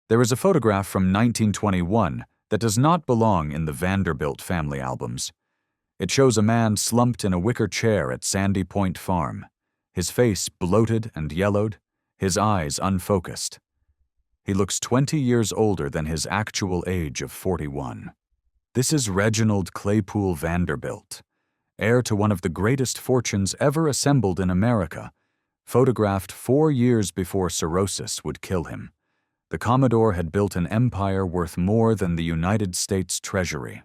There is a photograph from 1921 that does not belong in the Vanderbilt family albums. It shows a man slumped in a wicker chair at Sandy Point Farm, his face bloated and yellowed, his eyes unfocused. He looks 20 years older than his actual age of 41. This is Reginald Claypoole Vanderbilt, heir to one of the greatest fortunes ever assembled in America, photographed 4 years before cirrhosis would kill him. The Commodore had built an empire worth more than the United States Treasury.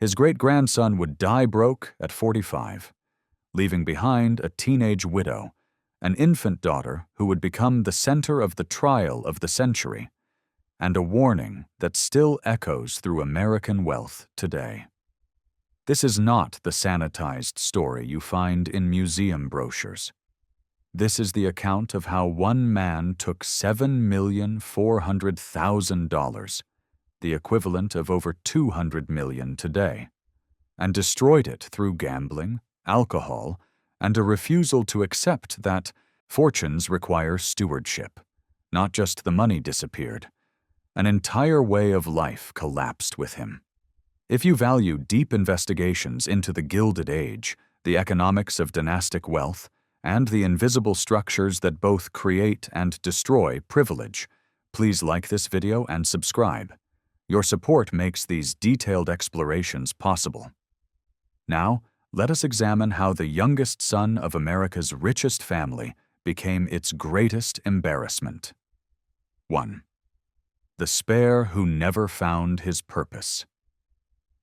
His great-grandson would die broke at 45, leaving behind a teenage widow, an infant daughter who would become the center of the trial of the century, and a warning that still echoes through American wealth today. This is not the sanitized story you find in museum brochures. This is the account of how one man took $7,400,000, the equivalent of over $200 million today, and destroyed it through gambling, alcohol, and a refusal to accept that fortunes require stewardship. Not just the money disappeared. An entire way of life collapsed with him. If you value deep investigations into the Gilded Age, the economics of dynastic wealth, and the invisible structures that both create and destroy privilege, please like this video and subscribe. Your support makes these detailed explorations possible. Now, let us examine how the youngest son of America's richest family became its greatest embarrassment. 1. The spare who never found his purpose.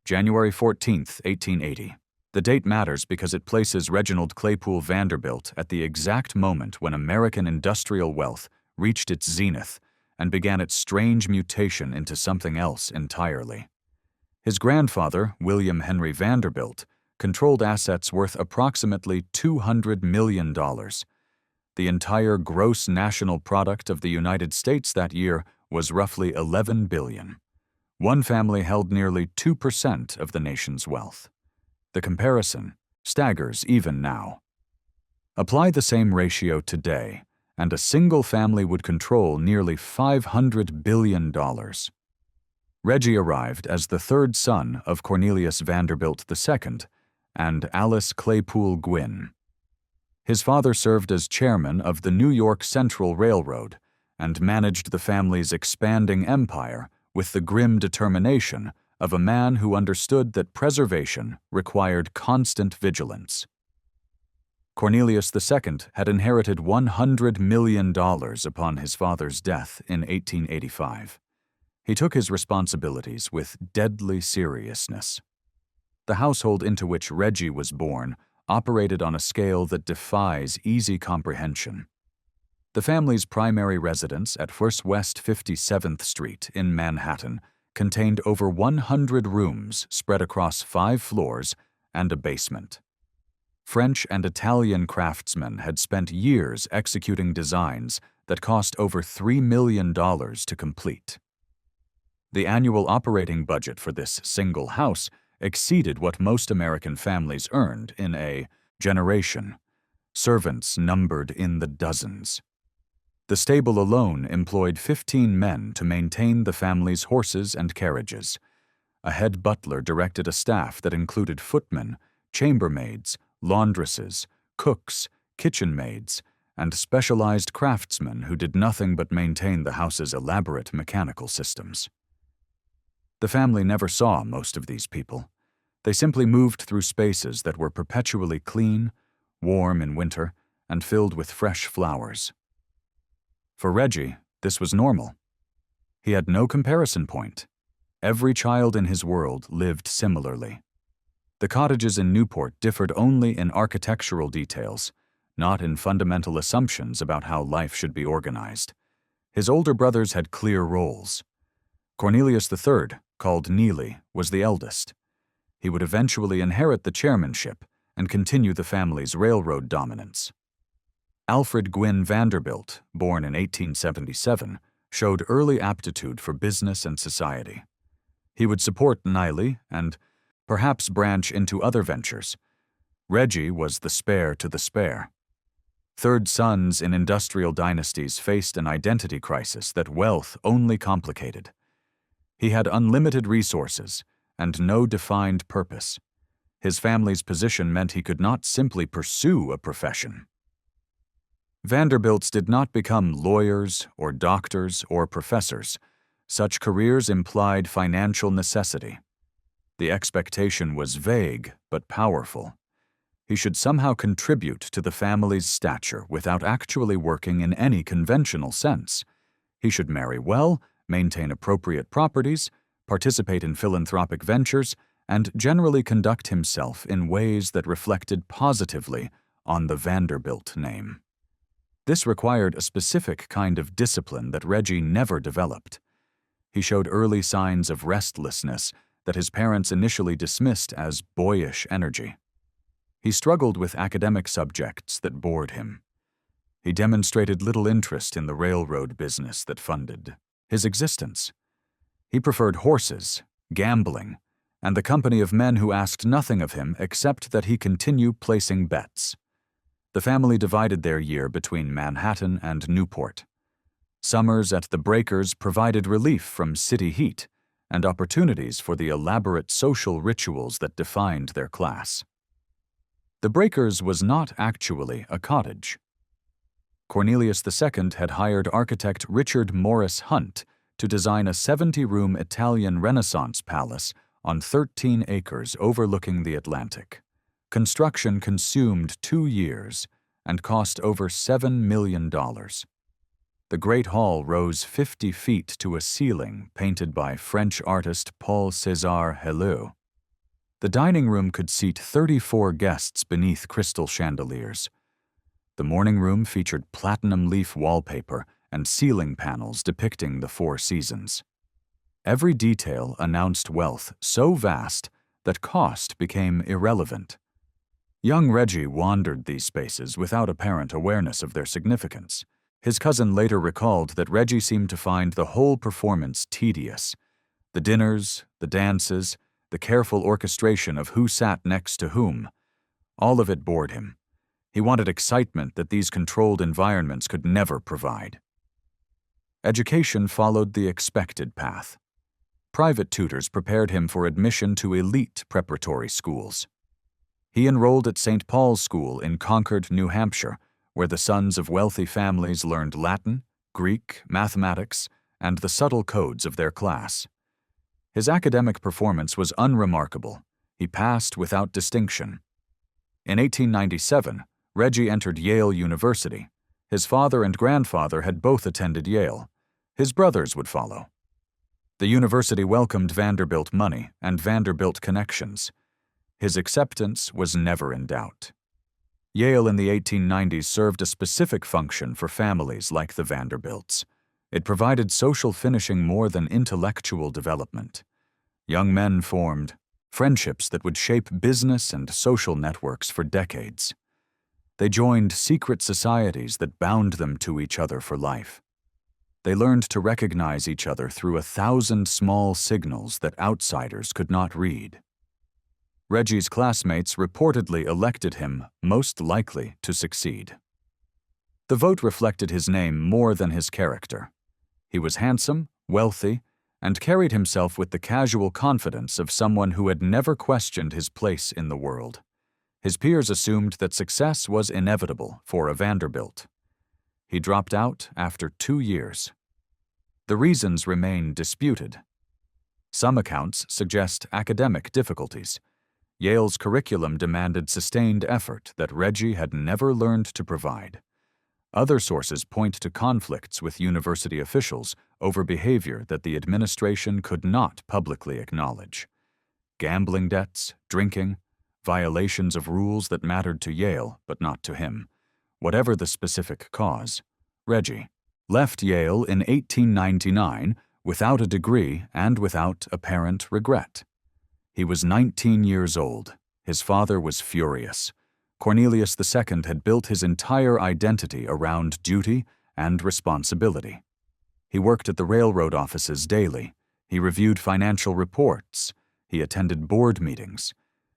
January 14, 1880. The date matters because it places Reginald Claypoole Vanderbilt at the exact moment when American industrial wealth reached its zenith and began its strange mutation into something else entirely. His grandfather, William Henry Vanderbilt, controlled assets worth approximately $200 million. The entire gross national product of the United States that year was roughly $11 billion. One family held nearly 2% of the nation's wealth. The comparison staggers even now. Apply the same ratio today, and a single family would control nearly $500 billion. Reggie arrived as the third son of Cornelius Vanderbilt II and Alice Claypoole Gwynn. His father served as chairman of the New York Central Railroad and managed the family's expanding empire with the grim determination of a man who understood that preservation required constant vigilance. Cornelius II had inherited $100 million upon his father's death in 1885. He took his responsibilities with deadly seriousness. The household into which Reggie was born operated on a scale that defies easy comprehension. The family's primary residence at First West 57th Street in Manhattan contained over 100 rooms spread across 5 floors and a basement. French and Italian craftsmen had spent years executing designs that cost over $3 million to complete. The annual operating budget for this single house exceeded what most American families earned in a generation. Servants numbered in the dozens. The stable alone employed 15 men to maintain the family's horses and carriages. A head butler directed a staff that included footmen, chambermaids, laundresses, cooks, kitchen maids, and specialized craftsmen who did nothing but maintain the house's elaborate mechanical systems. The family never saw most of these people. They simply moved through spaces that were perpetually clean, warm in winter, and filled with fresh flowers. For Reggie, this was normal. He had no comparison point. Every child in his world lived similarly. The cottages in Newport differed only in architectural details, not in fundamental assumptions about how life should be organized. His older brothers had clear roles. Cornelius III, called Neely, was the eldest. He would eventually inherit the chairmanship and continue the family's railroad dominance. Alfred Gwynn Vanderbilt, born in 1877, showed early aptitude for business and society. He would support Neely and perhaps branch into other ventures. Reggie was the spare to the spare. Third sons in industrial dynasties faced an identity crisis that wealth only complicated. He had unlimited resources and no defined purpose. His family's position meant he could not simply pursue a profession. Vanderbilts did not become lawyers or doctors or professors. Such careers implied financial necessity. The expectation was vague but powerful. He should somehow contribute to the family's stature without actually working in any conventional sense. He should marry well, maintain appropriate properties, participate in philanthropic ventures, and generally conduct himself in ways that reflected positively on the Vanderbilt name. This required a specific kind of discipline that Reggie never developed. He showed early signs of restlessness that his parents initially dismissed as boyish energy. He struggled with academic subjects that bored him. He demonstrated little interest in the railroad business that funded his existence. He preferred horses, gambling, and the company of men who asked nothing of him except that he continue placing bets. The family divided their year between Manhattan and Newport. Summers at the breakers provided relief from city heat and opportunities for the elaborate social rituals that defined their class. The breakers was not actually a cottage. Cornelius II had hired architect Richard Morris Hunt to design a 70-room Italian Renaissance palace on 13 acres overlooking the Atlantic. Construction consumed 2 years and cost over $7 million. The Great Hall rose 50 feet to a ceiling painted by French artist Paul César Helou. The dining room could seat 34 guests beneath crystal chandeliers. The morning room featured platinum leaf wallpaper and ceiling panels depicting the 4 seasons. Every detail announced wealth so vast that cost became irrelevant. Young Reggie wandered these spaces without apparent awareness of their significance. His cousin later recalled that Reggie seemed to find the whole performance tedious. The dinners, the dances, the careful orchestration of who sat next to whom, all of it bored him. He wanted excitement that these controlled environments could never provide. Education followed the expected path. Private tutors prepared him for admission to elite preparatory schools. He enrolled at St. Paul's School in Concord, New Hampshire, where the sons of wealthy families learned Latin, Greek, mathematics, and the subtle codes of their class. His academic performance was unremarkable. He passed without distinction. In 1897, Reggie entered Yale University. His father and grandfather had both attended Yale. His brothers would follow. The university welcomed Vanderbilt money and Vanderbilt connections. His acceptance was never in doubt. Yale in the 1890s served a specific function for families like the Vanderbilts. It provided social finishing more than intellectual development. Young men formed friendships that would shape business and social networks for decades. They joined secret societies that bound them to each other for life. They learned to recognize each other through 1,000 small signals that outsiders could not read. Reggie's classmates reportedly elected him most likely to succeed. The vote reflected his name more than his character. He was handsome, wealthy, and carried himself with the casual confidence of someone who had never questioned his place in the world. His peers assumed that success was inevitable for a Vanderbilt. He dropped out after 2 years. The reasons remain disputed. Some accounts suggest academic difficulties. Yale's curriculum demanded sustained effort that Reggie had never learned to provide. Other sources point to conflicts with university officials over behavior that the administration could not publicly acknowledge. Gambling debts, drinking, violations of rules that mattered to Yale but not to him. Whatever the specific cause, Reggie left Yale in 1899 without a degree and without apparent regret. He was 19 years old. His father was furious. Cornelius II had built his entire identity around duty and responsibility. He worked at the railroad offices daily. He reviewed financial reports. He attended board meetings.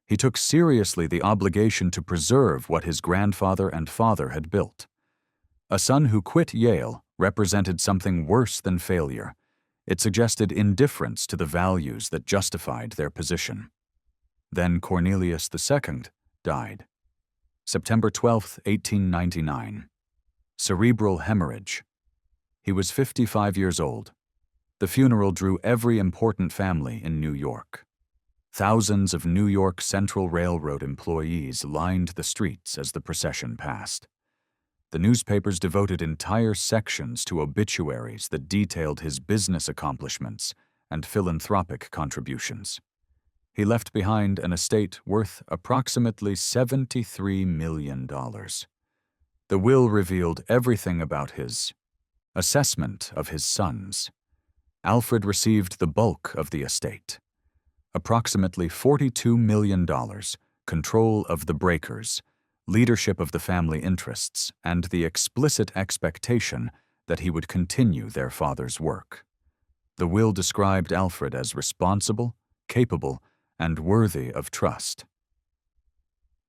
He took seriously the obligation to preserve what his grandfather and father had built. A son who quit Yale represented something worse than failure. It suggested indifference to the values that justified their position. Then Cornelius II died. September 12, 1899. Cerebral hemorrhage. He was 55 years old. The funeral drew every important family in New York. Thousands of New York Central Railroad employees lined the streets as the procession passed. The newspapers devoted entire sections to obituaries that detailed his business accomplishments and philanthropic contributions. He left behind an estate worth approximately $73 million. The will revealed everything about his assessment of his sons. Alfred received the bulk of the estate, approximately $42 million, control of the breakers, leadership of the family interests, and the explicit expectation that he would continue their father's work. The will described Alfred as responsible, capable, and worthy of trust.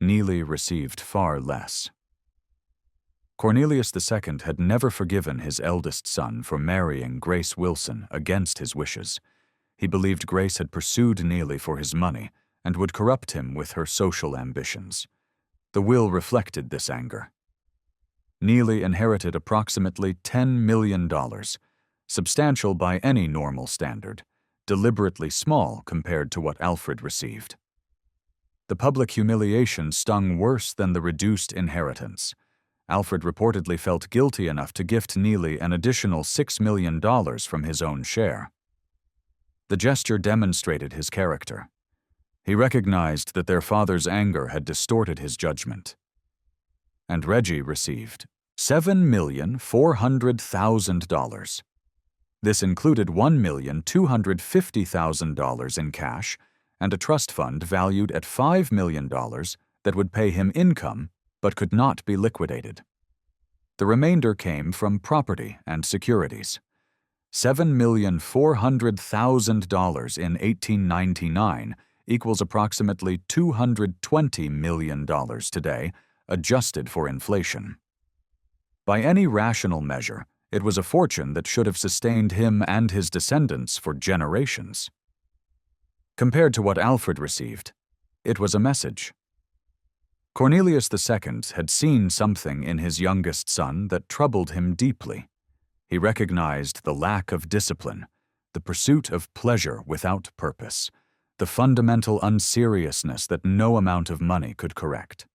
Neely received far less. Cornelius II had never forgiven his eldest son for marrying Grace Wilson against his wishes. He believed Grace had pursued Neely for his money and would corrupt him with her social ambitions. The will reflected this anger. Neely inherited approximately $10 million, substantial by any normal standard, deliberately small compared to what Alfred received. The public humiliation stung worse than the reduced inheritance. Alfred reportedly felt guilty enough to gift Neely an additional $6 million from his own share. The gesture demonstrated his character. He recognized that their father's anger had distorted his judgment. And Reggie received $7,400,000. This included $1,250,000 in cash and a trust fund valued at $5 million that would pay him income but could not be liquidated. The remainder came from property and securities. $7,400,000 in 1899 equals approximately $220 million today, adjusted for inflation. By any rational measure, it was a fortune that should have sustained him and his descendants for generations. Compared to what Alfred received, it was a message. Cornelius II had seen something in his youngest son that troubled him deeply. He recognized the lack of discipline, the pursuit of pleasure without purpose, the fundamental unseriousness that no amount of money could correct.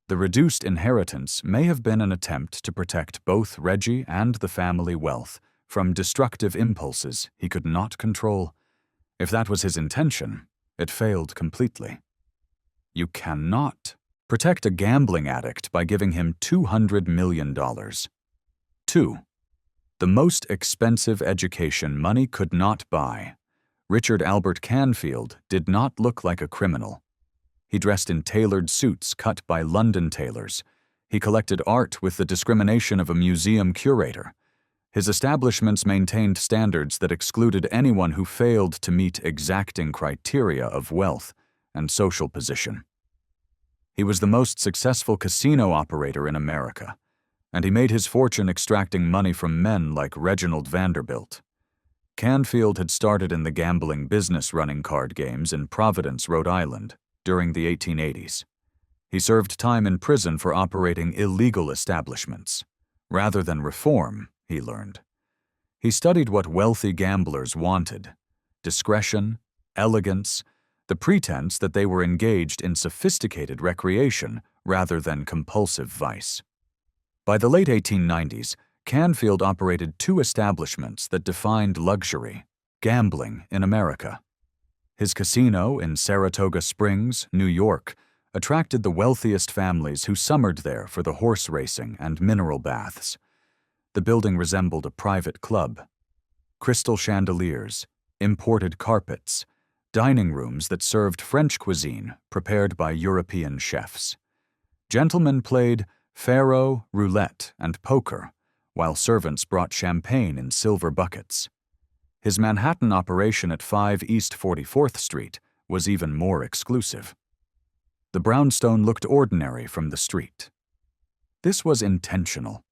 The reduced inheritance may have been an attempt to protect both Reggie and the family wealth from destructive impulses he could not control. If that was his intention, it failed completely. You cannot protect a gambling addict by giving him $200 million. 2. The most expensive education money could not buy. Richard Albert Canfield did not look like a criminal. He dressed in tailored suits cut by London tailors. He collected art with the discrimination of a museum curator. His establishments maintained standards that excluded anyone who failed to meet exacting criteria of wealth and social position. He was the most successful casino operator in America, and he made his fortune extracting money from men like Reginald Vanderbilt. Canfield had started in the gambling business running card games in Providence, Rhode Island, during the 1880s. He served time in prison for operating illegal establishments. Rather than reform, he learned. He studied what wealthy gamblers wanted: discretion, elegance, the pretense that they were engaged in sophisticated recreation rather than compulsive vice. By the late 1890s, Canfield operated 2 establishments that defined luxury, gambling in America. His casino in Saratoga Springs, New York, attracted the wealthiest families who summered there for the horse racing and mineral baths. The building resembled a private club. Crystal chandeliers, imported carpets, dining rooms that served French cuisine prepared by European chefs. Gentlemen played faro, roulette, and poker, while servants brought champagne in silver buckets. His Manhattan operation at 5 East 44th Street was even more exclusive. The brownstone looked ordinary from the street. This was intentional.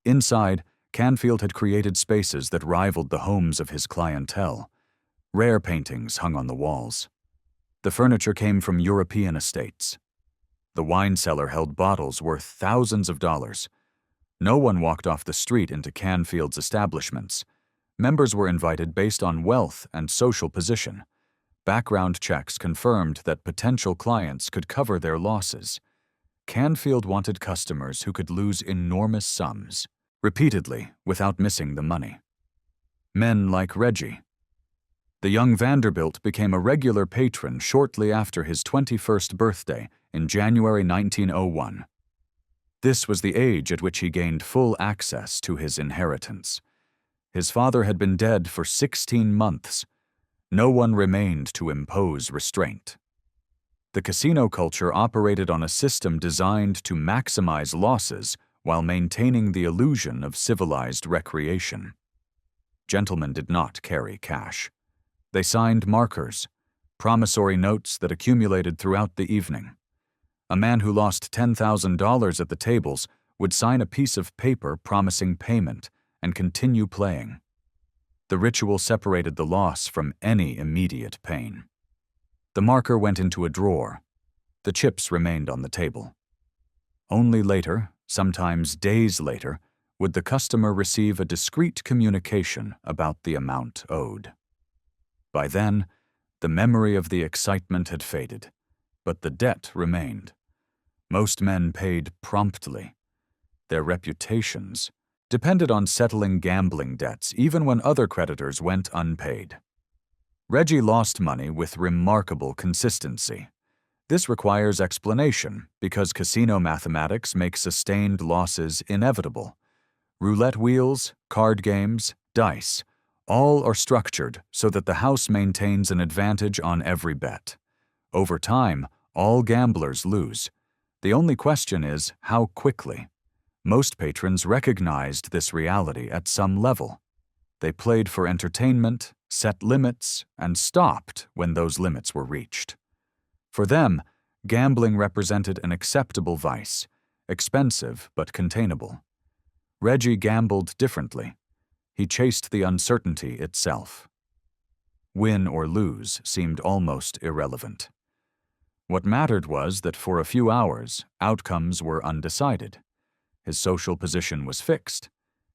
Inside, Canfield had created spaces that rivaled the homes of his clientele. Rare paintings hung on the walls. The furniture came from European estates. The wine cellar held bottles worth thousands of dollars. No one walked off the street into Canfield's establishments. Members were invited based on wealth and social position. Background checks confirmed that potential clients could cover their losses. Canfield wanted customers who could lose enormous sums, repeatedly, without missing the money. Men like Reggie. The young Vanderbilt became a regular patron shortly after his 21st birthday in January 1901. This was the age at which he gained full access to his inheritance. His father had been dead for 16 months. No one remained to impose restraint. The casino culture operated on a system designed to maximize losses while maintaining the illusion of civilized recreation. Gentlemen did not carry cash. They signed markers, promissory notes that accumulated throughout the evening. A man who lost $10,000 at the tables would sign a piece of paper promising payment and continue playing. The ritual separated the loss from any immediate pain. The marker went into a drawer. The chips remained on the table. Only later, sometimes days later, would the customer receive a discreet communication about the amount owed. By then, the memory of the excitement had faded, but the debt remained. Most men paid promptly. Their reputations depended on settling gambling debts even when other creditors went unpaid. Reggie lost money with remarkable consistency. This requires explanation because casino mathematics make sustained losses inevitable. Roulette wheels, card games, dice, all are structured so that the house maintains an advantage on every bet. Over time, all gamblers lose. The only question is how quickly. Most patrons recognized this reality at some level. They played for entertainment, set limits, and stopped when those limits were reached. For them, gambling represented an acceptable vice, expensive but containable. Reggie gambled differently. He chased the uncertainty itself. Win or lose seemed almost irrelevant. What mattered was that for a few hours, outcomes were undecided. His social position was fixed.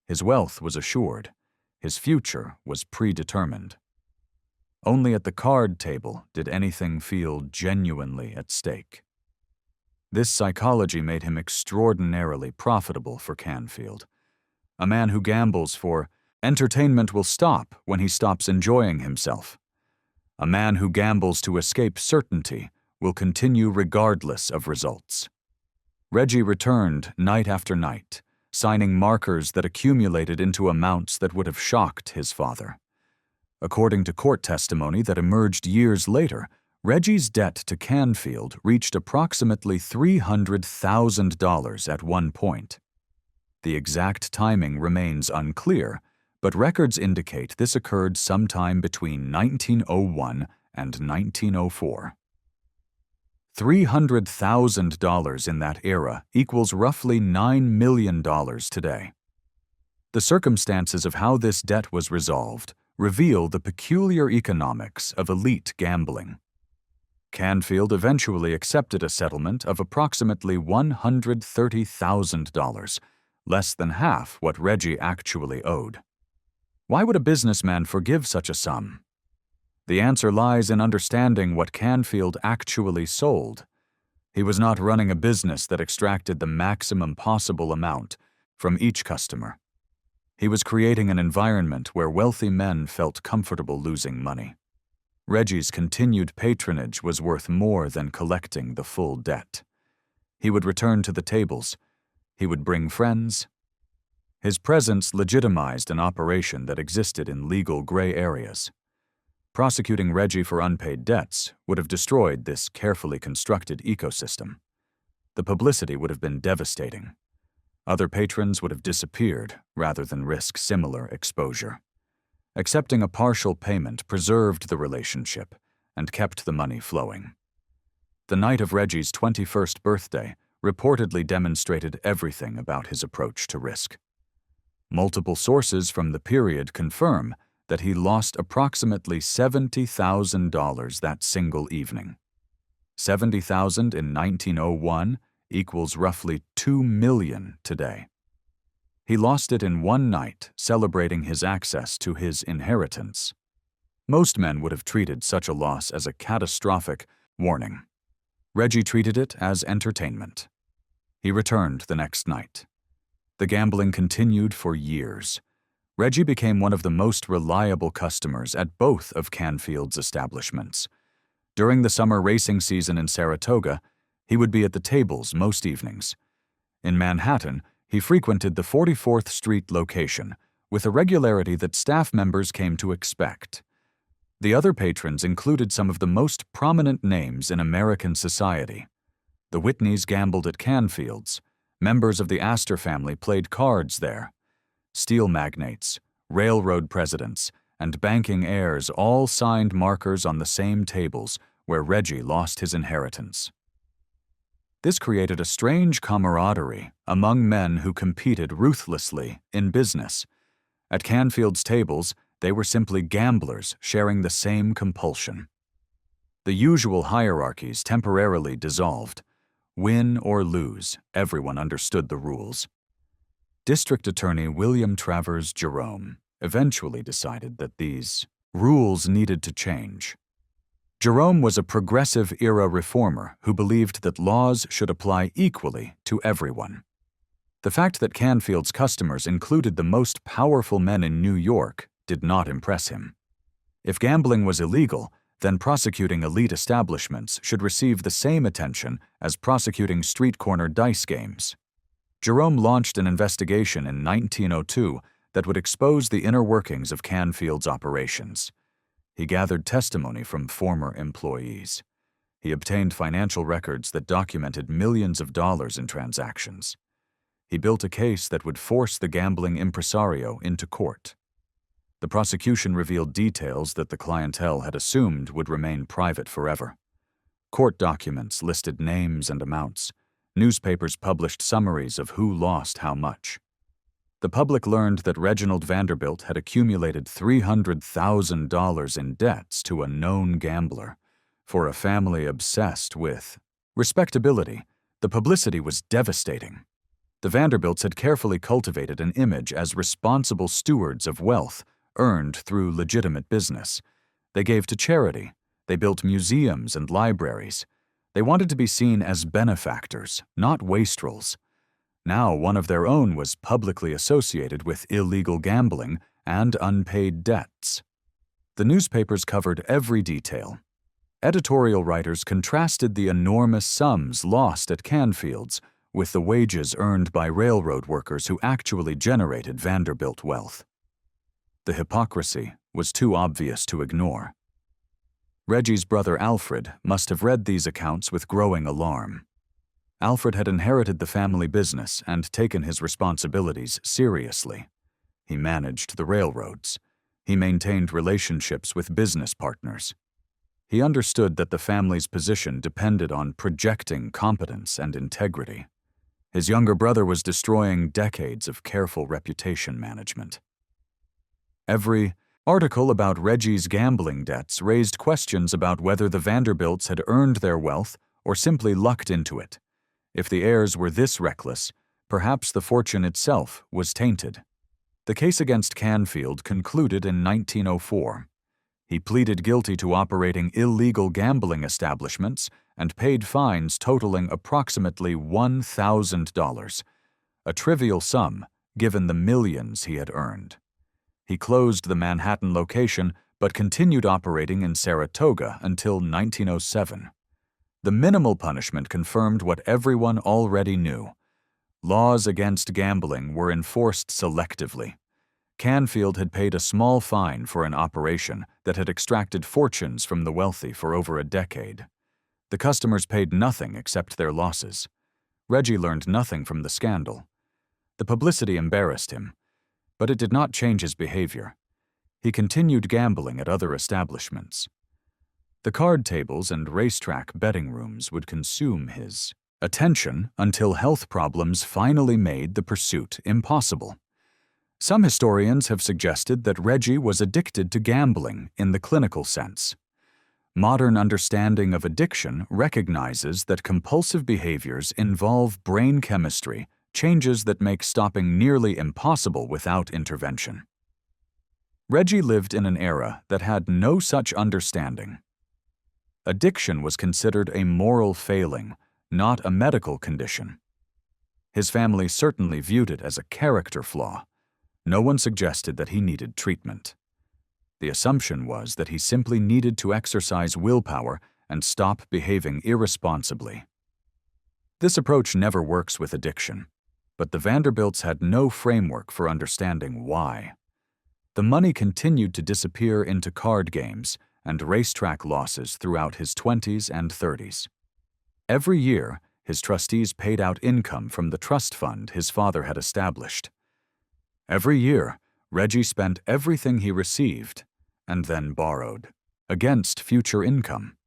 His wealth was assured. His future was predetermined. Only at the card table did anything feel genuinely at stake. This psychology made him extraordinarily profitable for Canfield. A man who gambles for entertainment will stop when he stops enjoying himself. A man who gambles to escape certainty will continue regardless of results. Reggie returned night after night, signing markers that accumulated into amounts that would have shocked his father. According to court testimony that emerged years later, Reggie's debt to Canfield reached approximately $300,000 at one point. The exact timing remains unclear, but records indicate this occurred sometime between 1901 and 1904. $300,000 in that era equals roughly $9 million today. The circumstances of how this debt was resolved reveal the peculiar economics of elite gambling. Canfield eventually accepted a settlement of approximately $130,000, less than half what Reggie actually owed. Why would a businessman forgive such a sum? The answer lies in understanding what Canfield actually sold. He was not running a business that extracted the maximum possible amount from each customer. He was creating an environment where wealthy men felt comfortable losing money. Reggie's continued patronage was worth more than collecting the full debt. He would return to the tables. He would bring friends. His presence legitimized an operation that existed in legal gray areas. Prosecuting Reggie for unpaid debts would have destroyed this carefully constructed ecosystem. The publicity would have been devastating. Other patrons would have disappeared rather than risk similar exposure. Accepting a partial payment preserved the relationship and kept the money flowing. the night of Reggie's 21st birthday reportedly demonstrated everything about his approach to risk. Multiple sources from the period confirm that he lost approximately $70,000 that single evening. $70,000 in 1901 equals roughly $2 million today. He lost it in one night, celebrating his access to his inheritance. Most men would have treated such a loss as a catastrophic warning. Reggie treated it as entertainment. He returned the next night. The gambling continued for years. Reggie became one of the most reliable customers at both of Canfield's establishments. During the summer racing season in Saratoga, he would be at the tables most evenings. In Manhattan, he frequented the 44th Street location with a regularity that staff members came to expect. The other patrons included some of the most prominent names in American society. The Whitneys gambled at Canfield's. Members of the Astor family played cards there. Steel magnates, railroad presidents, and banking heirs all signed markers on the same tables where Reggie lost his inheritance. This created a strange camaraderie among men who competed ruthlessly in business. At Canfield's tables, they were simply gamblers sharing the same compulsion. The usual hierarchies temporarily dissolved. Win or lose, everyone understood the rules. District Attorney William Travers Jerome eventually decided that these rules needed to change. Jerome was a progressive-era reformer who believed that laws should apply equally to everyone. The fact that Canfield's customers included the most powerful men in New York did not impress him. If gambling was illegal, then prosecuting elite establishments should receive the same attention as prosecuting street-corner dice games. Jerome launched an investigation in 1902 that would expose the inner workings of Canfield's operations. He gathered testimony from former employees. He obtained financial records that documented millions of dollars in transactions. He built a case that would force the gambling impresario into court. The prosecution revealed details that the clientele had assumed would remain private forever. Court documents listed names and amounts. Newspapers published summaries of who lost how much. The public learned that Reginald Vanderbilt had accumulated $300,000 in debts to a known gambler. For a family obsessed with respectability, the publicity was devastating. The Vanderbilts had carefully cultivated an image as responsible stewards of wealth earned through legitimate business. They gave to charity. They built museums and libraries. They wanted to be seen as benefactors, not wastrels. Now one of their own was publicly associated with illegal gambling and unpaid debts. The newspapers covered every detail. Editorial writers contrasted the enormous sums lost at Canfield's with the wages earned by railroad workers who actually generated Vanderbilt wealth. The hypocrisy was too obvious to ignore. Reggie's brother Alfred must have read these accounts with growing alarm. Alfred had inherited the family business and taken his responsibilities seriously. He managed the railroads. He maintained relationships with business partners. He understood that the family's position depended on projecting competence and integrity. His younger brother was destroying decades of careful reputation management. Every article about Reggie's gambling debts raised questions about whether the Vanderbilts had earned their wealth or simply lucked into it. If the heirs were this reckless, perhaps the fortune itself was tainted. The case against Canfield concluded in 1904. He pleaded guilty to operating illegal gambling establishments and paid fines totaling approximately $1,000, a trivial sum given the millions he had earned. He closed the Manhattan location but continued operating in Saratoga until 1907. The minimal punishment confirmed what everyone already knew. Laws against gambling were enforced selectively. Canfield had paid a small fine for an operation that had extracted fortunes from the wealthy for over a decade. The customers paid nothing except their losses. Reggie learned nothing from the scandal. The publicity embarrassed him, but it did not change his behavior. He continued gambling at other establishments. The card tables and racetrack betting rooms would consume his attention until health problems finally made the pursuit impossible. Some historians have suggested that Reggie was addicted to gambling in the clinical sense. Modern understanding of addiction recognizes that compulsive behaviors involve brain chemistry, changes that make stopping nearly impossible without intervention. Reggie lived in an era that had no such understanding. Addiction was considered a moral failing, not a medical condition. His family certainly viewed it as a character flaw. No one suggested that he needed treatment. The assumption was that he simply needed to exercise willpower and stop behaving irresponsibly. This approach never works with addiction, but the Vanderbilts had no framework for understanding why. The money continued to disappear into card games and racetrack losses throughout his 20s and 30s. Every year, his trustees paid out income from the trust fund his father had established. Every year, Reggie spent everything he received and then borrowed, against future income.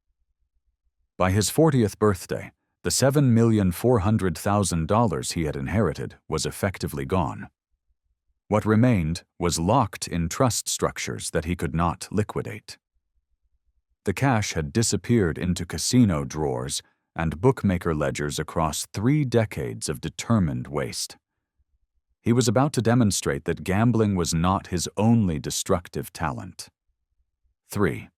By his 40th birthday, the $7,400,000 he had inherited was effectively gone. What remained was locked in trust structures that he could not liquidate. The cash had disappeared into casino drawers and bookmaker ledgers across 3 decades of determined waste. He was about to demonstrate that gambling was not his only destructive talent. 3.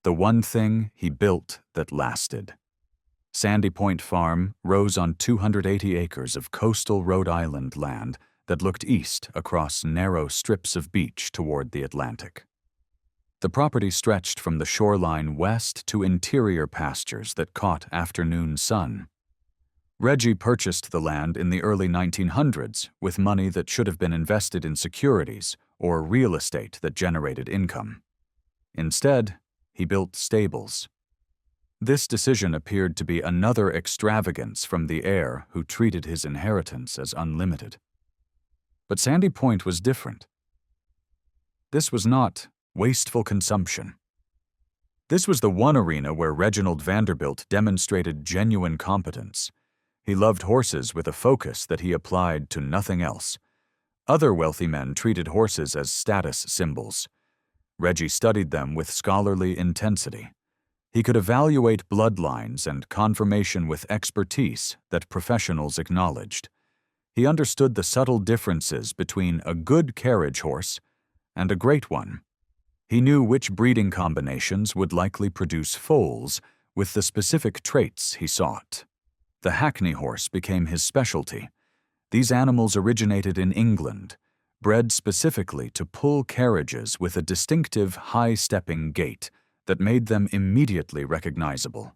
The one thing he built that lasted. Sandy Point Farm rose on 280 acres of coastal Rhode Island land that looked east across narrow strips of beach toward the Atlantic. The property stretched from the shoreline west to interior pastures that caught afternoon sun. Reggie purchased the land in the early 1900s with money that should have been invested in securities or real estate that generated income. Instead, he built stables. This decision appeared to be another extravagance from the heir who treated his inheritance as unlimited. But Sandy Point was different. This was not wasteful consumption. This was the one arena where Reginald Vanderbilt demonstrated genuine competence. He loved horses with a focus that he applied to nothing else. Other wealthy men treated horses as status symbols. Reggie studied them with scholarly intensity. He could evaluate bloodlines and conformation with expertise that professionals acknowledged. He understood the subtle differences between a good carriage horse and a great one. He knew which breeding combinations would likely produce foals with the specific traits he sought. The Hackney horse became his specialty. These animals originated in England, bred specifically to pull carriages with a distinctive high-stepping gait that made them immediately recognizable.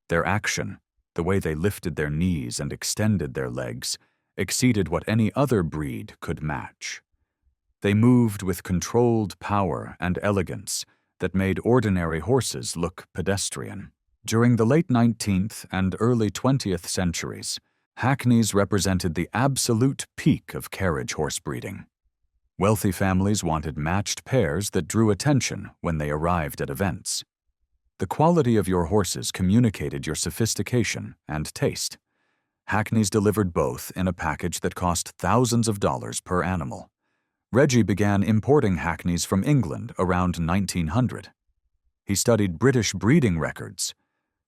Their action, the way they lifted their knees and extended their legs, exceeded what any other breed could match. They moved with controlled power and elegance that made ordinary horses look pedestrian. During the late 19th and early 20th centuries, Hackneys represented the absolute peak of carriage horse breeding. Wealthy families wanted matched pairs that drew attention when they arrived at events. The quality of your horses communicated your sophistication and taste. Hackneys delivered both in a package that cost thousands of dollars per animal. Reggie began importing Hackneys from England around 1900. He studied British breeding records.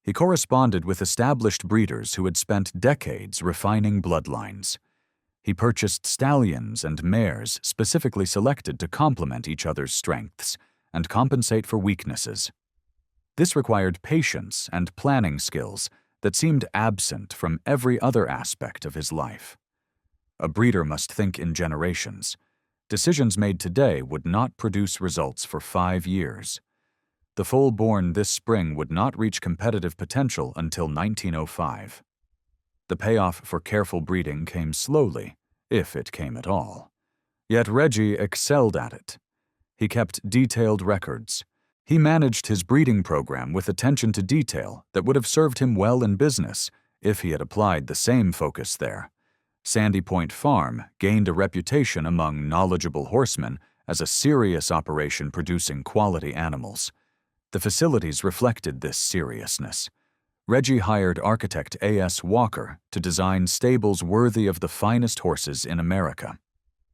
He corresponded with established breeders who had spent decades refining bloodlines. He purchased stallions and mares specifically selected to complement each other's strengths and compensate for weaknesses. This required patience and planning skills that seemed absent from every other aspect of his life. A breeder must think in generations. Decisions made today would not produce results for 5 years. The foal born this spring would not reach competitive potential until 1905. The payoff for careful breeding came slowly, if it came at all. Yet Reggie excelled at it. He kept detailed records. He managed his breeding program with attention to detail that would have served him well in business if he had applied the same focus there. Sandy Point Farm gained a reputation among knowledgeable horsemen as a serious operation producing quality animals. The facilities reflected this seriousness. Reggie hired architect A.S. Walker to design stables worthy of the finest horses in America.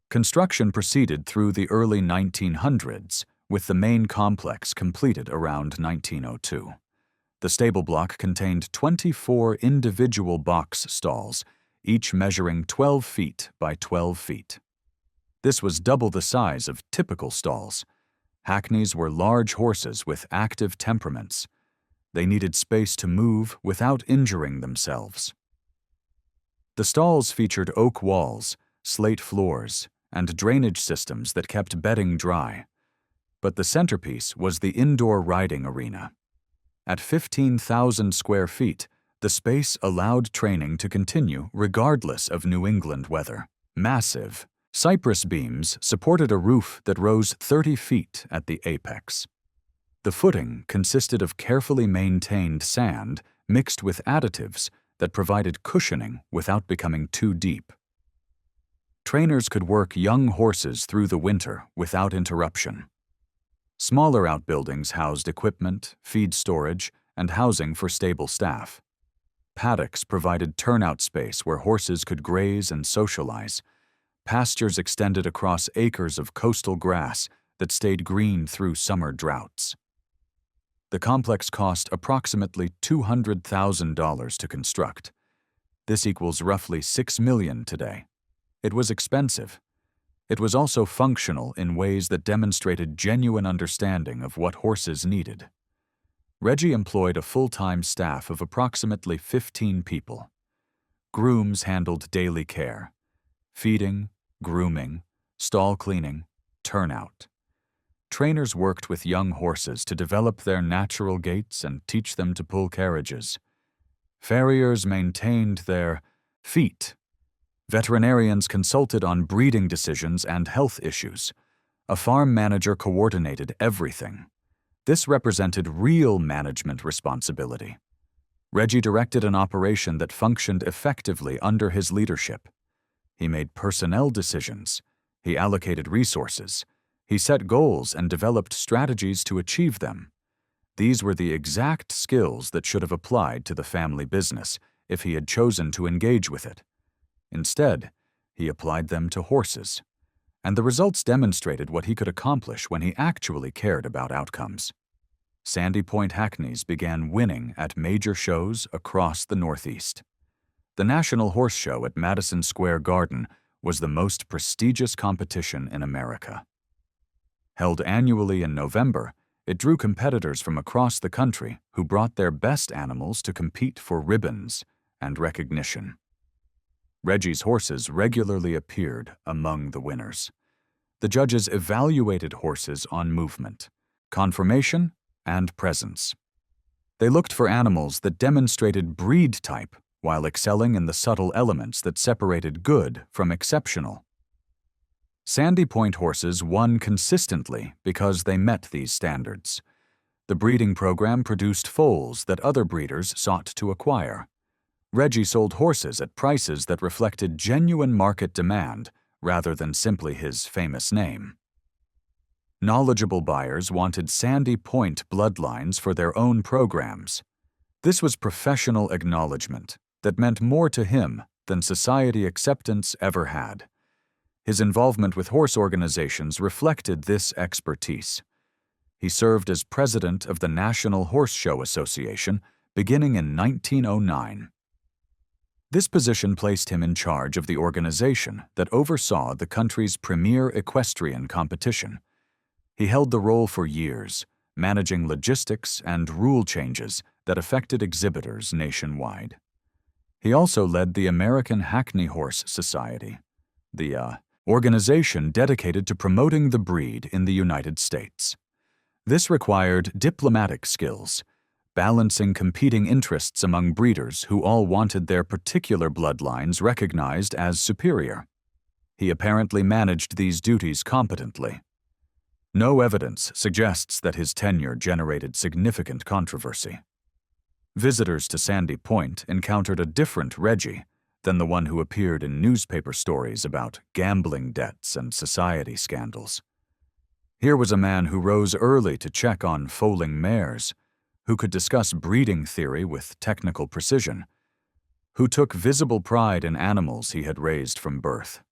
Construction proceeded through the early 1900s, with the main complex completed around 1902. The stable block contained 24 individual box stalls, each measuring 12 feet by 12 feet. This was double the size of typical stalls. Hackneys were large horses with active temperaments. They needed space to move without injuring themselves. The stalls featured oak walls, slate floors, and drainage systems that kept bedding dry. But the centerpiece was the indoor riding arena. At 15,000 square feet, the space allowed training to continue regardless of New England weather. Massive cypress beams supported a roof that rose 30 feet at the apex. The footing consisted of carefully maintained sand mixed with additives that provided cushioning without becoming too deep. Trainers could work young horses through the winter without interruption. Smaller outbuildings housed equipment, feed storage, and housing for stable staff. Paddocks provided turnout space where horses could graze and socialize. Pastures extended across acres of coastal grass that stayed green through summer droughts. The complex cost approximately $200,000 to construct. This equals roughly $6 million today. It was expensive. It was also functional in ways that demonstrated genuine understanding of what horses needed. Reggie employed a full-time staff of approximately 15 people. Grooms handled daily care: feeding, grooming, stall cleaning, turnout. Trainers worked with young horses to develop their natural gaits and teach them to pull carriages. Farriers maintained their feet. Veterinarians consulted on breeding decisions and health issues. A farm manager coordinated everything. This represented real management responsibility. Reggie directed an operation that functioned effectively under his leadership. He made personnel decisions. He allocated resources. He set goals and developed strategies to achieve them. These were the exact skills that should have applied to the family business if he had chosen to engage with it. Instead, he applied them to horses, and the results demonstrated what he could accomplish when he actually cared about outcomes. Sandy Point Hackneys began winning at major shows across the Northeast. The National Horse Show at Madison Square Garden was the most prestigious competition in America. Held annually in November, it drew competitors from across the country who brought their best animals to compete for ribbons and recognition. Reggie's horses regularly appeared among the winners. The judges evaluated horses on movement, conformation, and presence. They looked for animals that demonstrated breed type while excelling in the subtle elements that separated good from exceptional. Sandy Point horses won consistently because they met these standards. The breeding program produced foals that other breeders sought to acquire. Reggie sold horses at prices that reflected genuine market demand rather than simply his famous name. Knowledgeable buyers wanted Sandy Point bloodlines for their own programs. This was professional acknowledgement that meant more to him than society acceptance ever had. His involvement with horse organizations reflected this expertise. He served as president of the National Horse Show Association beginning in 1909. This position placed him in charge of the organization that oversaw the country's premier equestrian competition. He held the role for years, managing logistics and rule changes that affected exhibitors nationwide. He also led the American Hackney Horse Society, the organization dedicated to promoting the breed in the United States. This required diplomatic skills, balancing competing interests among breeders who all wanted their particular bloodlines recognized as superior. He apparently managed these duties competently. No evidence suggests that his tenure generated significant controversy. Visitors to Sandy Point encountered a different Reggie than the one who appeared in newspaper stories about gambling debts and society scandals. Here was a man who rose early to check on foaling mares, who could discuss breeding theory with technical precision, who took visible pride in animals he had raised from birth.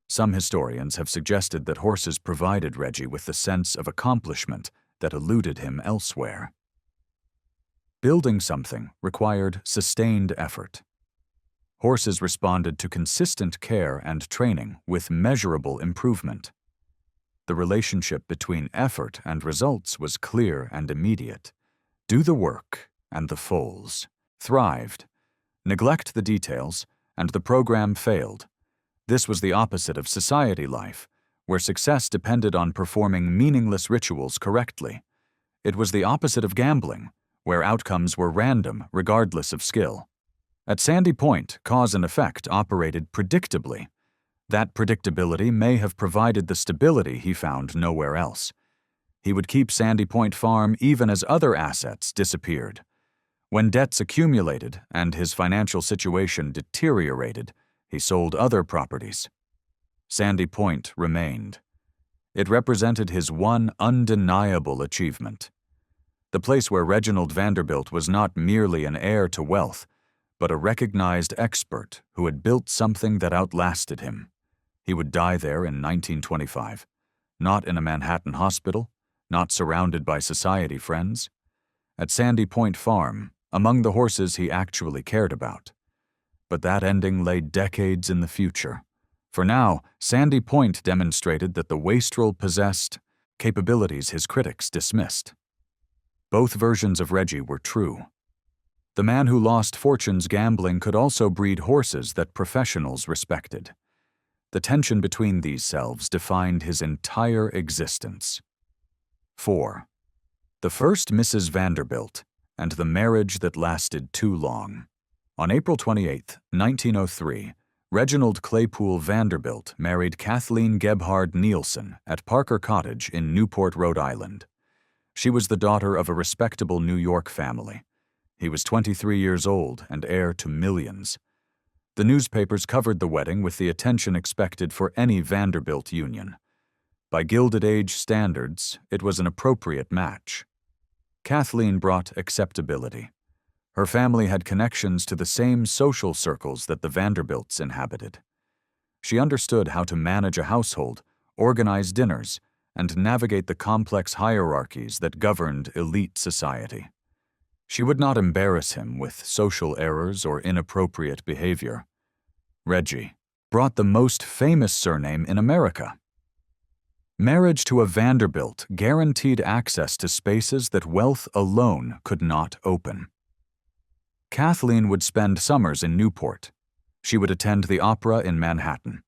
Some historians have suggested that horses provided Reggie with the sense of accomplishment that eluded him elsewhere. Building something required sustained effort. Horses responded to consistent care and training with measurable improvement. The relationship between effort and results was clear and immediate. Do the work, and the foals thrived. Neglect the details, and the program failed. This was the opposite of society life, where success depended on performing meaningless rituals correctly. It was the opposite of gambling, where outcomes were random regardless of skill. At Sandy Point, cause and effect operated predictably. That predictability may have provided the stability he found nowhere else. He would keep Sandy Point Farm even as other assets disappeared. When debts accumulated and his financial situation deteriorated, he sold other properties. Sandy Point remained. It represented his one undeniable achievement. The place where Reginald Vanderbilt was not merely an heir to wealth, but a recognized expert who had built something that outlasted him. He would die there in 1925, not in a Manhattan hospital, not surrounded by society friends. At Sandy Point Farm, among the horses he actually cared about. But that ending lay decades in the future. For now, Sandy Point demonstrated that the wastrel possessed capabilities his critics dismissed. Both versions of Reggie were true. The man who lost fortunes gambling could also breed horses that professionals respected. The tension between these selves defined his entire existence. 4. The first Mrs. Vanderbilt and the marriage that lasted too long. On April 28, 1903, Reginald Claypoole Vanderbilt married Kathleen Gebhard Nielsen at Parker Cottage in Newport, Rhode Island. She was the daughter of a respectable New York family. He was 23 years old and heir to millions. The newspapers covered the wedding with the attention expected for any Vanderbilt union. By Gilded Age standards, it was an appropriate match. Kathleen brought acceptability. Her family had connections to the same social circles that the Vanderbilts inhabited. She understood how to manage a household, organize dinners, and navigate the complex hierarchies that governed elite society. She would not embarrass him with social errors or inappropriate behavior. Reggie brought the most famous surname in America. Marriage to a Vanderbilt guaranteed access to spaces that wealth alone could not open. Kathleen would spend summers in Newport. She would attend the opera in Manhattan.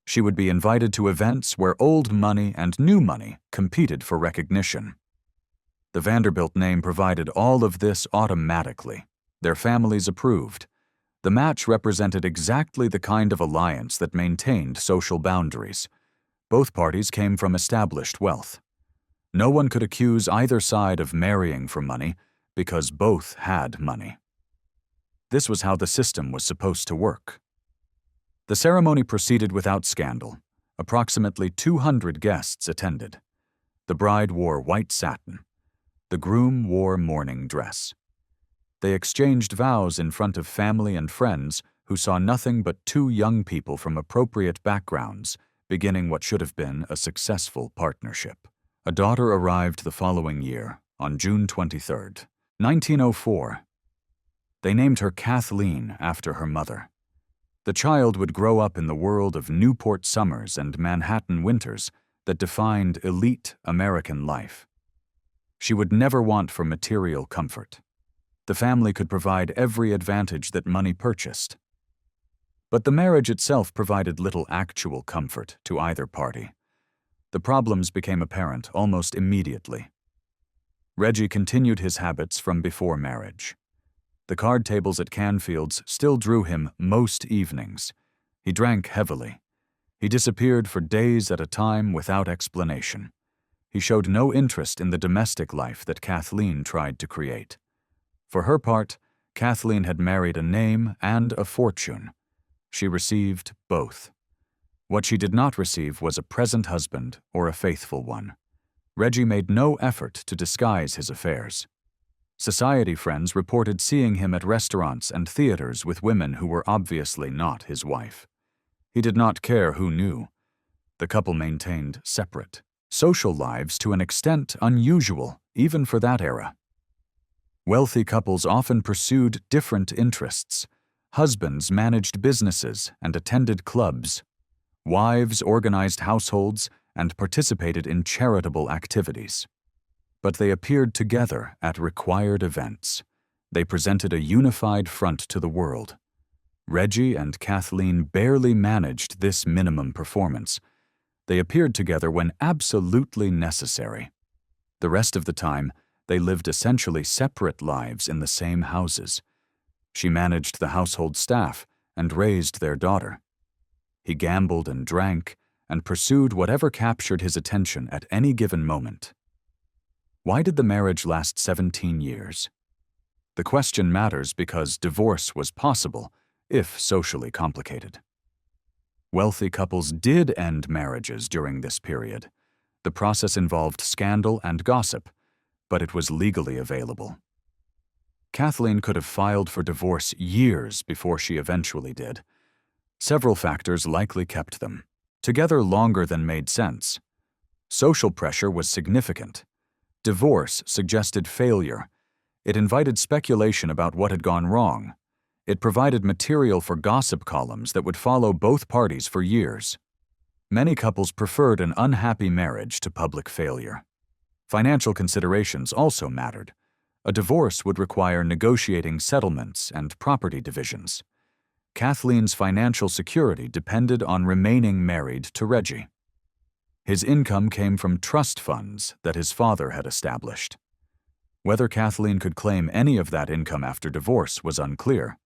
She would be invited to events where old money and new money competed for recognition. The Vanderbilt name provided all of this automatically. Their families approved. The match represented exactly the kind of alliance that maintained social boundaries. Both parties came from established wealth. No one could accuse either side of marrying for money because both had money. This was how the system was supposed to work. The ceremony proceeded without scandal. Approximately 200 guests attended. The bride wore white satin. The groom wore mourning dress. They exchanged vows in front of family and friends who saw nothing but two young people from appropriate backgrounds beginning what should have been a successful partnership. A daughter arrived the following year, on June 23, 1904. They named her Kathleen after her mother. The child would grow up in the world of Newport summers and Manhattan winters that defined elite American life. She would never want for material comfort. The family could provide every advantage that money purchased. But the marriage itself provided little actual comfort to either party. The problems became apparent almost immediately. Reggie continued his habits from before marriage. The card tables at Canfield's still drew him most evenings. He drank heavily. He disappeared for days at a time without explanation. He showed no interest in the domestic life that Kathleen tried to create. For her part, Kathleen had married a name and a fortune. She received both. What she did not receive was a present husband or a faithful one. Reggie made no effort to disguise his affairs. Society friends reported seeing him at restaurants and theaters with women who were obviously not his wife. He did not care who knew. The couple maintained separate, social lives to an extent unusual, even for that era. Wealthy couples often pursued different interests. Husbands managed businesses and attended clubs. Wives organized households and participated in charitable activities. But they appeared together at required events. They presented a unified front to the world. Reggie and Kathleen barely managed this minimum performance. They appeared together when absolutely necessary. The rest of the time, they lived essentially separate lives in the same houses. She managed the household staff and raised their daughter. He gambled and drank and pursued whatever captured his attention at any given moment. Why did the marriage last 17 years? The question matters because divorce was possible, if socially complicated. Wealthy couples did end marriages during this period. The process involved scandal and gossip, but it was legally available. Kathleen could have filed for divorce years before she eventually did. Several factors likely kept them together longer than made sense. Social pressure was significant. Divorce suggested failure. It invited speculation about what had gone wrong. It provided material for gossip columns that would follow both parties for years. Many couples preferred an unhappy marriage to public failure. Financial considerations also mattered. A divorce would require negotiating settlements and property divisions. Kathleen's financial security depended on remaining married to Reggie. His income came from trust funds that his father had established. Whether Kathleen could claim any of that income after divorce was unclear.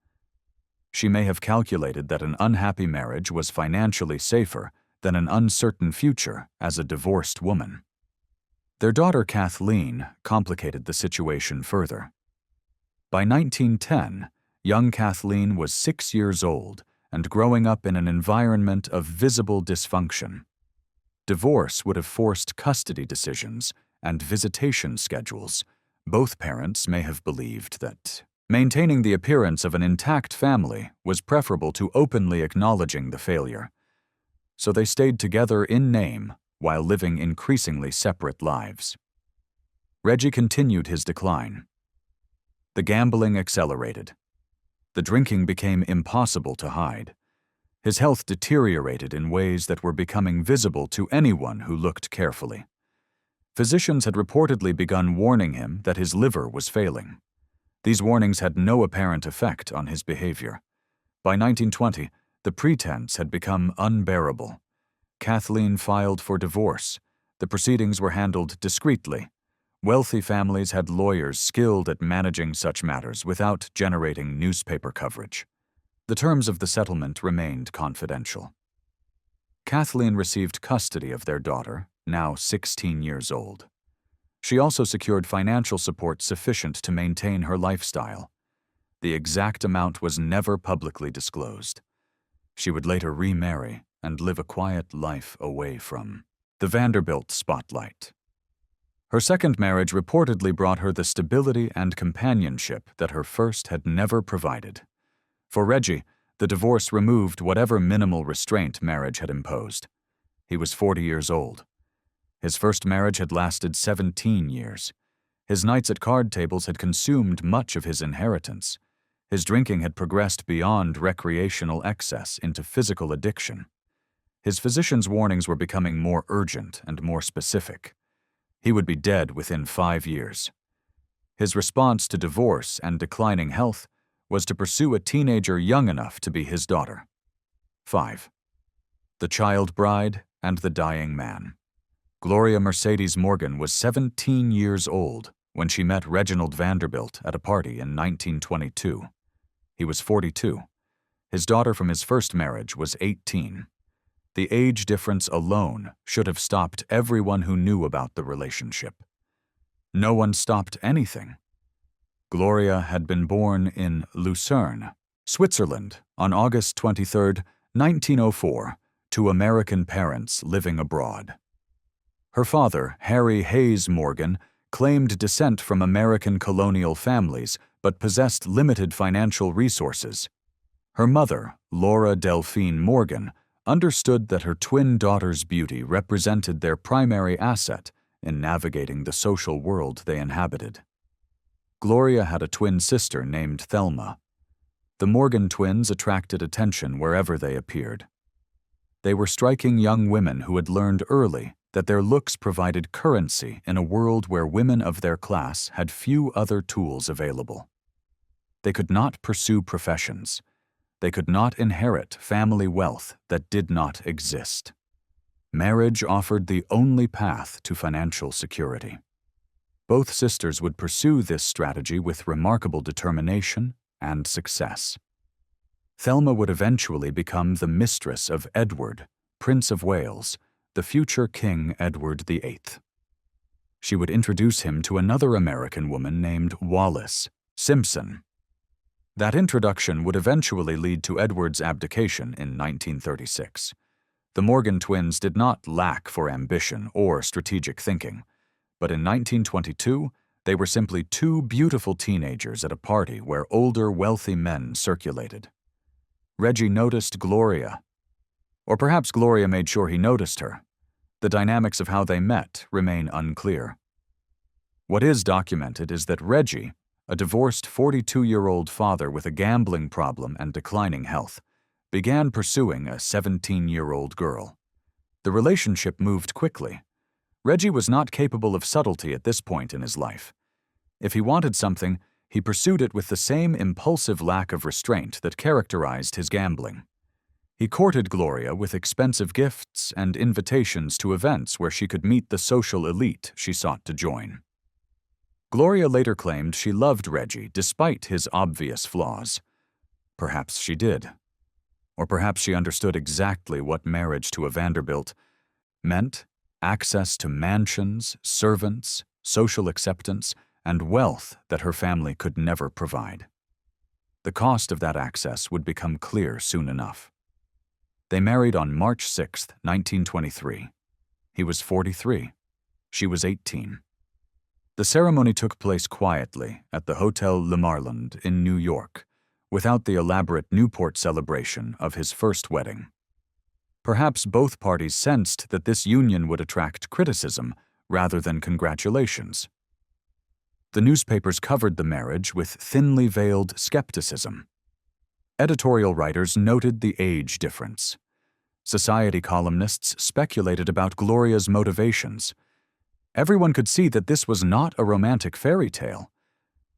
She may have calculated that an unhappy marriage was financially safer than an uncertain future as a divorced woman. Their daughter Kathleen complicated the situation further. By 1910, young Kathleen was 6 years old and growing up in an environment of visible dysfunction. Divorce would have forced custody decisions and visitation schedules. Both parents may have believed that maintaining the appearance of an intact family was preferable to openly acknowledging the failure. So they stayed together in name while living increasingly separate lives. Reggie continued his decline. The gambling accelerated. The drinking became impossible to hide. His health deteriorated in ways that were becoming visible to anyone who looked carefully. Physicians had reportedly begun warning him that his liver was failing. These warnings had no apparent effect on his behavior. By 1920, the pretense had become unbearable. Kathleen filed for divorce. The proceedings were handled discreetly. Wealthy families had lawyers skilled at managing such matters without generating newspaper coverage. The terms of the settlement remained confidential. Kathleen received custody of their daughter, now 16 years old. She also secured financial support sufficient to maintain her lifestyle. The exact amount was never publicly disclosed. She would later remarry and live a quiet life away from the Vanderbilt spotlight. Her second marriage reportedly brought her the stability and companionship that her first had never provided. For Reggie, the divorce removed whatever minimal restraint marriage had imposed. He was 40 years old. His first marriage had lasted 17 years. His nights at card tables had consumed much of his inheritance. His drinking had progressed beyond recreational excess into physical addiction. His physician's warnings were becoming more urgent and more specific. He would be dead within 5 years. His response to divorce and declining health was to pursue a teenager young enough to be his daughter. 5. The child bride and the dying man. Gloria Mercedes Morgan was 17 years old when she met Reginald Vanderbilt at a party in 1922. He was 42. His daughter from his first marriage was 18. The age difference alone should have stopped everyone who knew about the relationship. No one stopped anything. Gloria had been born in Lucerne, Switzerland, on August 23, 1904, to American parents living abroad. Her father, Harry Hayes Morgan, claimed descent from American colonial families but possessed limited financial resources. Her mother, Laura Delphine Morgan, understood that her twin daughters' beauty represented their primary asset in navigating the social world they inhabited. Gloria had a twin sister named Thelma. The Morgan twins attracted attention wherever they appeared. They were striking young women who had learned early that their looks provided currency in a world where women of their class had few other tools available. They could not pursue professions. They could not inherit family wealth that did not exist. Marriage offered the only path to financial security. Both sisters would pursue this strategy with remarkable determination and success. Thelma would eventually become the mistress of Edward, Prince of Wales, the future King Edward VIII. She would introduce him to another American woman named Wallis Simpson. That introduction would eventually lead to Edward's abdication in 1936. The Morgan twins did not lack for ambition or strategic thinking, but in 1922, they were simply two beautiful teenagers at a party where older, wealthy men circulated. Reggie noticed Gloria. Or perhaps Gloria made sure he noticed her. The dynamics of how they met remain unclear. What is documented is that Reggie, a divorced 42-year-old father with a gambling problem and declining health, began pursuing a 17-year-old girl. The relationship moved quickly. Reggie was not capable of subtlety at this point in his life. If he wanted something, he pursued it with the same impulsive lack of restraint that characterized his gambling. He courted Gloria with expensive gifts and invitations to events where she could meet the social elite she sought to join. Gloria later claimed she loved Reggie despite his obvious flaws. Perhaps she did. Or perhaps she understood exactly what marriage to a Vanderbilt meant: access to mansions, servants, social acceptance, and wealth that her family could never provide. The cost of that access would become clear soon enough. They married on March 6, 1923. He was 43. She was 18. The ceremony took place quietly at the Hotel Le Marland in New York, without the elaborate Newport celebration of his first wedding. Perhaps both parties sensed that this union would attract criticism rather than congratulations. The newspapers covered the marriage with thinly veiled skepticism. Editorial writers noted the age difference. Society columnists speculated about Gloria's motivations. Everyone could see that this was not a romantic fairy tale.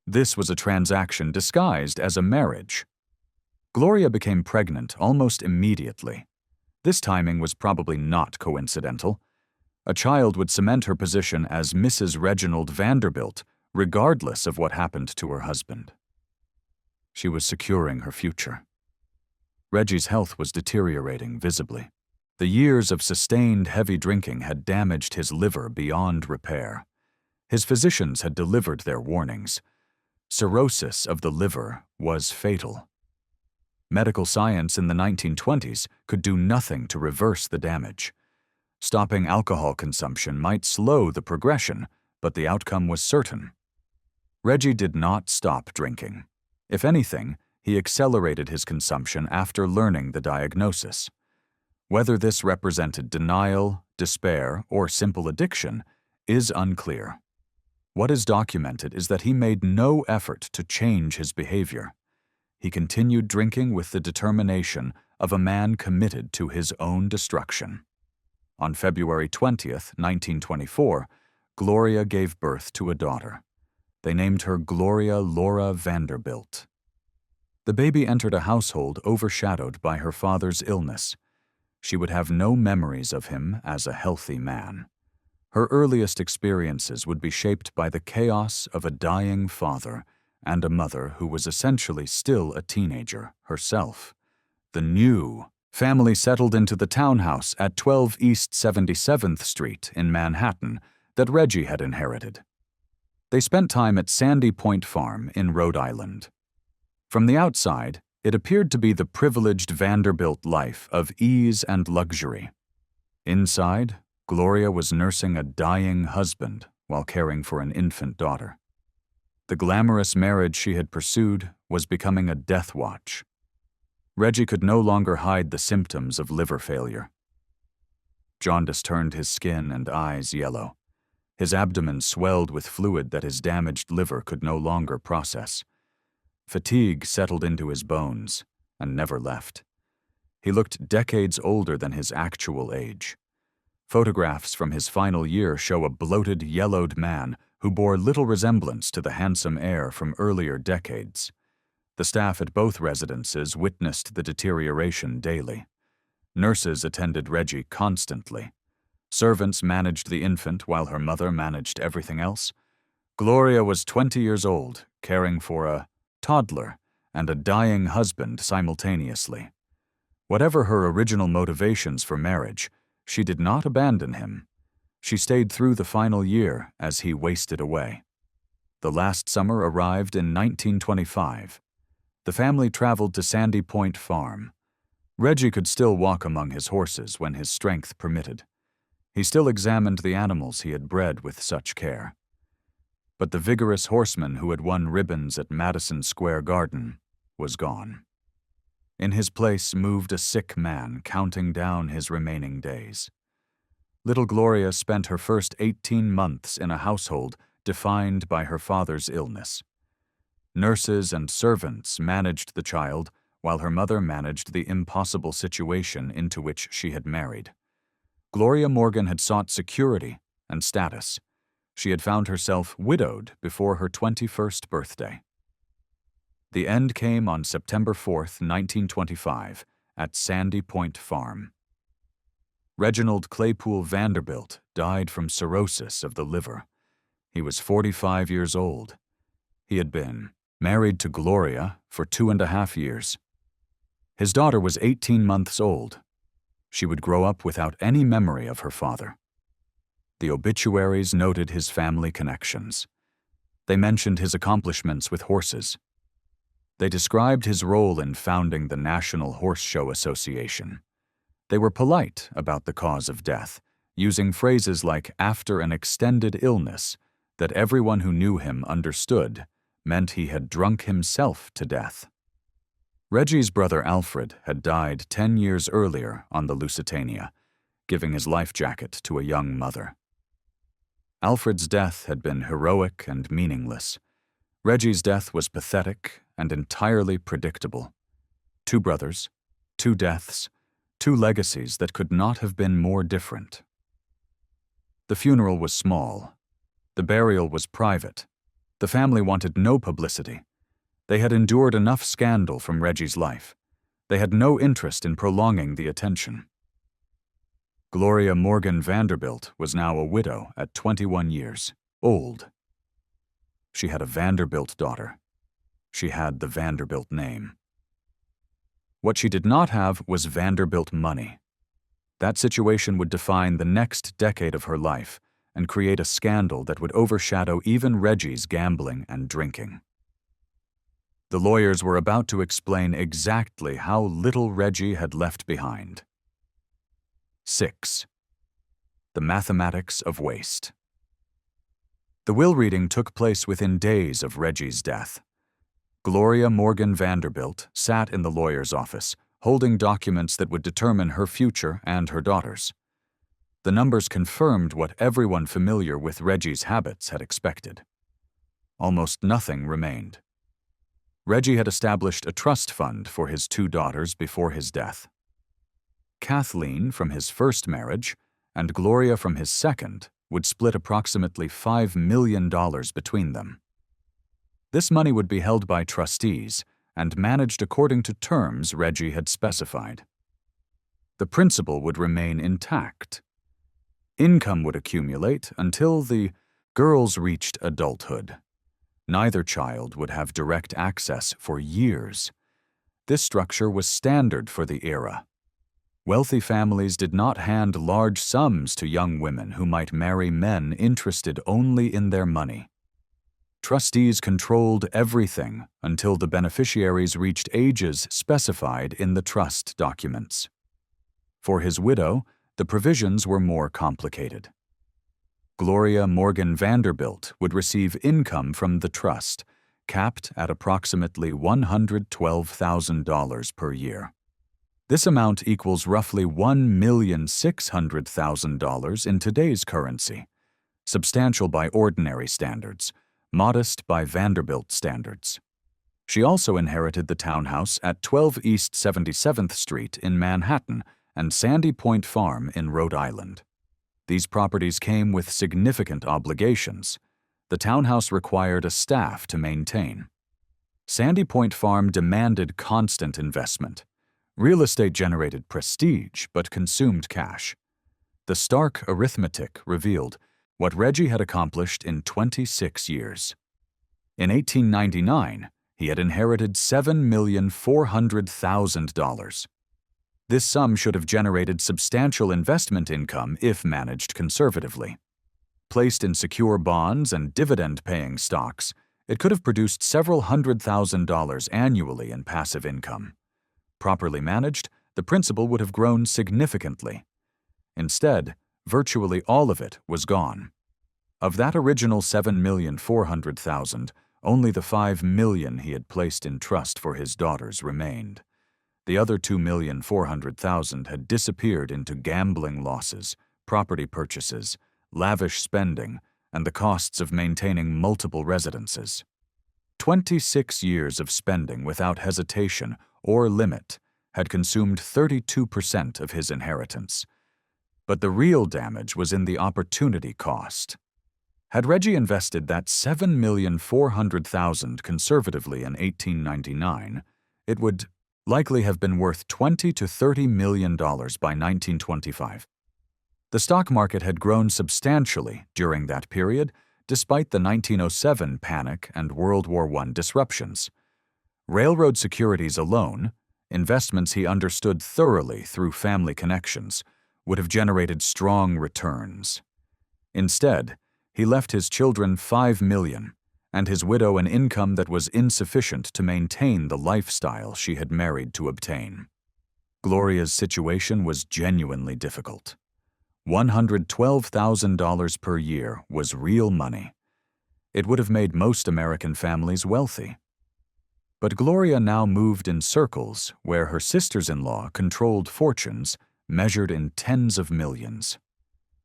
This was a transaction disguised as a marriage. Gloria became pregnant almost immediately. This timing was probably not coincidental. A child would cement her position as Mrs. Reginald Vanderbilt, regardless of what happened to her husband. She was securing her future. Reggie's health was deteriorating visibly. The years of sustained heavy drinking had damaged his liver beyond repair. His physicians had delivered their warnings. Cirrhosis of the liver was fatal. Medical science in the 1920s could do nothing to reverse the damage. Stopping alcohol consumption might slow the progression, but the outcome was certain. Reggie did not stop drinking. If anything, he accelerated his consumption after learning the diagnosis. Whether this represented denial, despair, or simple addiction is unclear. What is documented is that he made no effort to change his behavior. He continued drinking with the determination of a man committed to his own destruction. On February 20, 1924, Gloria gave birth to a daughter. They named her Gloria Laura Vanderbilt. The baby entered a household overshadowed by her father's illness. She would have no memories of him as a healthy man. Her earliest experiences would be shaped by the chaos of a dying father and a mother who was essentially still a teenager herself. The new family settled into the townhouse at 12 East 77th Street in Manhattan that Reggie had inherited. They spent time at Sandy Point Farm in Rhode Island. From the outside, It appeared to be the privileged Vanderbilt life of ease and luxury. Inside, Gloria was nursing a dying husband while caring for an infant daughter. The glamorous marriage she had pursued was becoming a death watch. Reggie could no longer hide the symptoms of liver failure. Jaundice turned his skin and eyes yellow. His abdomen swelled with fluid that his damaged liver could no longer process. Fatigue settled into his bones and never left. He looked decades older than his actual age. Photographs from his final year show a bloated, yellowed man who bore little resemblance to the handsome heir from earlier decades. The staff at both residences witnessed the deterioration daily. Nurses attended Reggie constantly. Servants managed the infant while her mother managed everything else. Gloria was 20 years old, caring for a toddler and a dying husband simultaneously. Whatever her original motivations for marriage, she did not abandon him. She stayed through the final year as he wasted away. The last summer arrived in 1925. The family traveled to Sandy Point Farm. Reggie could still walk among his horses when his strength permitted. He still examined the animals he had bred with such care. But the vigorous horseman who had won ribbons at Madison Square Garden was gone. In his place moved a sick man counting down his remaining days. Little Gloria spent her first 18 months in a household defined by her father's illness. Nurses and servants managed the child while her mother managed the impossible situation into which she had married. Gloria Morgan had sought security and status. She had found herself widowed before her 21st birthday. The end came on September 4th, 1925, at Sandy Point Farm. Reginald Claypoole Vanderbilt died from cirrhosis of the liver. He was 45 years old. He had been married to Gloria for 2.5 years. His daughter was 18 months old. She would grow up without any memory of her father. The obituaries noted his family connections. They mentioned his accomplishments with horses. They described his role in founding the National Horse Show Association. They were polite about the cause of death, using phrases like "after an extended illness" that everyone who knew him understood meant he had drunk himself to death. Reggie's brother Alfred had died 10 years earlier on the Lusitania, giving his life jacket to a young mother. Alfred's death had been heroic and meaningless. Reggie's death was pathetic and entirely predictable. 2 brothers, 2 deaths, 2 legacies that could not have been more different. The funeral was small. The burial was private. The family wanted no publicity. They had endured enough scandal from Reggie's life. They had no interest in prolonging the attention. Gloria Morgan Vanderbilt was now a widow at 21 years old. She had a Vanderbilt daughter. She had the Vanderbilt name. What she did not have was Vanderbilt money. That situation would define the next decade of her life and create a scandal that would overshadow even Reggie's gambling and drinking. The lawyers were about to explain exactly how little Reggie had left behind. 6. The mathematics of waste. The will reading took place within days of Reggie's death. Gloria Morgan Vanderbilt sat in the lawyer's office, holding documents that would determine her future and her daughter's. The numbers confirmed what everyone familiar with Reggie's habits had expected. Almost nothing remained. Reggie had established a trust fund for his 2 daughters before his death. Kathleen from his first marriage and Gloria from his second would split approximately $5 million between them. This money would be held by trustees and managed according to terms Reggie had specified. The principal would remain intact. Income would accumulate until the girls reached adulthood. Neither child would have direct access for years. This structure was standard for the era. Wealthy families did not hand large sums to young women who might marry men interested only in their money. trustees controlled everything until the beneficiaries reached ages specified in the trust documents. For his widow, the provisions were more complicated. Gloria Morgan Vanderbilt would receive income from the trust, capped at approximately $112,000 per year. This amount equals roughly $1,600,000 in today's currency, substantial by ordinary standards, modest by Vanderbilt standards. She also inherited the townhouse at 12 East 77th Street in Manhattan and Sandy Point Farm in Rhode Island. These properties came with significant obligations. The townhouse required a staff to maintain. Sandy Point Farm demanded constant investment. Real estate generated prestige but consumed cash. The stark arithmetic revealed what Reggie had accomplished in 26 years. In 1899, he had inherited $7,400,000. This sum should have generated substantial investment income if managed conservatively. Placed in secure bonds and dividend-paying stocks, it could have produced several $100,000 annually in passive income. Properly managed, the principal would have grown significantly. Instead, virtually all of it was gone. Of that original $7,400,000, only the $5 million he had placed in trust for his daughters remained. The other $2,400,000 had disappeared into gambling losses, property purchases, lavish spending, and the costs of maintaining multiple residences. 26 years of spending without hesitation or limit had consumed 32% of his inheritance. But the real damage was in the opportunity cost. Had Reggie invested that $7,400,000 conservatively in 1899, it would likely have been worth $20 to $30 million by 1925. The stock market had grown substantially during that period, despite the 1907 panic and World War I disruptions. Railroad securities alone, investments he understood thoroughly through family connections, would have generated strong returns. Instead, he left his children $5 million and his widow an income that was insufficient to maintain the lifestyle she had married to obtain. Gloria's situation was genuinely difficult. $112,000 per year was real money. It would have made most American families wealthy. But Gloria now moved in circles where her sisters-in-law controlled fortunes measured in tens of millions.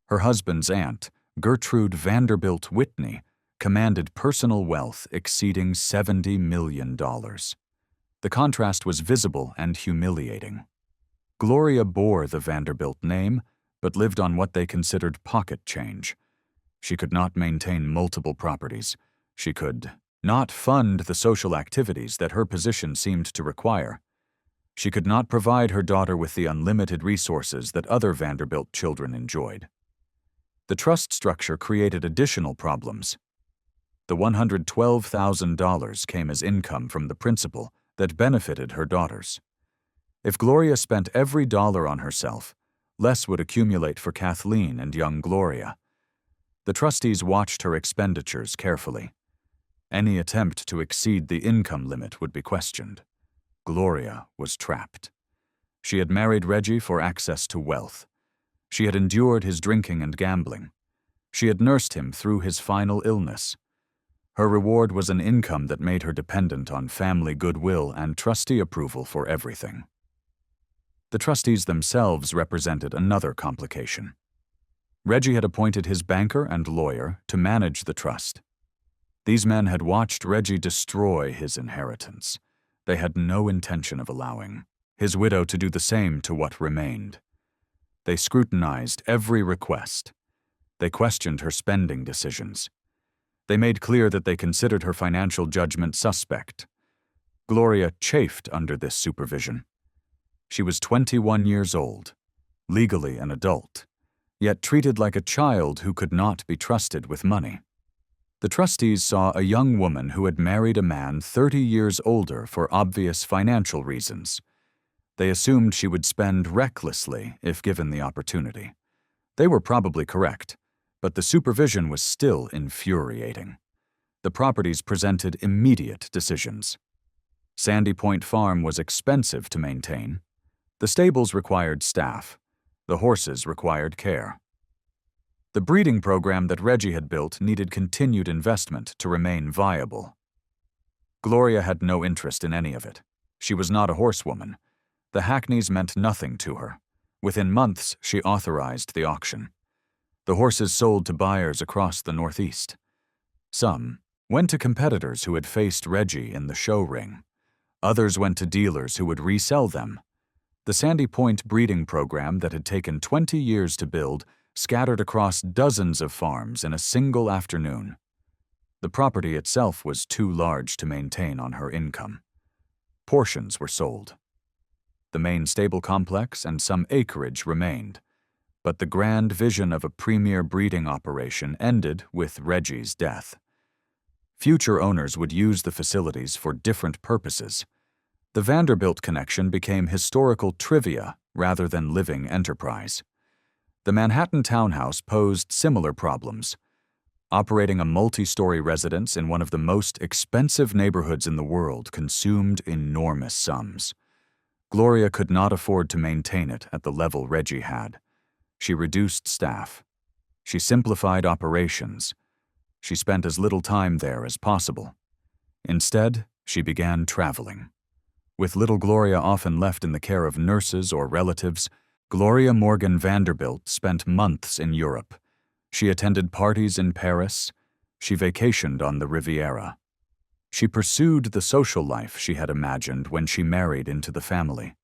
Her husband's aunt, Gertrude Vanderbilt Whitney, commanded personal wealth exceeding $70 million. The contrast was visible and humiliating. Gloria bore the Vanderbilt name, but lived on what they considered pocket change. She could not maintain multiple properties. She could not fund the social activities that her position seemed to require. She could not provide her daughter with the unlimited resources that other Vanderbilt children enjoyed. The trust structure created additional problems. The $112,000 came as income from the principal that benefited her daughters. If Gloria spent every dollar on herself, less would accumulate for Kathleen and young Gloria. The trustees watched her expenditures carefully. Any attempt to exceed the income limit would be questioned. Gloria was trapped. She had married Reggie for access to wealth. She had endured his drinking and gambling. She had nursed him through his final illness. Her reward was an income that made her dependent on family goodwill and trustee approval for everything. The trustees themselves represented another complication. Reggie had appointed his banker and lawyer to manage the trust. These men had watched Reggie destroy his inheritance. They had no intention of allowing his widow to do the same to what remained. They scrutinized every request. They questioned her spending decisions. They made clear that they considered her financial judgment suspect. Gloria chafed under this supervision. She was 21 years old, legally an adult, yet treated like a child who could not be trusted with money. The trustees saw a young woman who had married a man 30 years older for obvious financial reasons. They assumed she would spend recklessly if given the opportunity. They were probably correct, but the supervision was still infuriating. The properties presented immediate decisions. Sandy Point Farm was expensive to maintain. The stables required staff. The horses required care. The breeding program that Reggie had built needed continued investment to remain viable. Gloria had no interest in any of it. She was not a horsewoman. The hackneys meant nothing to her. Within months, she authorized the auction. The horses sold to buyers across the Northeast. Some went to competitors who had faced Reggie in the show ring. Others went to dealers who would resell them. The Sandy Point breeding program that had taken 20 years to build scattered across dozens of farms in a single afternoon. The property itself was too large to maintain on her income. Portions were sold. The main stable complex and some acreage remained, but the grand vision of a premier breeding operation ended with Reggie's death. Future owners would use the facilities for different purposes. The Vanderbilt connection became historical trivia rather than living enterprise. The Manhattan townhouse posed similar problems. Operating a multi-story residence in one of the most expensive neighborhoods in the world consumed enormous sums. Gloria could not afford to maintain it at the level Reggie had. She reduced staff. She simplified operations. She spent as little time there as possible. Instead, she began traveling. With little Gloria often left in the care of nurses or relatives, Gloria Morgan Vanderbilt spent months in Europe. She attended parties in Paris. She vacationed on the Riviera. She pursued the social life she had imagined when she married into the family.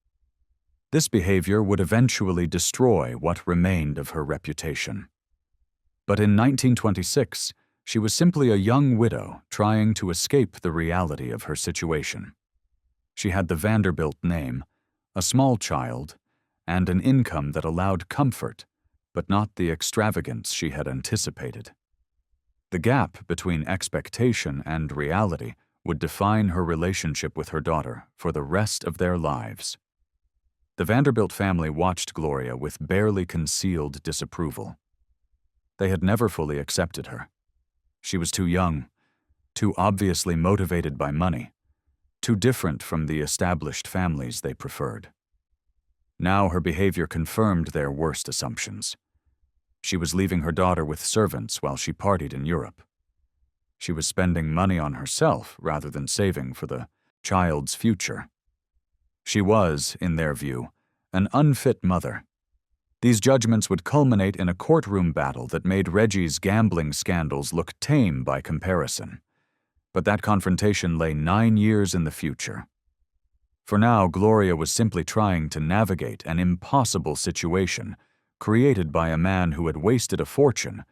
This behavior would eventually destroy what remained of her reputation. But in 1926, she was simply a young widow trying to escape the reality of her situation. She had the Vanderbilt name, a small child, and an income that allowed comfort, but not the extravagance she had anticipated. The gap between expectation and reality would define her relationship with her daughter for the rest of their lives. The Vanderbilt family watched Gloria with barely concealed disapproval. They had never fully accepted her. She was too young, too obviously motivated by money, too different from the established families they preferred. Now her behavior confirmed their worst assumptions. She was leaving her daughter with servants while she partied in Europe. She was spending money on herself rather than saving for the child's future. She was, in their view, an unfit mother. These judgments would culminate in a courtroom battle that made Reggie's gambling scandals look tame by comparison. But that confrontation lay 9 years in the future. For now, Gloria was simply trying to navigate an impossible situation created by a man who had wasted a fortune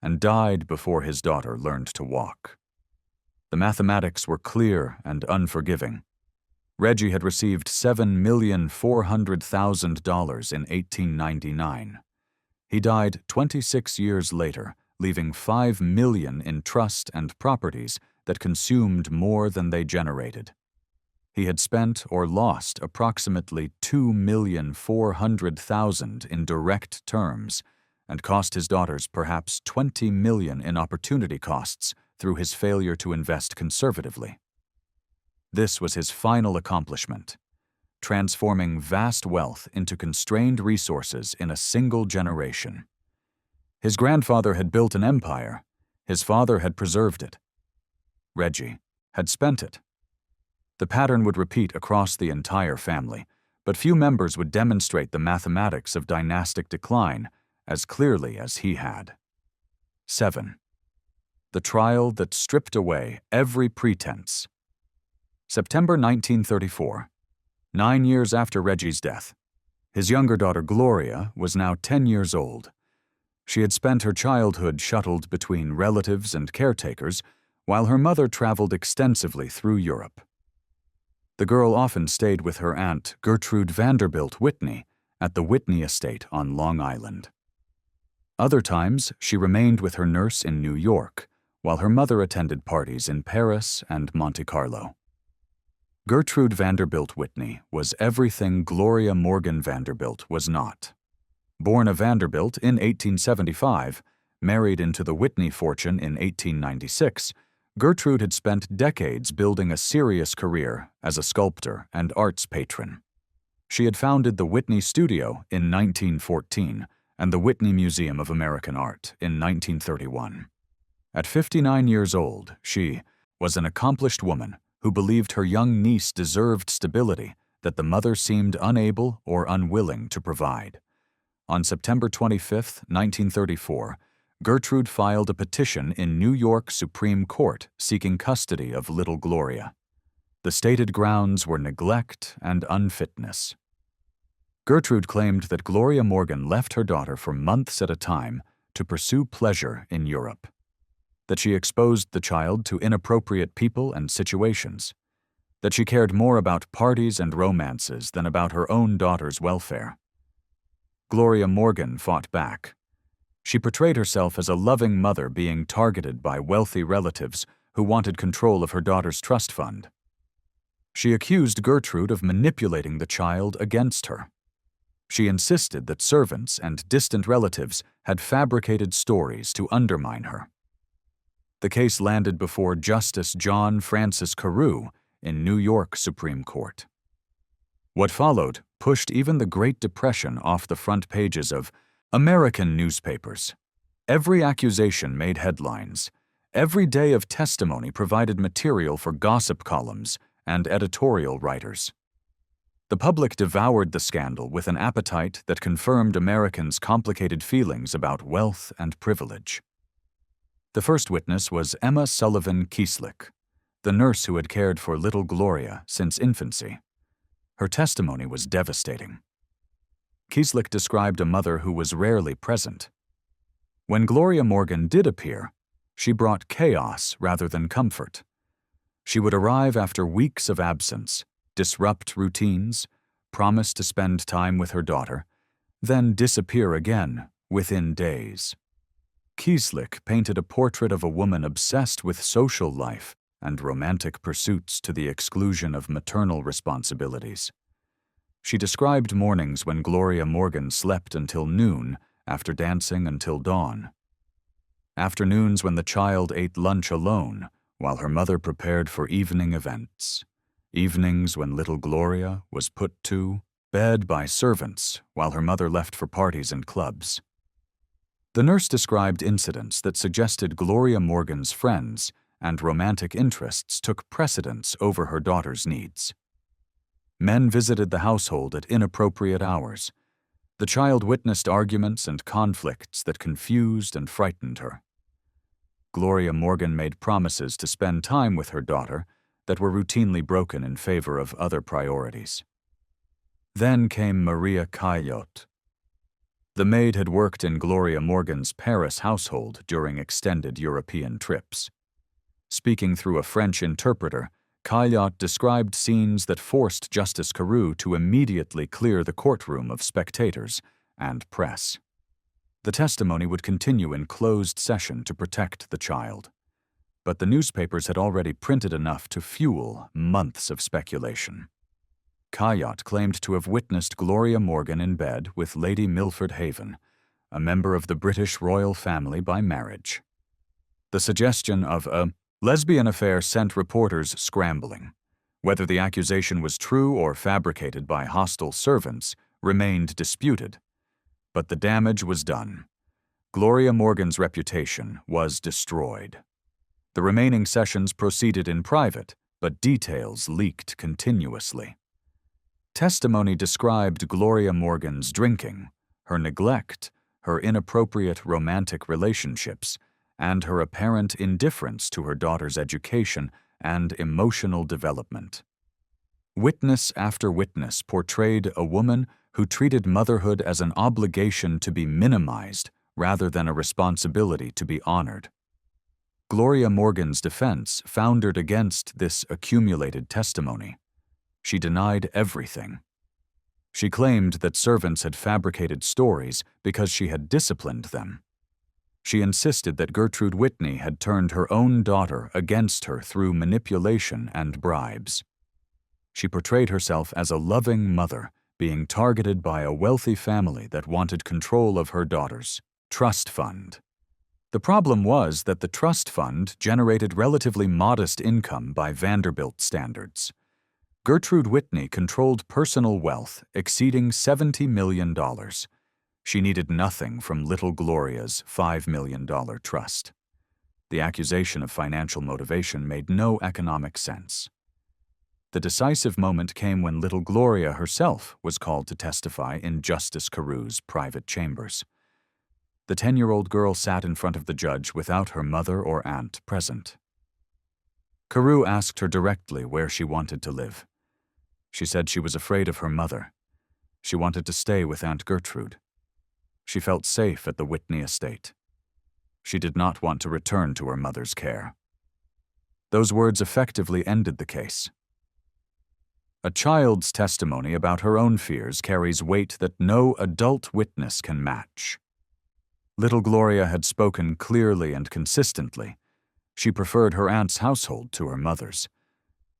and died before his daughter learned to walk. The mathematics were clear and unforgiving. Reggie had received $7,400,000 in 1899. He died 26 years later, leaving $5 million in trust and properties that consumed more than they generated. He had spent or lost approximately $2,400,000 in direct terms and cost his daughters perhaps $20 million in opportunity costs through his failure to invest conservatively. This was his final accomplishment, transforming vast wealth into constrained resources in a single generation. His grandfather had built an empire. His father had preserved it. Reggie had spent it. The pattern would repeat across the entire family, but few members would demonstrate the mathematics of dynastic decline as clearly as he had. 7. The trial that stripped away every pretense. September 1934, 9 years after Reggie's death. His younger daughter Gloria was now 10 years old. She had spent her childhood shuttled between relatives and caretakers, while her mother traveled extensively through Europe. The girl often stayed with her aunt Gertrude Vanderbilt Whitney at the Whitney estate on Long Island. Other times, she remained with her nurse in New York, while her mother attended parties in Paris and Monte Carlo. Gertrude Vanderbilt Whitney was everything Gloria Morgan Vanderbilt was not. Born a Vanderbilt in 1875, married into the Whitney fortune in 1896, Gertrude had spent decades building a serious career as a sculptor and arts patron. She had founded the Whitney Studio in 1914 and the Whitney Museum of American Art in 1931. At 59 years old, she was an accomplished woman who believed her young niece deserved stability that the mother seemed unable or unwilling to provide. On September 25, 1934, Gertrude filed a petition in New York Supreme Court seeking custody of little Gloria. The stated grounds were neglect and unfitness. Gertrude claimed that Gloria Morgan left her daughter for months at a time to pursue pleasure in Europe, that she exposed the child to inappropriate people and situations, that she cared more about parties and romances than about her own daughter's welfare. Gloria Morgan fought back. She portrayed herself as a loving mother being targeted by wealthy relatives who wanted control of her daughter's trust fund. She accused Gertrude of manipulating the child against her. She insisted that servants and distant relatives had fabricated stories to undermine her. The case landed before Justice John Francis Carew in New York Supreme Court. What followed pushed even the Great Depression off the front pages of American newspapers. Every accusation made headlines. Every day of testimony provided material for gossip columns and editorial writers. The public devoured the scandal with an appetite that confirmed Americans' complicated feelings about wealth and privilege. The first witness was Emma Sullivan Kieslich, the nurse who had cared for little Gloria since infancy. Her testimony was devastating. Kieslich described a mother who was rarely present. When Gloria Morgan did appear, she brought chaos rather than comfort. She would arrive after weeks of absence, disrupt routines, promise to spend time with her daughter, then disappear again within days. Kieslich painted a portrait of a woman obsessed with social life and romantic pursuits to the exclusion of maternal responsibilities. She described mornings when Gloria Morgan slept until noon after dancing until dawn. Afternoons when the child ate lunch alone while her mother prepared for evening events. Evenings when little Gloria was put to bed by servants while her mother left for parties and clubs. The nurse described incidents that suggested Gloria Morgan's friends and romantic interests took precedence over her daughter's needs. Men visited the household at inappropriate hours. The child witnessed arguments and conflicts that confused and frightened her. Gloria Morgan made promises to spend time with her daughter that were routinely broken in favor of other priorities. Then came Maria Caillot. The maid had worked in Gloria Morgan's Paris household during extended European trips. Speaking through a French interpreter, Caillot described scenes that forced Justice Carew to immediately clear the courtroom of spectators and press. The testimony would continue in closed session to protect the child. But the newspapers had already printed enough to fuel months of speculation. Caillot claimed to have witnessed Gloria Morgan in bed with Lady Milford Haven, a member of the British royal family by marriage. The suggestion of a lesbian affair sent reporters scrambling. Whether the accusation was true or fabricated by hostile servants remained disputed. But the damage was done. Gloria Morgan's reputation was destroyed. The remaining sessions proceeded in private, but details leaked continuously. Testimony described Gloria Morgan's drinking, her neglect, her inappropriate romantic relationships, and her apparent indifference to her daughter's education and emotional development. Witness after witness portrayed a woman who treated motherhood as an obligation to be minimized rather than a responsibility to be honored. Gloria Morgan's defense foundered against this accumulated testimony. She denied everything. She claimed that servants had fabricated stories because she had disciplined them. She insisted that Gertrude Whitney had turned her own daughter against her through manipulation and bribes. She portrayed herself as a loving mother being targeted by a wealthy family that wanted control of her daughter's trust fund. The problem was that the trust fund generated relatively modest income by Vanderbilt standards. Gertrude Whitney controlled personal wealth exceeding $70 million. She needed nothing from little Gloria's $5 million trust. The accusation of financial motivation made no economic sense. The decisive moment came when little Gloria herself was called to testify in Justice Carew's private chambers. The 10-year-old girl sat in front of the judge without her mother or aunt present. Carew asked her directly where she wanted to live. She said she was afraid of her mother. She wanted to stay with Aunt Gertrude. She felt safe at the Whitney estate. She did not want to return to her mother's care. Those words effectively ended the case. A child's testimony about her own fears carries weight that no adult witness can match. Little Gloria had spoken clearly and consistently. She preferred her aunt's household to her mother's.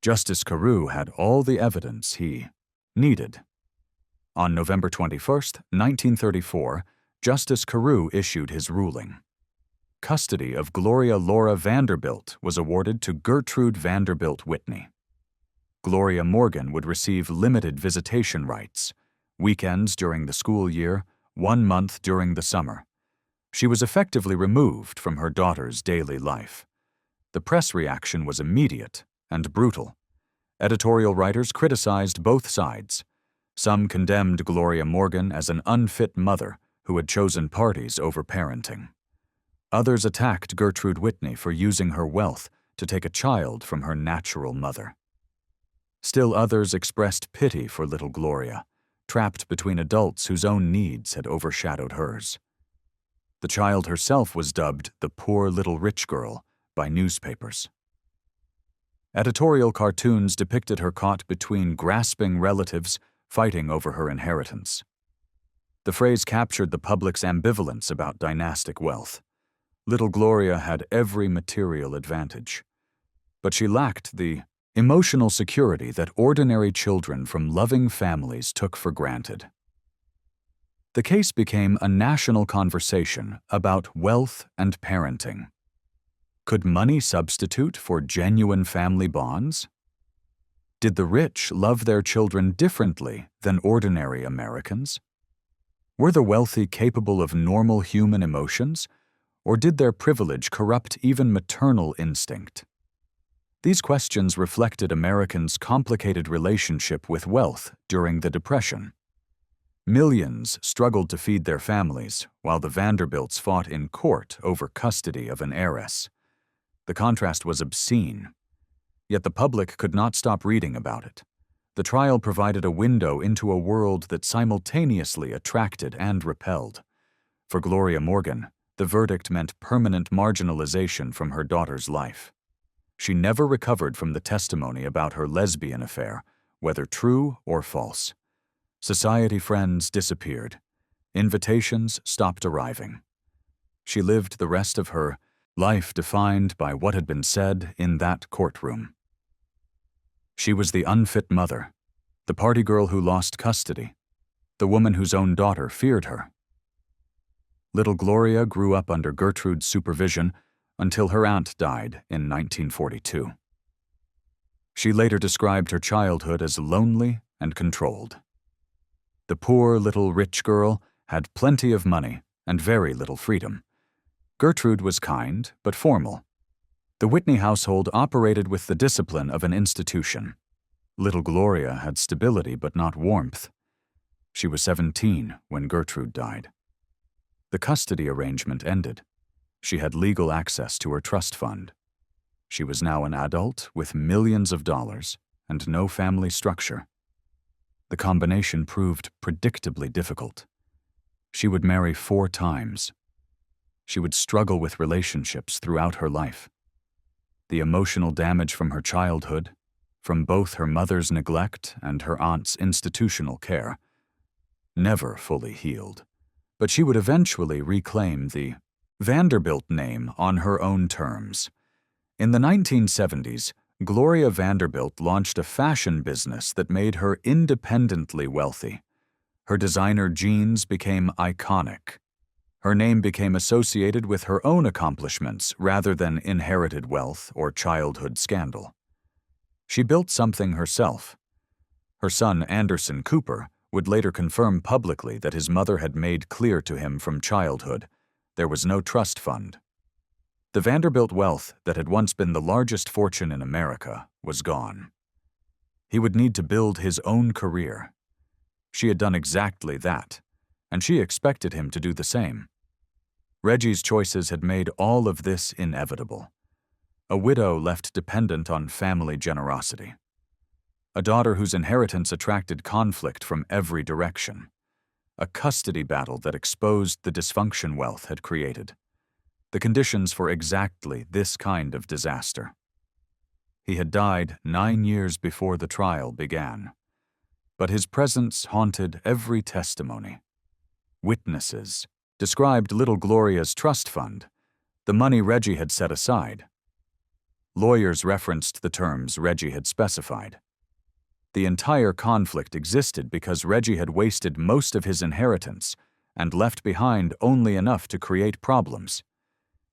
Justice Carew had all the evidence he needed. On November 21, 1934, Justice Carew issued his ruling. Custody of Gloria Laura Vanderbilt was awarded to Gertrude Vanderbilt Whitney. Gloria Morgan would receive limited visitation rights, weekends during the school year, 1 month during the summer. She was effectively removed from her daughter's daily life. The press reaction was immediate and brutal. Editorial writers criticized both sides. Some condemned Gloria Morgan as an unfit mother who had chosen parties over parenting. Others attacked Gertrude Whitney for using her wealth to take a child from her natural mother. Still others expressed pity for little Gloria, trapped between adults whose own needs had overshadowed hers. The child herself was dubbed the poor little rich girl by newspapers. Editorial cartoons depicted her caught between grasping relatives fighting over her inheritance. The phrase captured the public's ambivalence about dynastic wealth. Little Gloria had every material advantage, but she lacked the emotional security that ordinary children from loving families took for granted. The case became a national conversation about wealth and parenting. Could money substitute for genuine family bonds? Did the rich love their children differently than ordinary Americans? Were the wealthy capable of normal human emotions, or did their privilege corrupt even maternal instinct? These questions reflected Americans' complicated relationship with wealth during the Depression. Millions struggled to feed their families, while the Vanderbilts fought in court over custody of an heiress. The contrast was obscene, yet the public could not stop reading about it. The trial provided a window into a world that simultaneously attracted and repelled. For Gloria Morgan, the verdict meant permanent marginalization from her daughter's life. She never recovered from the testimony about her lesbian affair, whether true or false. Society friends disappeared. Invitations stopped arriving. She lived the rest of her life defined by what had been said in that courtroom. She was the unfit mother, the party girl who lost custody, the woman whose own daughter feared her. Little Gloria grew up under Gertrude's supervision until her aunt died in 1942. She later described her childhood as lonely and controlled. The poor little rich girl had plenty of money and very little freedom. Gertrude was kind but formal. The Whitney household operated with the discipline of an institution. Little Gloria had stability but not warmth. She was 17 when Gertrude died. The custody arrangement ended. She had legal access to her trust fund. She was now an adult with millions of dollars and no family structure. The combination proved predictably difficult. She would marry 4 times. She would struggle with relationships throughout her life. The emotional damage from her childhood, from both her mother's neglect and her aunt's institutional care, never fully healed. But she would eventually reclaim the Vanderbilt name on her own terms. In the 1970s, Gloria Vanderbilt launched a fashion business that made her independently wealthy. Her designer jeans became iconic. Her name became associated with her own accomplishments rather than inherited wealth or childhood scandal. She built something herself. Her son, Anderson Cooper, would later confirm publicly that his mother had made clear to him from childhood there was no trust fund. The Vanderbilt wealth that had once been the largest fortune in America was gone. He would need to build his own career. She had done exactly that, and she expected him to do the same. Reggie's choices had made all of this inevitable. A widow left dependent on family generosity. A daughter whose inheritance attracted conflict from every direction. A custody battle that exposed the dysfunction wealth had created. The conditions for exactly this kind of disaster. He had died 9 years before the trial began, but his presence haunted every testimony. Witnesses described little Gloria's trust fund, the money Reggie had set aside. Lawyers referenced the terms Reggie had specified. The entire conflict existed because Reggie had wasted most of his inheritance and left behind only enough to create problems.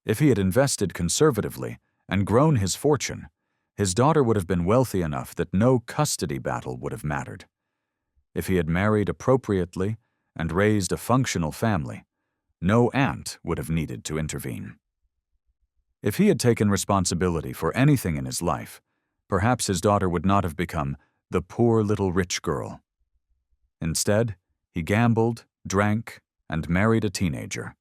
If he had invested conservatively and grown his fortune, his daughter would have been wealthy enough that no custody battle would have mattered. If he had married appropriately and raised a functional family, no aunt would have needed to intervene. If he had taken responsibility for anything in his life, perhaps his daughter would not have become the poor little rich girl. Instead, he gambled, drank, and married a teenager.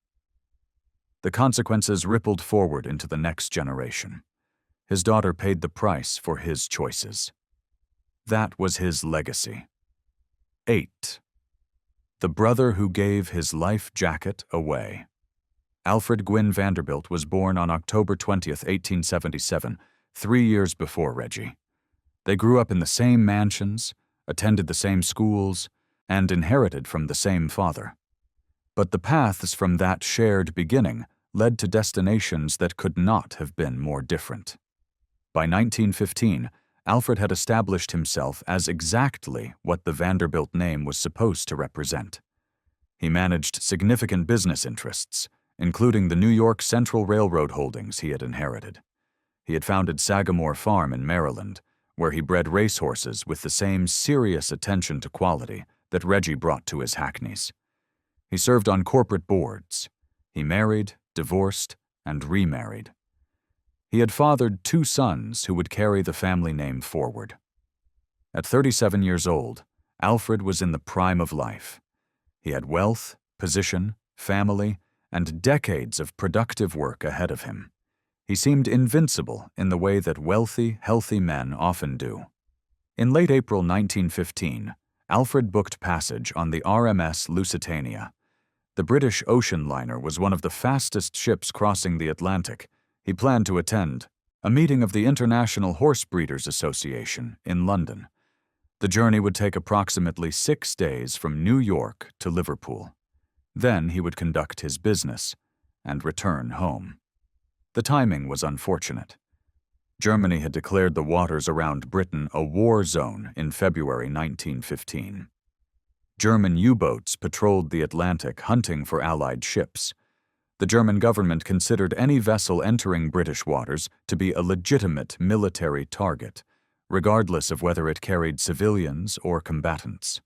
The consequences rippled forward into the next generation. His daughter paid the price for his choices. That was his legacy. 8. The brother who gave his life jacket away. Alfred Gwynne Vanderbilt was born on October 20, 1877, 3 years before Reggie. They grew up in the same mansions, attended the same schools, and inherited from the same father. But the paths from that shared beginning led to destinations that could not have been more different. By 1915, Alfred had established himself as exactly what the Vanderbilt name was supposed to represent. He managed significant business interests, including the New York Central Railroad holdings he had inherited. He had founded Sagamore Farm in Maryland, where he bred racehorses with the same serious attention to quality that Reggie brought to his hackneys. He served on corporate boards. He married, divorced, and remarried. He had fathered 2 sons who would carry the family name forward. At 37 years old, Alfred was in the prime of life. He had wealth, position, family, and decades of productive work ahead of him. He seemed invincible in the way that wealthy, healthy men often do. In late April 1915, Alfred booked passage on the RMS Lusitania. The British ocean liner was one of the fastest ships crossing the Atlantic. He planned to attend a meeting of the International Horse Breeders Association in London. The journey would take approximately 6 days from New York to Liverpool. Then he would conduct his business and return home. The timing was unfortunate. Germany had declared the waters around Britain a war zone in February 1915. German U-boats patrolled the Atlantic hunting for Allied ships. The German government considered any vessel entering British waters to be a legitimate military target, regardless of whether it carried civilians or combatants.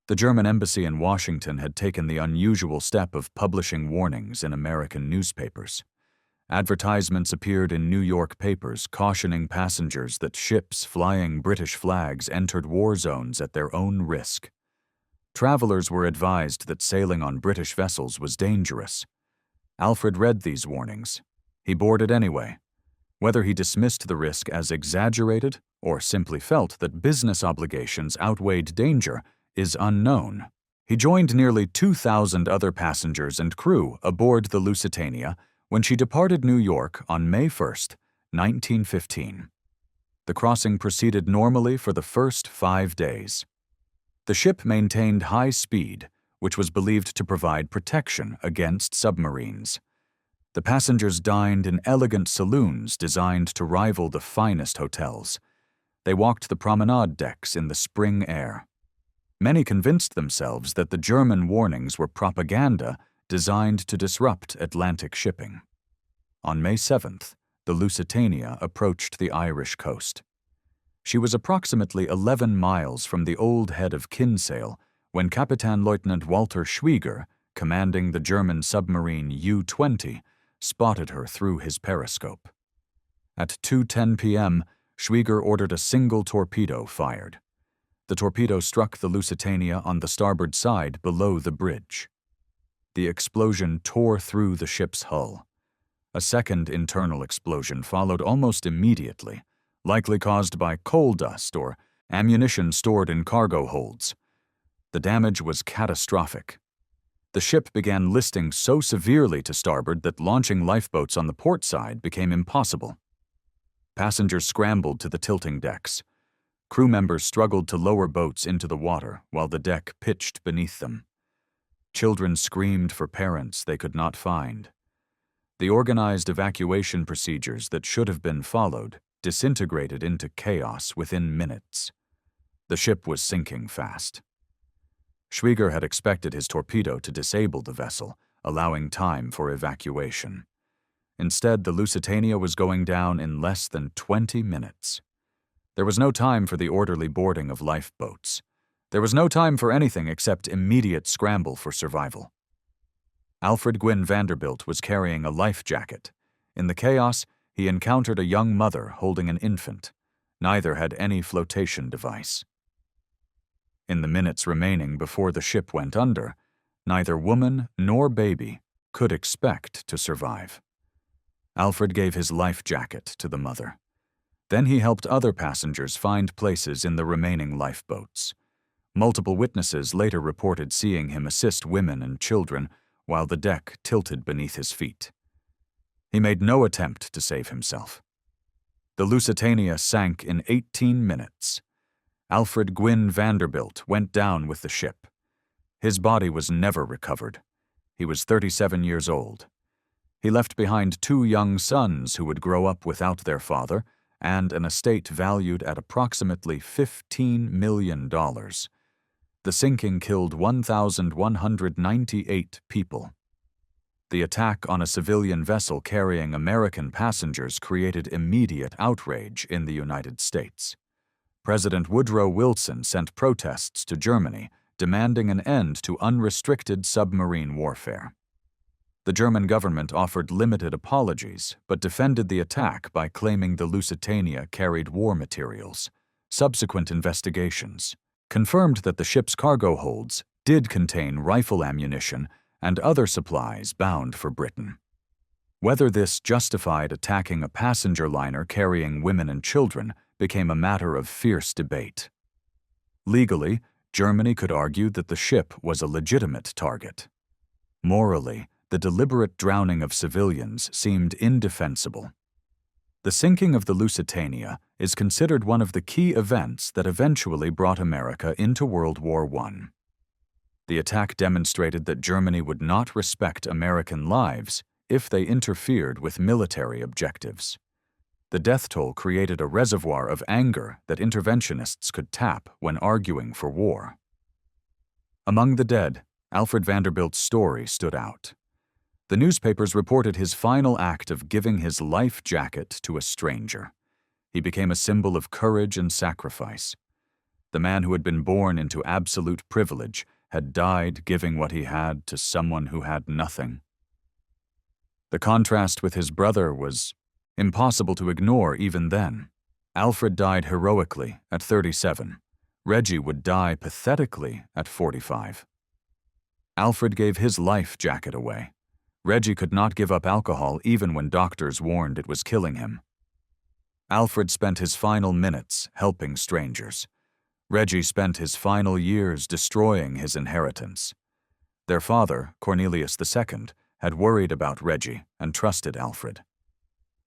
The German embassy in Washington had taken the unusual step of publishing warnings in American newspapers. Advertisements appeared in New York papers cautioning passengers that ships flying British flags entered war zones at their own risk. Travelers were advised that sailing on British vessels was dangerous. Alfred read these warnings. He boarded anyway. Whether he dismissed the risk as exaggerated or simply felt that business obligations outweighed danger is unknown. He joined nearly 2,000 other passengers and crew aboard the Lusitania when she departed New York on May 1, 1915. The crossing proceeded normally for the first 5 days. The ship maintained high speed, which was believed to provide protection against submarines. The passengers dined in elegant saloons designed to rival the finest hotels. They walked the promenade decks in the spring air. Many convinced themselves that the German warnings were propaganda designed to disrupt Atlantic shipping. On May 7th, the Lusitania approached the Irish coast. She was approximately 11 miles from the old head of Kinsale when Kapitän-Leutnant Walter Schwieger, commanding the German submarine U-20, spotted her through his periscope. At 2:10 p.m., Schwieger ordered a single torpedo fired. The torpedo struck the Lusitania on the starboard side below the bridge. The explosion tore through the ship's hull. A second internal explosion followed almost immediately, likely caused by coal dust or ammunition stored in cargo holds. The damage was catastrophic. The ship began listing so severely to starboard that launching lifeboats on the port side became impossible. Passengers scrambled to the tilting decks. Crew members struggled to lower boats into the water while the deck pitched beneath them. Children screamed for parents they could not find. The organized evacuation procedures that should have been followed disintegrated into chaos within minutes. The ship was sinking fast. Schwieger had expected his torpedo to disable the vessel, allowing time for evacuation. Instead, the Lusitania was going down in less than 20 minutes. There was no time for the orderly boarding of lifeboats. There was no time for anything except immediate scramble for survival. Alfred Gwynne Vanderbilt was carrying a life jacket. In the chaos, he encountered a young mother holding an infant. Neither had any flotation device. In the minutes remaining before the ship went under, neither woman nor baby could expect to survive. Alfred gave his life jacket to the mother. Then he helped other passengers find places in the remaining lifeboats. Multiple witnesses later reported seeing him assist women and children while the deck tilted beneath his feet. He made no attempt to save himself. The Lusitania sank in 18 minutes. Alfred Gwynne Vanderbilt went down with the ship. His body was never recovered. He was 37 years old. He left behind 2 young sons who would grow up without their father and an estate valued at approximately $15 million. The sinking killed 1,198 people. The attack on a civilian vessel carrying American passengers created immediate outrage in the United States. President Woodrow Wilson sent protests to Germany, demanding an end to unrestricted submarine warfare. The German government offered limited apologies, but defended the attack by claiming the Lusitania carried war materials. Subsequent investigations confirmed that the ship's cargo holds did contain rifle ammunition and other supplies bound for Britain. Whether this justified attacking a passenger liner carrying women and children became a matter of fierce debate. Legally, Germany could argue that the ship was a legitimate target. Morally, the deliberate drowning of civilians seemed indefensible. The sinking of the Lusitania is considered one of the key events that eventually brought America into World War I. The attack demonstrated that Germany would not respect American lives if they interfered with military objectives. The death toll created a reservoir of anger that interventionists could tap when arguing for war. Among the dead, Alfred Vanderbilt's story stood out. The newspapers reported his final act of giving his life jacket to a stranger. He became a symbol of courage and sacrifice. The man who had been born into absolute privilege had died giving what he had to someone who had nothing. The contrast with his brother was impossible to ignore even then. Alfred died heroically at 37. Reggie would die pathetically at 45. Alfred gave his life jacket away. Reggie could not give up alcohol even when doctors warned it was killing him. Alfred spent his final minutes helping strangers. Reggie spent his final years destroying his inheritance. Their father, Cornelius II, had worried about Reggie and trusted Alfred.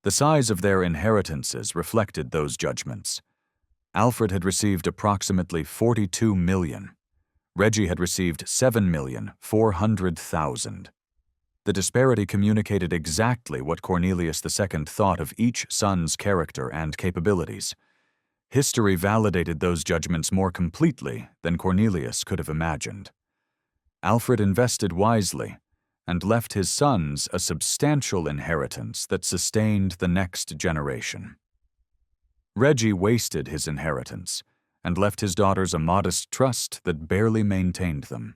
The size of their inheritances reflected those judgments. Alfred had received approximately $42 million. Reggie had received $7,400,000. The disparity communicated exactly what Cornelius II thought of each son's character and capabilities. History validated those judgments more completely than Cornelius could have imagined. Alfred invested wisely, and left his sons a substantial inheritance that sustained the next generation. Reggie wasted his inheritance and left his daughters a modest trust that barely maintained them.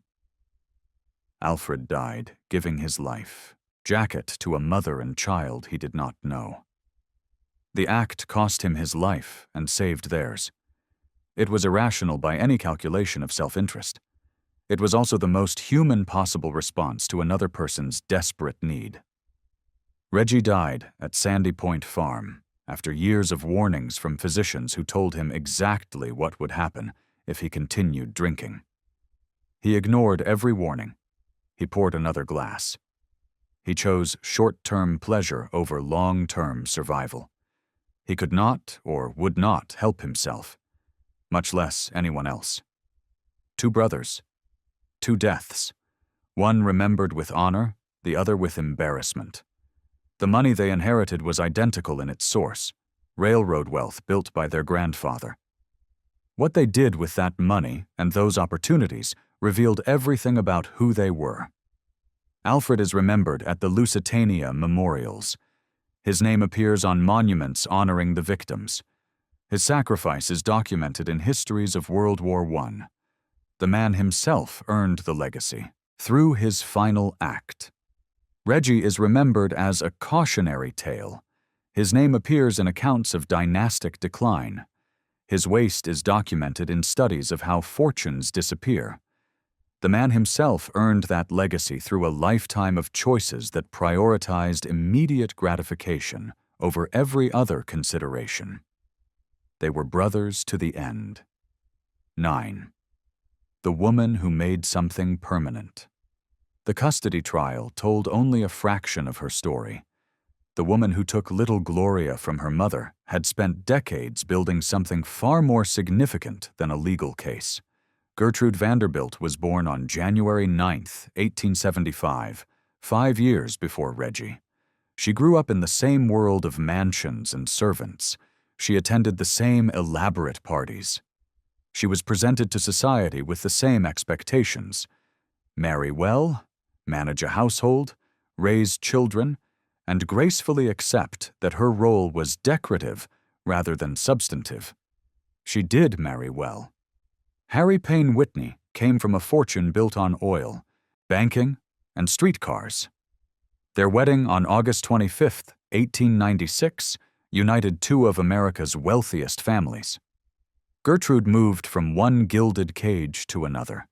Alfred died, giving his life jacket to a mother and child he did not know. The act cost him his life and saved theirs. It was irrational by any calculation of self-interest. It was also the most human possible response to another person's desperate need. Reggie died at Sandy Point Farm after years of warnings from physicians who told him exactly what would happen if he continued drinking. He ignored every warning. He poured another glass. He chose short-term pleasure over long-term survival. He could not or would not help himself, much less anyone else. 2 brothers, 2 deaths, one remembered with honor, the other with embarrassment. The money they inherited was identical in its source, railroad wealth built by their grandfather. What they did with that money and those opportunities revealed everything about who they were. Alfred is remembered at the Lusitania memorials. His name appears on monuments honoring the victims. His sacrifice is documented in histories of World War I. The man himself earned the legacy through his final act. Reggie is remembered as a cautionary tale. His name appears in accounts of dynastic decline. His waste is documented in studies of how fortunes disappear. The man himself earned that legacy through a lifetime of choices that prioritized immediate gratification over every other consideration. They were brothers to the end. 9. The woman who made something permanent. The custody trial told only a fraction of her story. The woman who took little Gloria from her mother had spent decades building something far more significant than a legal case. Gertrude Vanderbilt was born on January 9, 1875, 5 years before Reggie. She grew up in the same world of mansions and servants. She attended the same elaborate parties. She was presented to society with the same expectations: marry well, manage a household, raise children, and gracefully accept that her role was decorative rather than substantive. She did marry well. Harry Payne Whitney came from a fortune built on oil, banking, and streetcars. Their wedding on August 25, 1896, united 2 of America's wealthiest families. Gertrude moved from one gilded cage to another.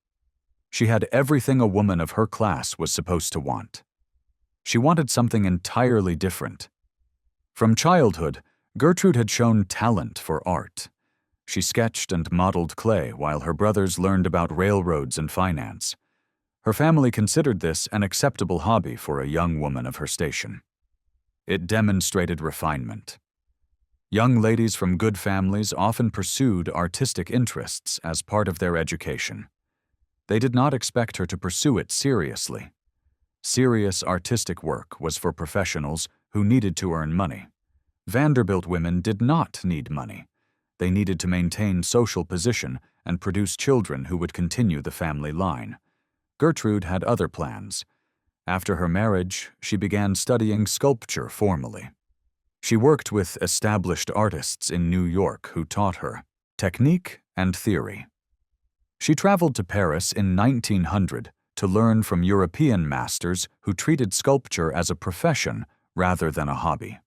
She had everything a woman of her class was supposed to want. She wanted something entirely different. From childhood, Gertrude had shown talent for art. She sketched and modeled clay while her brothers learned about railroads and finance. Her family considered this an acceptable hobby for a young woman of her station. It demonstrated refinement. Young ladies from good families often pursued artistic interests as part of their education. They did not expect her to pursue it seriously. Serious artistic work was for professionals who needed to earn money. Vanderbilt women did not need money. They needed to maintain social position and produce children who would continue the family line. Gertrude had other plans. After her marriage, she began studying sculpture formally. She worked with established artists in New York who taught her technique and theory. She traveled to Paris in 1900 to learn from European masters who treated sculpture as a profession rather than a hobby.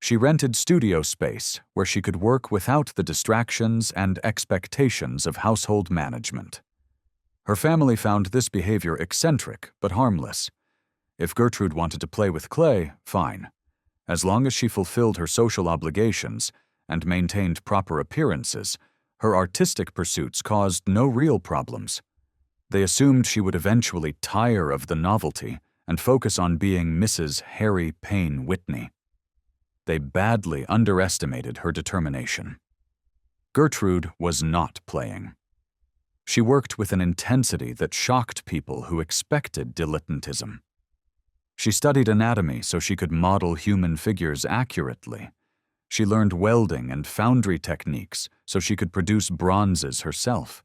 She rented studio space where she could work without the distractions and expectations of household management. Her family found this behavior eccentric but harmless. If Gertrude wanted to play with clay, fine. As long as she fulfilled her social obligations and maintained proper appearances, her artistic pursuits caused no real problems. They assumed she would eventually tire of the novelty and focus on being Mrs. Harry Payne Whitney. They badly underestimated her determination. Gertrude was not playing. She worked with an intensity that shocked people who expected dilettantism. She studied anatomy so she could model human figures accurately. She learned welding and foundry techniques so she could produce bronzes herself.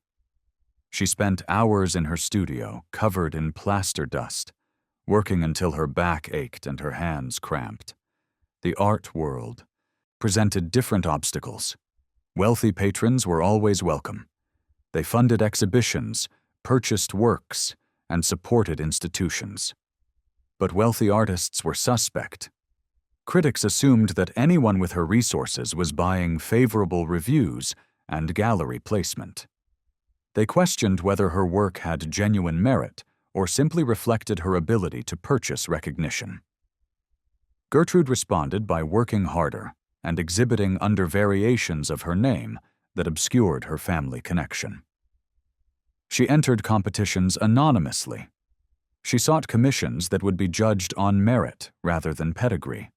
She spent hours in her studio covered in plaster dust, working until her back ached and her hands cramped. The art world presented different obstacles. Wealthy patrons were always welcome. They funded exhibitions, purchased works, and supported institutions. But wealthy artists were suspect. Critics assumed that anyone with her resources was buying favorable reviews and gallery placement. They questioned whether her work had genuine merit or simply reflected her ability to purchase recognition. Gertrude responded by working harder and exhibiting under variations of her name that obscured her family connection. She entered competitions anonymously. She sought commissions that would be judged on merit rather than pedigree.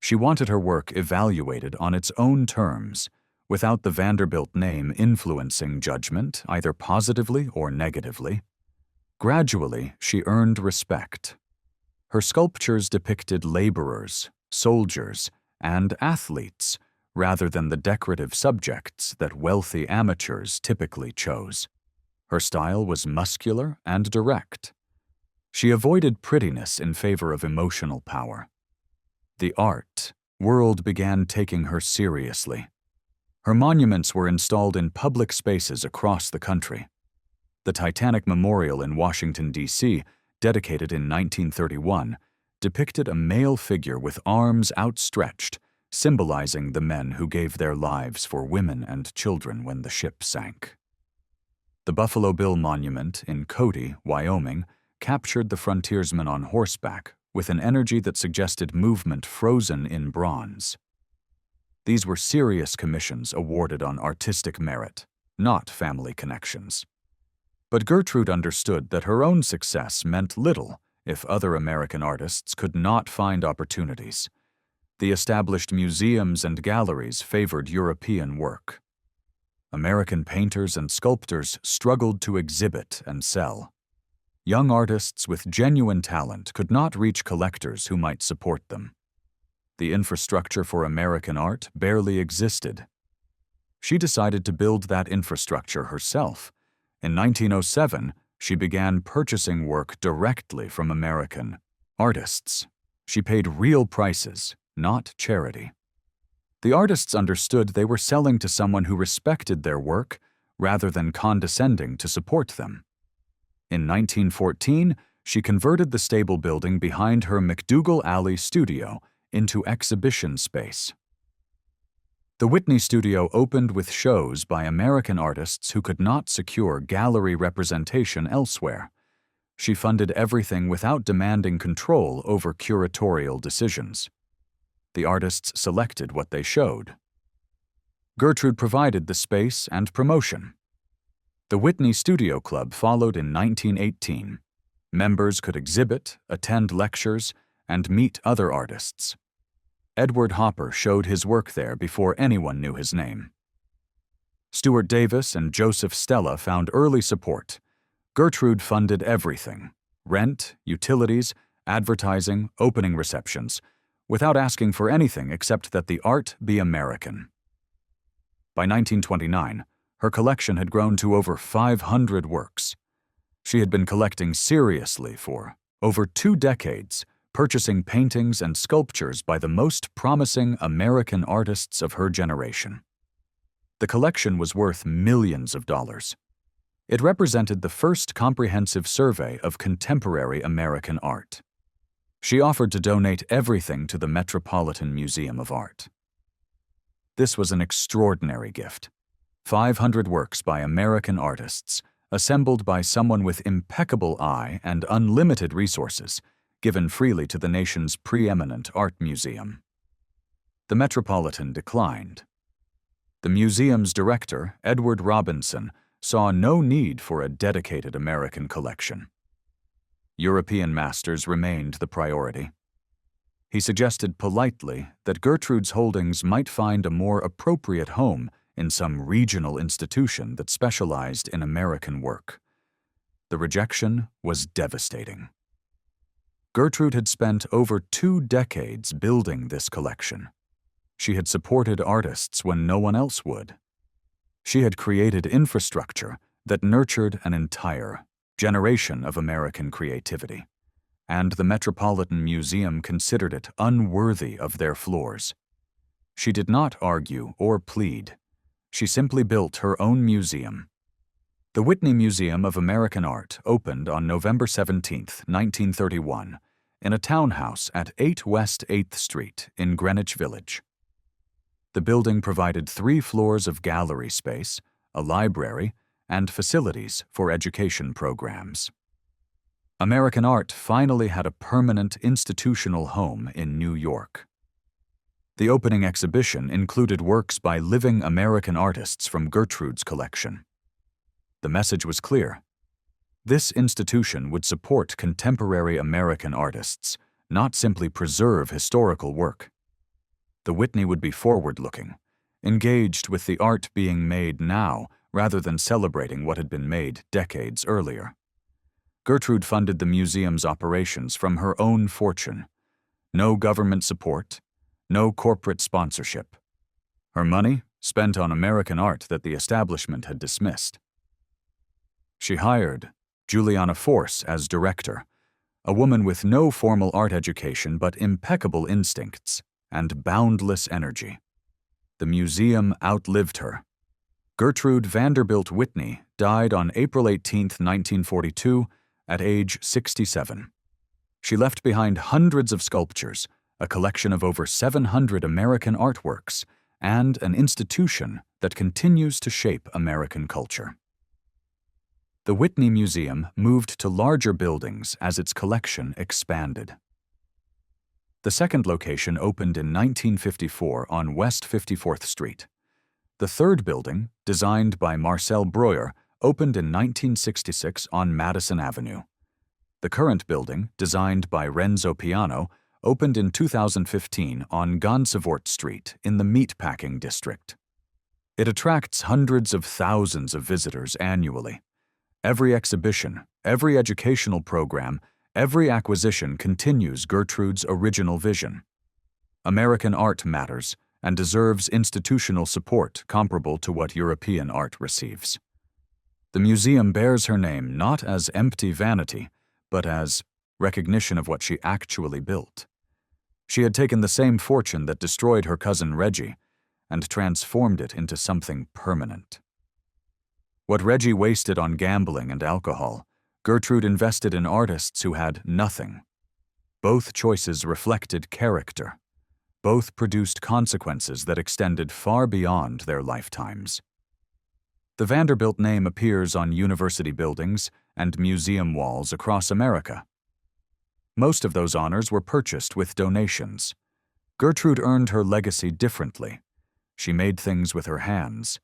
She wanted her work evaluated on its own terms, without the Vanderbilt name influencing judgment either positively or negatively. Gradually, she earned respect. Her sculptures depicted laborers, soldiers, and athletes rather than the decorative subjects that wealthy amateurs typically chose. Her style was muscular and direct. She avoided prettiness in favor of emotional power. The art world began taking her seriously. Her monuments were installed in public spaces across the country. The Titanic Memorial in Washington, D.C., dedicated in 1931, depicted a male figure with arms outstretched, symbolizing the men who gave their lives for women and children when the ship sank. The Buffalo Bill Monument in Cody, Wyoming, captured the frontiersman on horseback with an energy that suggested movement frozen in bronze. These were serious commissions awarded on artistic merit, not family connections. But Gertrude understood that her own success meant little if other American artists could not find opportunities. The established museums and galleries favored European work. American painters and sculptors struggled to exhibit and sell. Young artists with genuine talent could not reach collectors who might support them. The infrastructure for American art barely existed. She decided to build that infrastructure herself. In 1907, she began purchasing work directly from American artists. She paid real prices, not charity. The artists understood they were selling to someone who respected their work rather than condescending to support them. In 1914, she converted the stable building behind her McDougal Alley studio into exhibition space. The Whitney Studio opened with shows by American artists who could not secure gallery representation elsewhere. She funded everything without demanding control over curatorial decisions. The artists selected what they showed. Gertrude provided the space and promotion. The Whitney Studio Club followed in 1918. Members could exhibit, attend lectures, and meet other artists. Edward Hopper showed his work there before anyone knew his name. Stuart Davis and Joseph Stella found early support. Gertrude funded everything: rent, utilities, advertising, opening receptions, without asking for anything except that the art be American. By 1929, her collection had grown to over 500 works. She had been collecting seriously for over 2 decades, purchasing paintings and sculptures by the most promising American artists of her generation. The collection was worth millions of dollars. It represented the first comprehensive survey of contemporary American art. She offered to donate everything to the Metropolitan Museum of Art. This was an extraordinary gift. 500 works by American artists, assembled by someone with impeccable eye and unlimited resources, given freely to the nation's preeminent art museum. The Metropolitan declined. The museum's director, Edward Robinson, saw no need for a dedicated American collection. European masters remained the priority. He suggested politely that Gertrude's holdings might find a more appropriate home in some regional institution that specialized in American work. The rejection was devastating. Gertrude had spent over 2 decades building this collection. She had supported artists when no one else would. She had created infrastructure that nurtured an entire generation of American creativity. and the Metropolitan Museum considered it unworthy of their floors. She did not argue or plead. She simply built her own museum. The Whitney Museum of American Art opened on November 17, 1931, in a townhouse at 8 West 8th Street in Greenwich Village. The building provided 3 floors of gallery space, a library, and facilities for education programs. American art finally had a permanent institutional home in New York. The opening exhibition included works by living American artists from Gertrude's collection. The message was clear. This institution would support contemporary American artists, not simply preserve historical work. The Whitney would be forward-looking, engaged with the art being made now rather than celebrating what had been made decades earlier. Gertrude funded the museum's operations from her own fortune. No government support, no corporate sponsorship. Her money spent on American art that the establishment had dismissed. She hired Juliana Force as director, a woman with no formal art education but impeccable instincts and boundless energy. The museum outlived her. Gertrude Vanderbilt Whitney died on April 18, 1942, at age 67. She left behind hundreds of sculptures, a collection of over 700 American artworks, and an institution that continues to shape American culture. The Whitney Museum moved to larger buildings as its collection expanded. The second location opened in 1954 on West 54th Street. The third building, designed by Marcel Breuer, opened in 1966 on Madison Avenue. The current building, designed by Renzo Piano, opened in 2015 on Gansevoort Street in the Meatpacking District. It attracts hundreds of thousands of visitors annually. Every exhibition, every educational program, every acquisition continues Gertrude's original vision. American art matters and deserves institutional support comparable to what European art receives. The museum bears her name not as empty vanity, but as recognition of what she actually built. She had taken the same fortune that destroyed her cousin Reggie and transformed it into something permanent. What Reggie wasted on gambling and alcohol, Gertrude invested in artists who had nothing. Both choices reflected character. Both produced consequences that extended far beyond their lifetimes. The Vanderbilt name appears on university buildings and museum walls across America. Most of those honors were purchased with donations. Gertrude earned her legacy differently. She made things with her hands.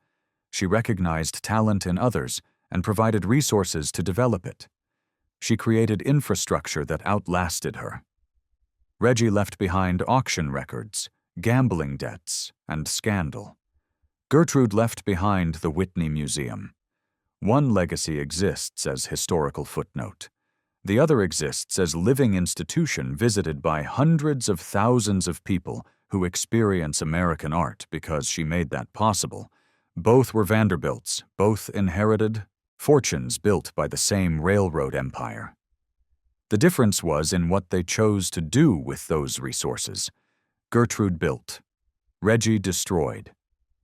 She recognized talent in others and provided resources to develop it. She created infrastructure that outlasted her. Reggie left behind auction records, gambling debts, and scandal. Gertrude left behind the Whitney Museum. One legacy exists as historical footnote. The other exists as living institution visited by hundreds of thousands of people who experience American art because she made that possible. Both were Vanderbilts, both inherited fortunes built by the same railroad empire. The difference was in what they chose to do with those resources. Gertrude built. Reggie destroyed.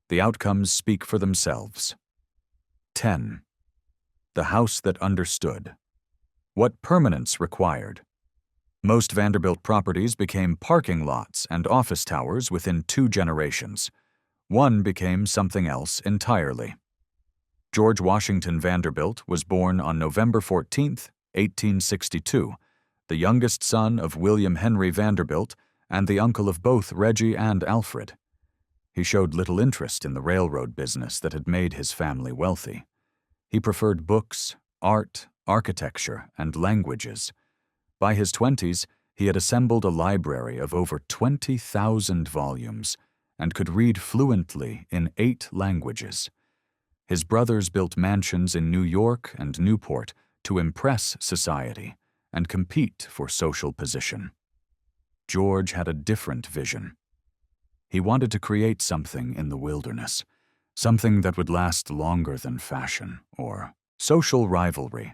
The outcomes speak for themselves. 10. The house that understood. What permanence required. Most Vanderbilt properties became parking lots and office towers within 2 generations. One became something else entirely. George Washington Vanderbilt was born on November 14, 1862, the youngest son of William Henry Vanderbilt and the uncle of both Reggie and Alfred. He showed little interest in the railroad business that had made his family wealthy. He preferred books, art, architecture, and languages. By his 20s, he had assembled a library of over 20,000 volumes and could read fluently in 8 languages. His brothers built mansions in New York and Newport to impress society and compete for social position. George had a different vision. He wanted to create something in the wilderness, something that would last longer than fashion or social rivalry.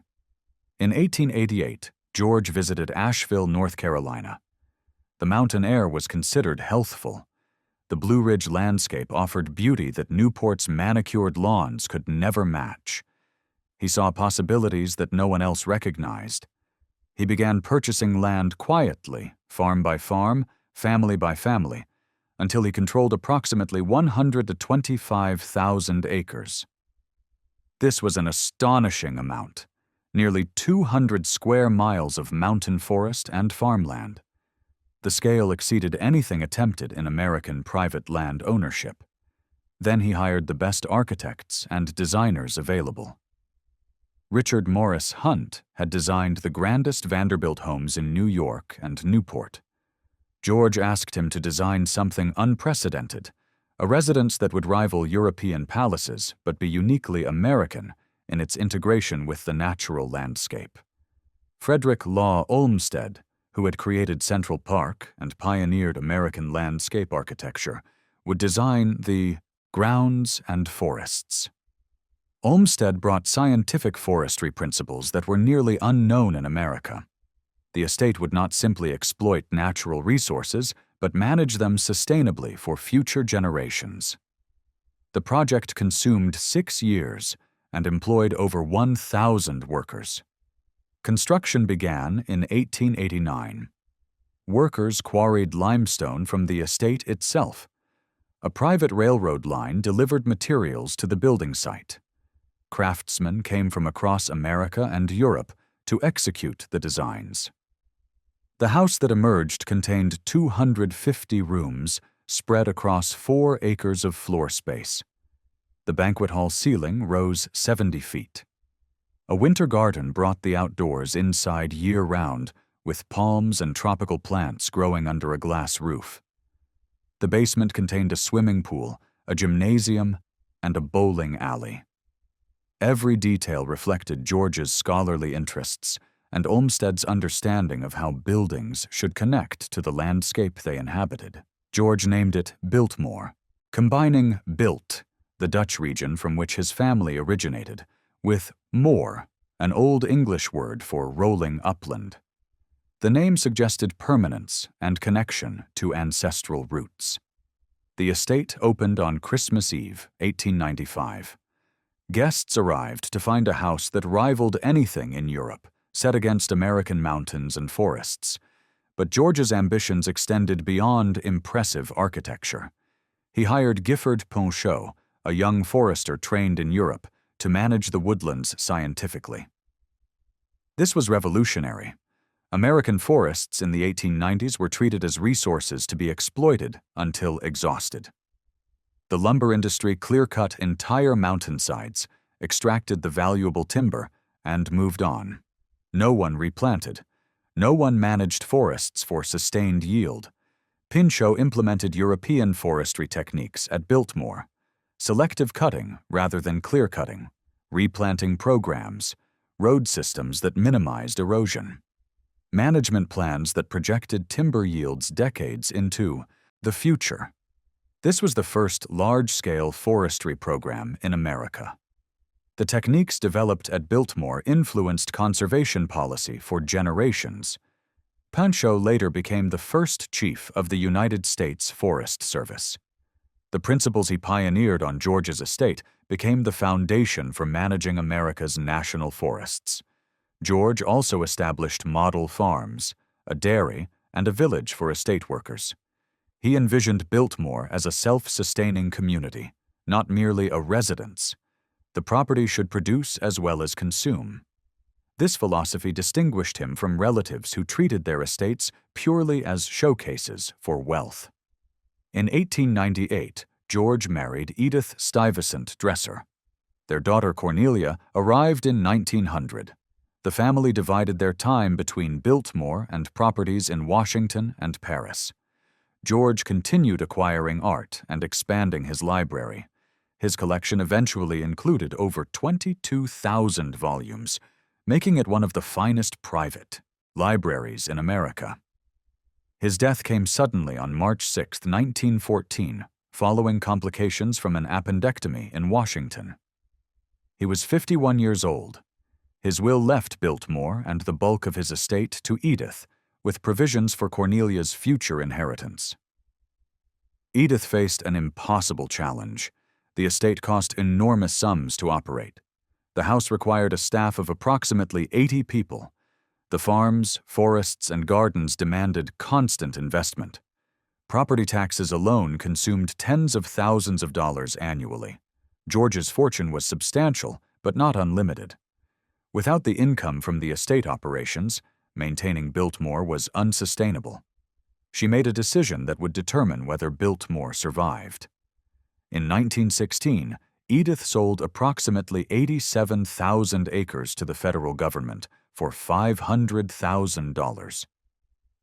In 1888, George visited Asheville, North Carolina. The mountain air was considered healthful. The Blue Ridge landscape offered beauty that Newport's manicured lawns could never match. He saw possibilities that no one else recognized. He began purchasing land quietly, farm by farm, family by family, until he controlled approximately 125,000 acres. This was an astonishing amount, nearly 200 square miles of mountain forest and farmland. The scale exceeded anything attempted in American private land ownership. Then he hired the best architects and designers available. Richard Morris Hunt had designed the grandest Vanderbilt homes in New York and Newport. George asked him to design something unprecedented, a residence that would rival European palaces but be uniquely American in its integration with the natural landscape. Frederick Law Olmsted, who had created Central Park and pioneered American landscape architecture, would design the grounds and forests. Olmsted brought scientific forestry principles that were nearly unknown in America. The estate would not simply exploit natural resources, but manage them sustainably for future generations. The project consumed 6 years and employed over 1,000 workers. Construction began in 1889. Workers quarried limestone from the estate itself. A private railroad line delivered materials to the building site. Craftsmen came from across America and Europe to execute the designs. The house that emerged contained 250 rooms spread across 4 acres of floor space. The banquet hall ceiling rose 70 feet. A winter garden brought the outdoors inside year-round, with palms and tropical plants growing under a glass roof. The basement contained a swimming pool, a gymnasium, and a bowling alley. Every detail reflected George's scholarly interests and Olmsted's understanding of how buildings should connect to the landscape they inhabited. George named it Biltmore, combining Bilt, the Dutch region from which his family originated, with moor, an Old English word for rolling upland. The name suggested permanence and connection to ancestral roots. The estate opened on Christmas Eve, 1895. Guests arrived to find a house that rivaled anything in Europe, set against American mountains and forests. But George's ambitions extended beyond impressive architecture. He hired Gifford Pinchot, a young forester trained in Europe, to manage the woodlands scientifically. This was revolutionary. American forests in the 1890s were treated as resources to be exploited until exhausted. The lumber industry clear-cut entire mountainsides, extracted the valuable timber, and moved on. No one replanted. No one managed forests for sustained yield. Pinchot implemented European forestry techniques at Biltmore: selective cutting rather than clear-cutting, replanting programs, road systems that minimized erosion, management plans that projected timber yields decades into the future. This was the first large-scale forestry program in America. The techniques developed at Biltmore influenced conservation policy for generations. Pinchot later became the first chief of the United States Forest Service. The principles he pioneered on George's estate became the foundation for managing America's national forests. George also established model farms, a dairy, and a village for estate workers. He envisioned Biltmore as a self-sustaining community, not merely a residence. The property should produce as well as consume. This philosophy distinguished him from relatives who treated their estates purely as showcases for wealth. In 1898, George married Edith Stuyvesant Dresser. Their daughter Cornelia arrived in 1900. The family divided their time between Biltmore and properties in Washington and Paris. George continued acquiring art and expanding his library. His collection eventually included over 22,000 volumes, making it one of the finest private libraries in America. His death came suddenly on March 6, 1914, following complications from an appendectomy in Washington. He was 51 years old. His will left Biltmore and the bulk of his estate to Edith, with provisions for Cornelia's future inheritance. Edith faced an impossible challenge. The estate cost enormous sums to operate. The house required a staff of approximately 80 people. The farms, forests, and gardens demanded constant investment. Property taxes alone consumed tens of thousands of dollars annually. George's fortune was substantial, but not unlimited. Without the income from the estate operations, maintaining Biltmore was unsustainable. She made a decision that would determine whether Biltmore survived. In 1916, Edith sold approximately 87,000 acres to the federal government for $500,000.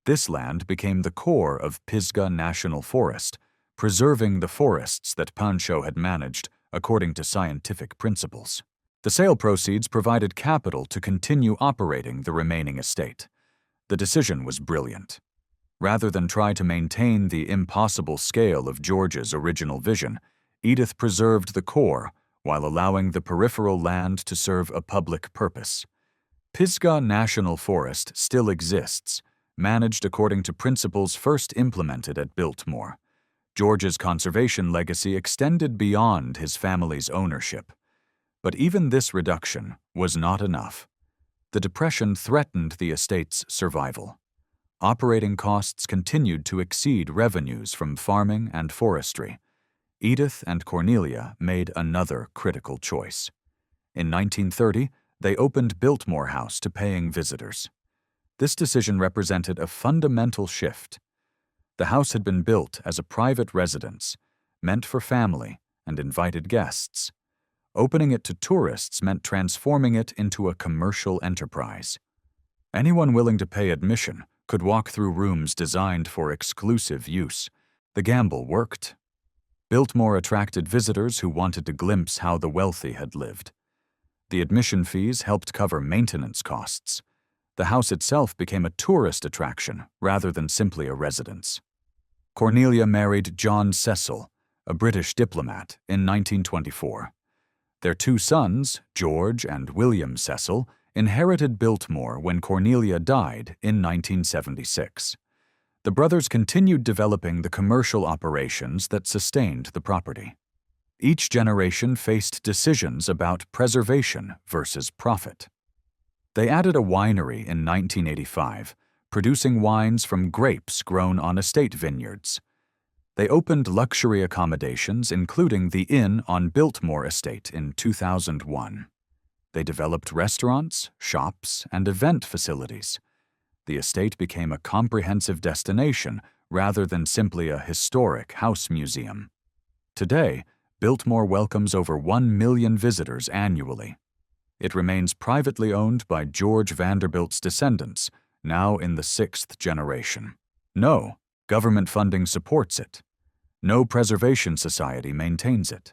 This land became the core of Pisgah National Forest, preserving the forests that Pancho had managed according to scientific principles. The sale proceeds provided capital to continue operating the remaining estate. The decision was brilliant. Rather than try to maintain the impossible scale of George's original vision, Edith preserved the core while allowing the peripheral land to serve a public purpose. Pisgah National Forest still exists, managed according to principles first implemented at Biltmore. George's conservation legacy extended beyond his family's ownership. But even this reduction was not enough. The Depression threatened the estate's survival. Operating costs continued to exceed revenues from farming and forestry. Edith and Cornelia made another critical choice. In 1930, they opened Biltmore House to paying visitors. This decision represented a fundamental shift. The house had been built as a private residence, meant for family and invited guests. Opening it to tourists meant transforming it into a commercial enterprise. Anyone willing to pay admission could walk through rooms designed for exclusive use. The gamble worked. Biltmore attracted visitors who wanted to glimpse how the wealthy had lived. The admission fees helped cover maintenance costs. The house itself became a tourist attraction rather than simply a residence. Cornelia married John Cecil, a British diplomat, in 1924. Their two sons, George and William Cecil, inherited Biltmore when Cornelia died in 1976. The brothers continued developing the commercial operations that sustained the property. Each generation faced decisions about preservation versus profit. They added a winery in 1985, producing wines from grapes grown on estate vineyards. They opened luxury accommodations, including the Inn on Biltmore Estate in 2001. They developed restaurants, shops, and event facilities. The estate became a comprehensive destination rather than simply a historic house museum. Today, Biltmore welcomes over 1 million visitors annually. It remains privately owned by George Vanderbilt's descendants, now in the 6th generation. No government funding supports it. No preservation society maintains it.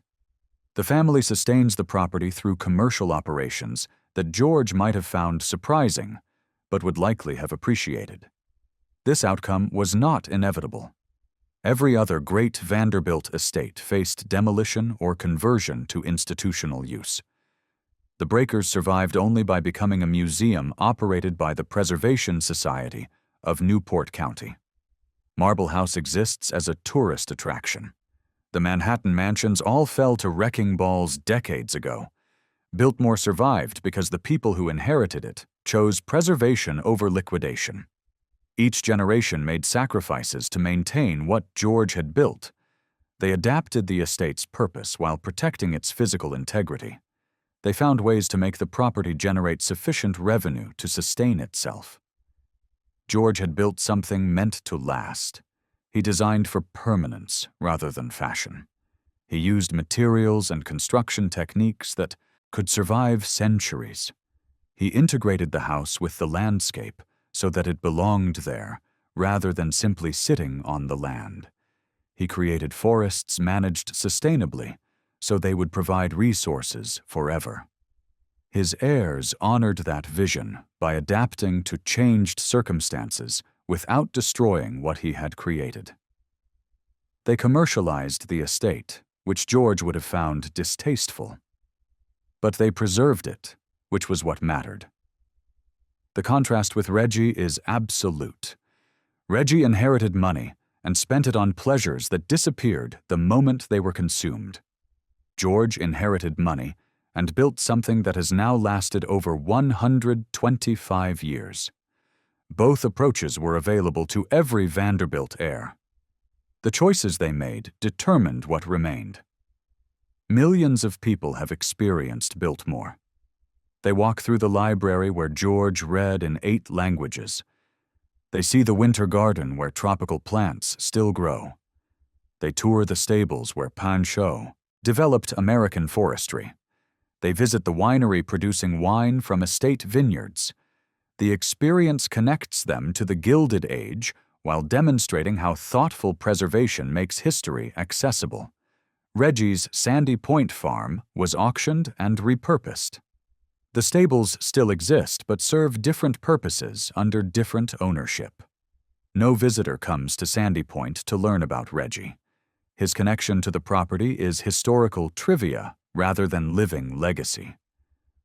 The family sustains the property through commercial operations that George might have found surprising, but would likely have appreciated. This outcome was not inevitable. Every other great Vanderbilt estate faced demolition or conversion to institutional use. The breakers survived only by becoming a museum operated by the Preservation Society of Newport County. Marble House exists as a tourist attraction. The Manhattan mansions all fell to wrecking balls decades ago. Biltmore survived because the people who inherited it chose preservation over liquidation. Each generation made sacrifices to maintain what George had built. They adapted the estate's purpose while protecting its physical integrity. They found ways to make the property generate sufficient revenue to sustain itself. George had built something meant to last. He designed for permanence rather than fashion. He used materials and construction techniques that could survive centuries. He integrated the house with the landscape so that it belonged there rather than simply sitting on the land. He created forests managed sustainably so they would provide resources forever. His heirs honored that vision by adapting to changed circumstances without destroying what he had created. They commercialized the estate, which George would have found distasteful. But they preserved it, which was what mattered. The contrast with Reggie is absolute. Reggie inherited money and spent it on pleasures that disappeared the moment they were consumed. George inherited money and built something that has now lasted over 125 years. Both approaches were available to every Vanderbilt heir. The choices they made determined what remained. Millions of people have experienced Biltmore. They walk through the library where George read in 8 languages. They see the winter garden where tropical plants still grow. They tour the stables where Pancho developed American forestry. They visit the winery producing wine from estate vineyards. The experience connects them to the Gilded Age while demonstrating how thoughtful preservation makes history accessible. Reggie's Sandy Point farm was auctioned and repurposed. The stables still exist but serve different purposes under different ownership. No visitor comes to Sandy Point to learn about Reggie. His connection to the property is historical trivia rather than living legacy.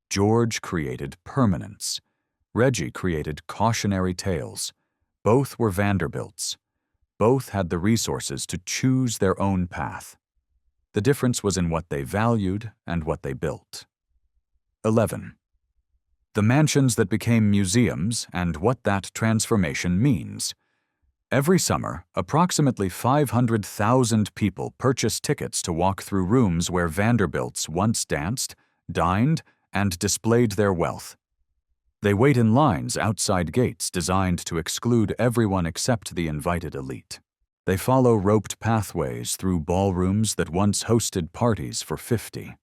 George created permanence. Reggie created cautionary tales. Both were Vanderbilts. Both had the resources to choose their own path. The difference was in what they valued and what they built. 11. The mansions that became museums and what that transformation means. Every summer, approximately 500,000 people purchase tickets to walk through rooms where Vanderbilts once danced, dined, and displayed their wealth. They wait in lines outside gates designed to exclude everyone except the invited elite. They follow roped pathways through ballrooms that once hosted parties for 50.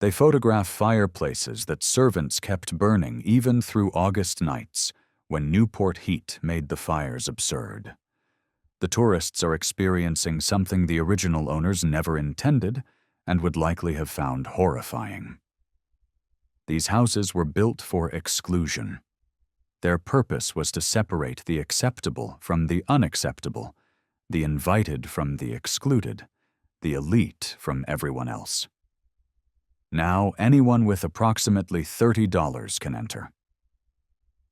They photograph fireplaces that servants kept burning even through August nights, when Newport heat made the fires absurd. The tourists are experiencing something the original owners never intended and would likely have found horrifying. These houses were built for exclusion. Their purpose was to separate the acceptable from the unacceptable, the invited from the excluded, the elite from everyone else. Now anyone with approximately $30 can enter.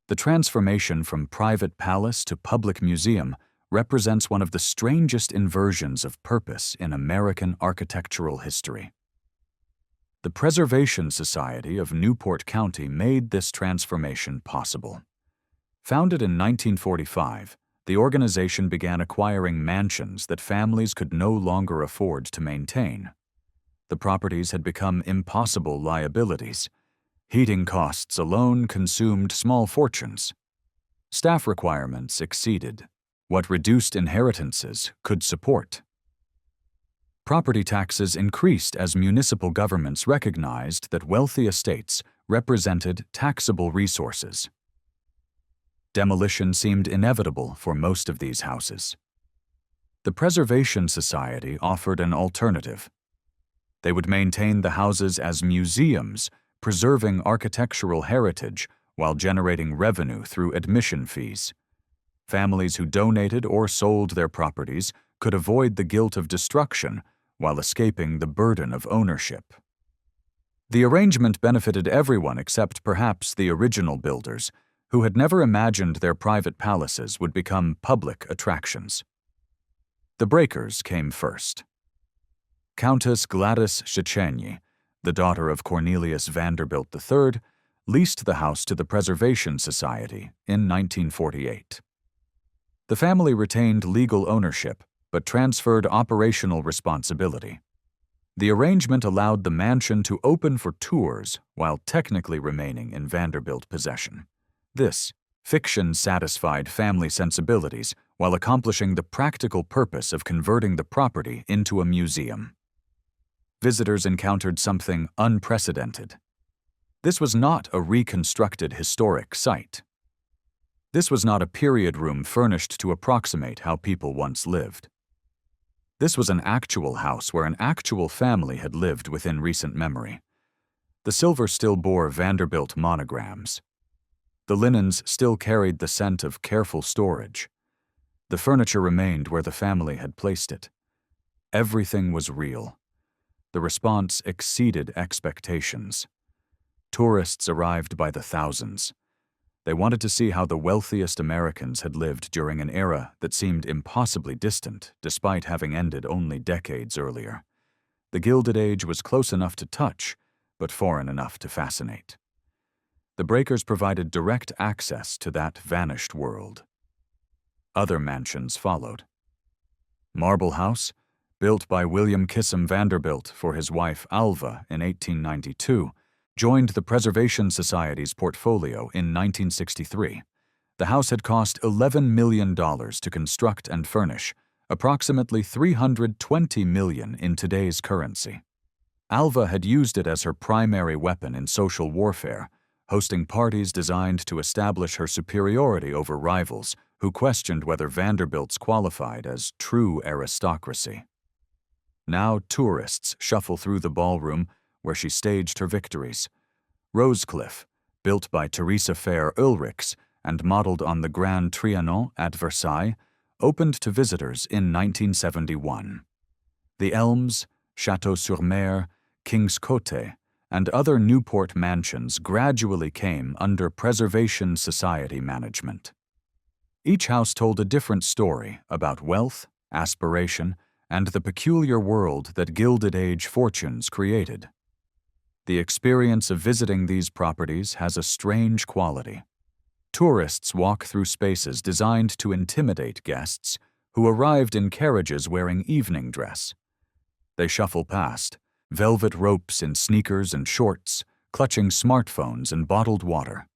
The transformation from private palace to public museum represents one of the strangest inversions of purpose in American architectural history. The Preservation Society of Newport County made this transformation possible. Founded in 1945, the organization began acquiring mansions that families could no longer afford to maintain. The properties had become impossible liabilities. Heating costs alone consumed small fortunes. Staff requirements exceeded what reduced inheritances could support. Property taxes increased as municipal governments recognized that wealthy estates represented taxable resources. Demolition seemed inevitable for most of these houses. The Preservation Society offered an alternative. They would maintain the houses as museums, preserving architectural heritage while generating revenue through admission fees. Families who donated or sold their properties could avoid the guilt of destruction while escaping the burden of ownership. The arrangement benefited everyone except perhaps the original builders, who had never imagined their private palaces would become public attractions. The breakers came first. Countess Gladys Szechenyi, the daughter of Cornelius Vanderbilt III, leased the house to the Preservation Society in 1948. The family retained legal ownership, but transferred operational responsibility. The arrangement allowed the mansion to open for tours while technically remaining in Vanderbilt possession. This fiction satisfied family sensibilities while accomplishing the practical purpose of converting the property into a museum. Visitors encountered something unprecedented. This was not a reconstructed historic site. This was not a period room furnished to approximate how people once lived. This was an actual house where an actual family had lived within recent memory. The silver still bore Vanderbilt monograms. The linens still carried the scent of careful storage. The furniture remained where the family had placed it. Everything was real. The response exceeded expectations. Tourists arrived by the thousands. They wanted to see how the wealthiest Americans had lived during an era that seemed impossibly distant, despite having ended only decades earlier. The Gilded Age was close enough to touch, but foreign enough to fascinate. The breakers provided direct access to that vanished world. Other mansions followed. Marble House, built by William Kissam Vanderbilt for his wife Alva in 1892, joined the Preservation Society's portfolio in 1963. The house had cost $11 million to construct and furnish, approximately $320 million in today's currency. Alva had used it as her primary weapon in social warfare, hosting parties designed to establish her superiority over rivals who questioned whether Vanderbilts qualified as true aristocracy. Now tourists shuffle through the ballroom where she staged her victories. Rosecliff, built by Theresa Fair Ulrichs and modeled on the Grand Trianon at Versailles, opened to visitors in 1971. The Elms, Château-sur-Mer, King's Côte, and other Newport mansions gradually came under Preservation Society management. Each house told a different story about wealth, aspiration, and the peculiar world that Gilded Age fortunes created. The experience of visiting these properties has a strange quality. Tourists walk through spaces designed to intimidate guests who arrived in carriages wearing evening dress. They shuffle past, velvet ropes in sneakers and shorts, clutching smartphones and bottled water.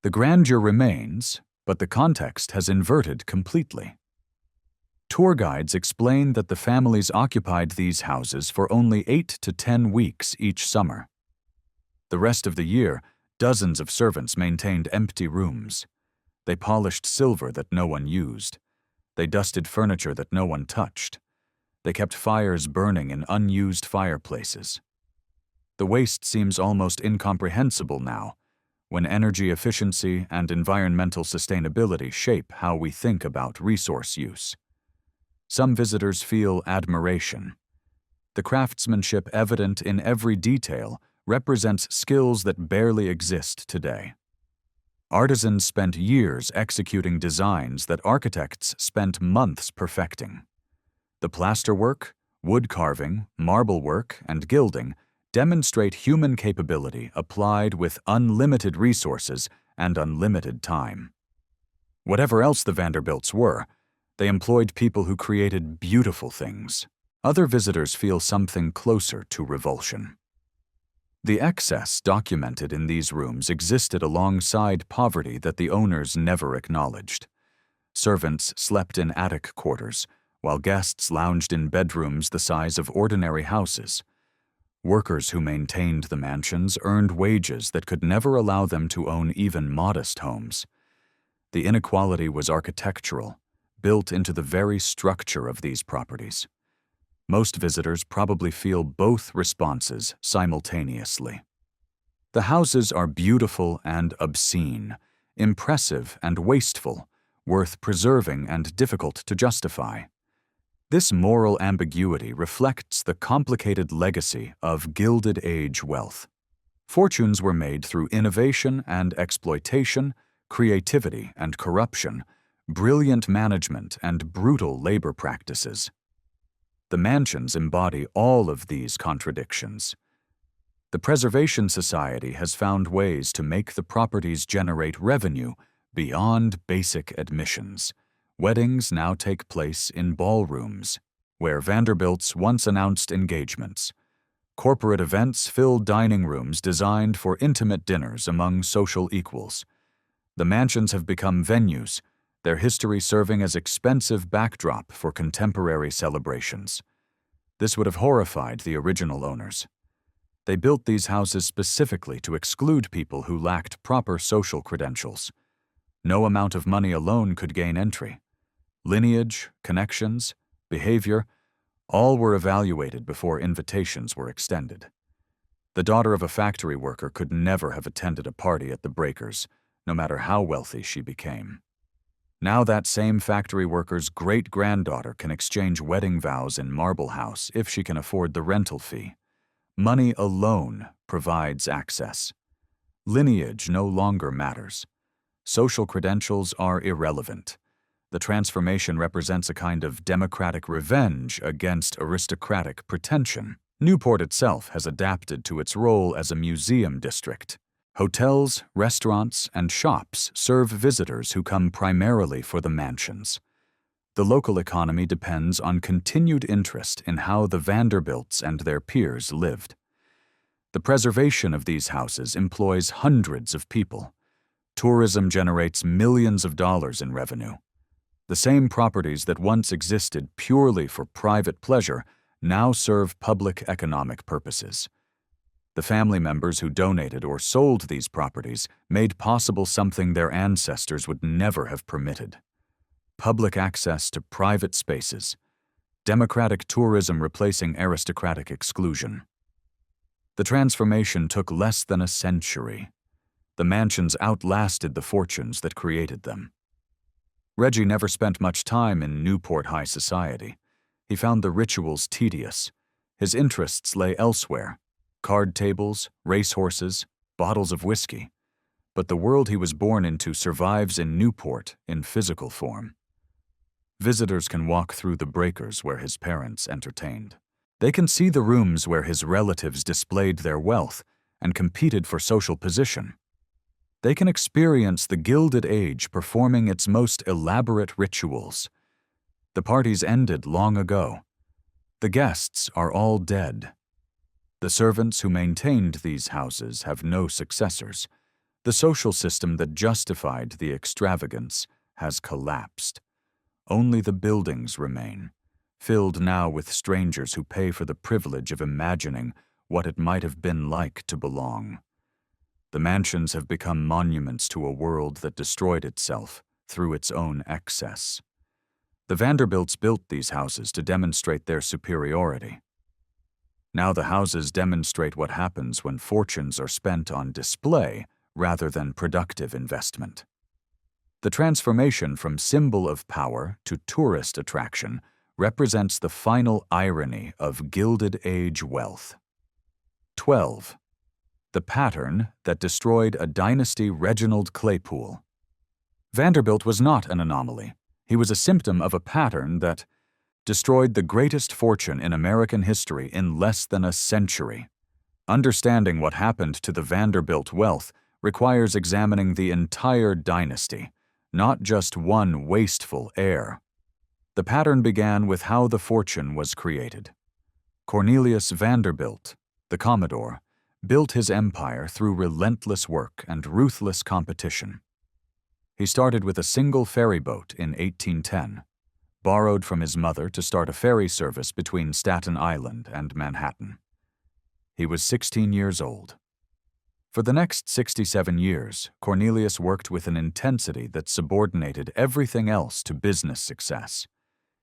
The grandeur remains, but the context has inverted completely. Tour guides explain that the families occupied these houses for only 8 to 10 weeks each summer. The rest of the year, dozens of servants maintained empty rooms. They polished silver that no one used. They dusted furniture that no one touched. They kept fires burning in unused fireplaces. The waste seems almost incomprehensible now, when energy efficiency and environmental sustainability shape how we think about resource use. Some visitors feel admiration. The craftsmanship evident in every detail represents skills that barely exist today. Artisans spent years executing designs that architects spent months perfecting. The plasterwork, wood carving, marble work, and gilding demonstrate human capability applied with unlimited resources and unlimited time. Whatever else the Vanderbilts were, they employed people who created beautiful things. Other visitors feel something closer to revulsion. The excess documented in these rooms existed alongside poverty that the owners never acknowledged. Servants slept in attic quarters, while guests lounged in bedrooms the size of ordinary houses. Workers who maintained the mansions earned wages that could never allow them to own even modest homes. The inequality was architectural, built into the very structure of these properties. Most visitors probably feel both responses simultaneously. The houses are beautiful and obscene, impressive and wasteful, worth preserving and difficult to justify. This moral ambiguity reflects the complicated legacy of Gilded Age wealth. Fortunes were made through innovation and exploitation, creativity and corruption, brilliant management and brutal labor practices. The mansions embody all of these contradictions. The Preservation Society has found ways to make the properties generate revenue beyond basic admissions. Weddings now take place in ballrooms, where Vanderbilts once announced engagements. Corporate events fill dining rooms designed for intimate dinners among social equals. The mansions have become venues, their history serving as expensive backdrop for contemporary celebrations. This would have horrified the original owners. They built these houses specifically to exclude people who lacked proper social credentials. No amount of money alone could gain entry. Lineage, connections, behavior, all were evaluated before invitations were extended. The daughter of a factory worker could never have attended a party at the Breakers, no matter how wealthy she became. Now that same factory worker's great-granddaughter can exchange wedding vows in Marble House if she can afford the rental fee. Money alone provides access. Lineage no longer matters. Social credentials are irrelevant. The transformation represents a kind of democratic revenge against aristocratic pretension. Newport itself has adapted to its role as a museum district. Hotels, restaurants, and shops serve visitors who come primarily for the mansions. The local economy depends on continued interest in how the Vanderbilts and their peers lived. The preservation of these houses employs hundreds of people. Tourism generates millions of dollars in revenue. The same properties that once existed purely for private pleasure now serve public economic purposes. The family members who donated or sold these properties made possible something their ancestors would never have permitted: public access to private spaces, democratic tourism replacing aristocratic exclusion. The transformation took less than a century. The mansions outlasted the fortunes that created them. Reggie never spent much time in Newport high society. He found the rituals tedious. His interests lay elsewhere: card tables, racehorses, bottles of whiskey. But the world he was born into survives in Newport in physical form. Visitors can walk through the breakers where his parents entertained. They can see the rooms where his relatives displayed their wealth and competed for social position. They can experience the Gilded Age performing its most elaborate rituals. The parties ended long ago. The guests are all dead. The servants who maintained these houses have no successors. The social system that justified the extravagance has collapsed. Only the buildings remain, filled now with strangers who pay for the privilege of imagining what it might have been like to belong. The mansions have become monuments to a world that destroyed itself through its own excess. The Vanderbilts built these houses to demonstrate their superiority. Now the houses demonstrate what happens when fortunes are spent on display rather than productive investment. The transformation from symbol of power to tourist attraction represents the final irony of Gilded Age wealth. 12. The pattern that destroyed a dynasty. Reginald Claypoole. Vanderbilt was not an anomaly. He was a symptom of a pattern that destroyed the greatest fortune in American history in less than a century. Understanding what happened to the Vanderbilt wealth requires examining the entire dynasty, not just one wasteful heir. The pattern began with how the fortune was created. Cornelius Vanderbilt, the Commodore, built his empire through relentless work and ruthless competition. He started with a single ferry boat in 1810, borrowed from his mother to start a ferry service between Staten Island and Manhattan. He was 16 years old. For the next 67 years, Cornelius worked with an intensity that subordinated everything else to business success.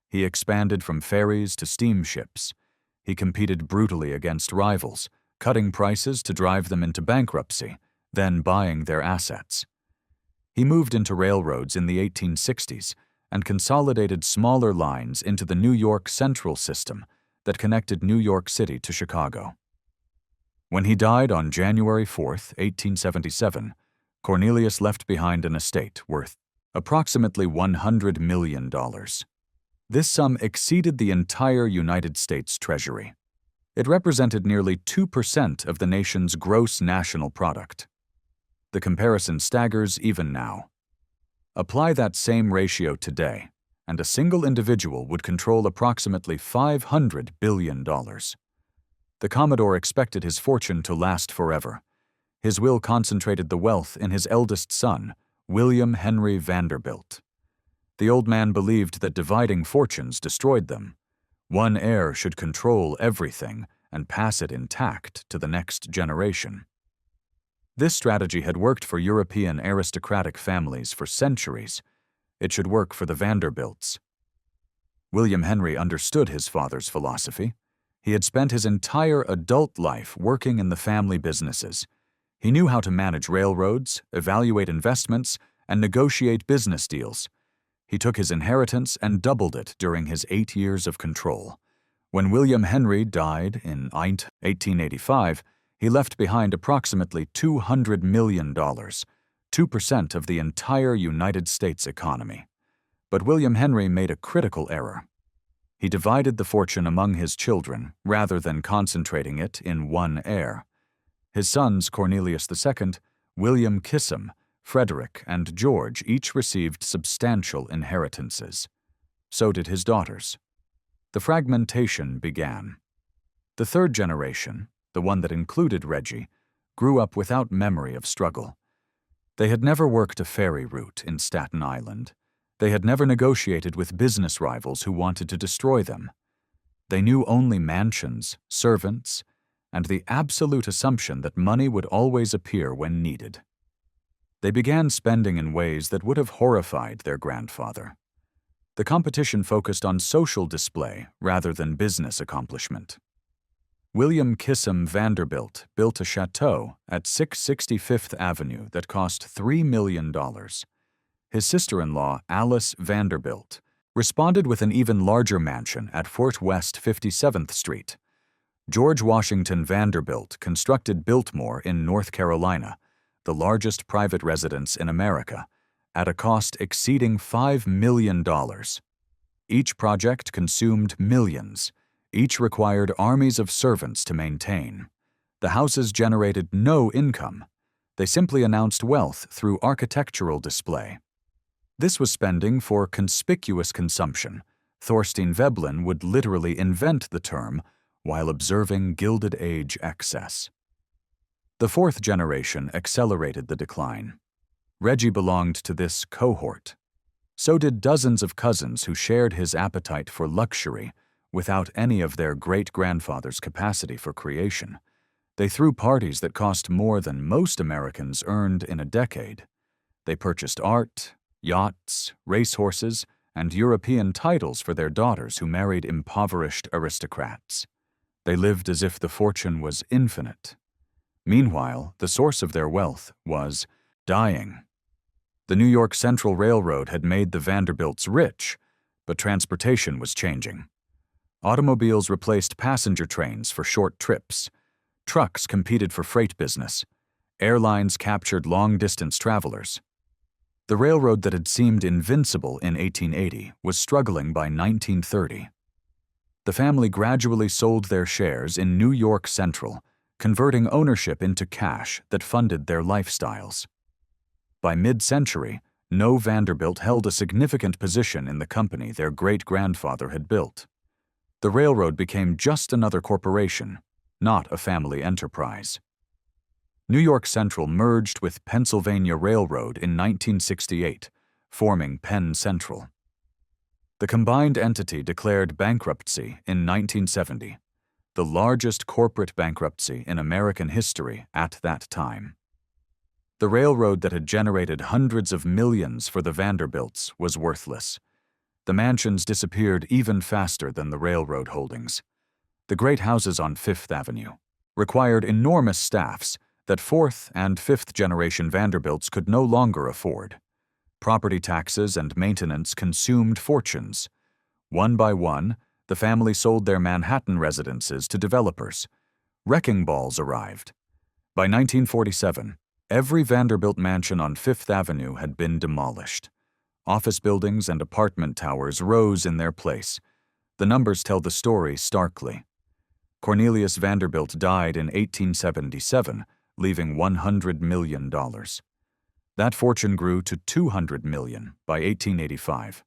He expanded from ferries to steamships. He competed brutally against rivals, cutting prices to drive them into bankruptcy, then buying their assets. He moved into railroads in the 1860s and consolidated smaller lines into the New York Central system that connected New York City to Chicago. When he died on January 4, 1877, Cornelius left behind an estate worth approximately $100 million. This sum exceeded the entire United States Treasury. It represented nearly 2% of the nation's gross national product. The comparison staggers even now. Apply that same ratio today, and a single individual would control approximately $500 billion. The Commodore expected his fortune to last forever. His will concentrated the wealth in his eldest son, William Henry Vanderbilt. The old man believed that dividing fortunes destroyed them. One heir should control everything and pass it intact to the next generation. This strategy had worked for European aristocratic families for centuries. It should work for the Vanderbilts. William Henry understood his father's philosophy. He had spent his entire adult life working in the family businesses. He knew how to manage railroads, evaluate investments, and negotiate business deals. He took his inheritance and doubled it during his 8 years of control. When William Henry died in 1885, he left behind approximately $200 million, 2% of the entire United States economy. But William Henry made a critical error. He divided the fortune among his children rather than concentrating it in one heir. His sons, Cornelius II, William Kissam, Frederick, and George, each received substantial inheritances. So did his daughters. The fragmentation began. The third generation, the one that included Reggie, grew up without memory of struggle. They had never worked a ferry route in Staten Island. They had never negotiated with business rivals who wanted to destroy them. They knew only mansions, servants, and the absolute assumption that money would always appear when needed. They began spending in ways that would have horrified their grandfather. The competition focused on social display rather than business accomplishment. William Kissam Vanderbilt built a chateau at 665th Avenue that cost $3 million. His sister-in-law, Alice Vanderbilt, responded with an even larger mansion at Fort West 57th Street. George Washington Vanderbilt constructed Biltmore in North Carolina, the largest private residence in America, at a cost exceeding $5 million. Each project consumed millions. Each required armies of servants to maintain. The houses generated no income. They simply announced wealth through architectural display. This was spending for conspicuous consumption. Thorstein Veblen would literally invent the term while observing Gilded Age excess. The fourth generation accelerated the decline. Reggie belonged to this cohort. So did dozens of cousins who shared his appetite for luxury without any of their great-grandfather's capacity for creation. They threw parties that cost more than most Americans earned in a decade. They purchased art, yachts, racehorses, and European titles for their daughters who married impoverished aristocrats. They lived as if the fortune was infinite. Meanwhile, the source of their wealth was dying. The New York Central Railroad had made the Vanderbilts rich, but transportation was changing. Automobiles replaced passenger trains for short trips. Trucks competed for freight business. Airlines captured long-distance travelers. The railroad that had seemed invincible in 1880 was struggling by 1930. The family gradually sold their shares in New York Central, converting ownership into cash that funded their lifestyles. By mid-century, no Vanderbilt held a significant position in the company their great-grandfather had built. The railroad became just another corporation, not a family enterprise. New York Central merged with Pennsylvania Railroad in 1968, forming Penn Central. The combined entity declared bankruptcy in 1970, the largest corporate bankruptcy in American history at that time. The railroad that had generated hundreds of millions for the Vanderbilts was worthless. The mansions disappeared even faster than the railroad holdings. The great houses on Fifth Avenue required enormous staffs that fourth- and fifth-generation Vanderbilts could no longer afford. Property taxes and maintenance consumed fortunes. One by one, the family sold their Manhattan residences to developers. Wrecking balls arrived. By 1947, every Vanderbilt mansion on Fifth Avenue had been demolished. Office buildings and apartment towers rose in their place. The numbers tell the story starkly. Cornelius Vanderbilt died in 1877, leaving $100 million. That fortune grew to $200 million by 1885.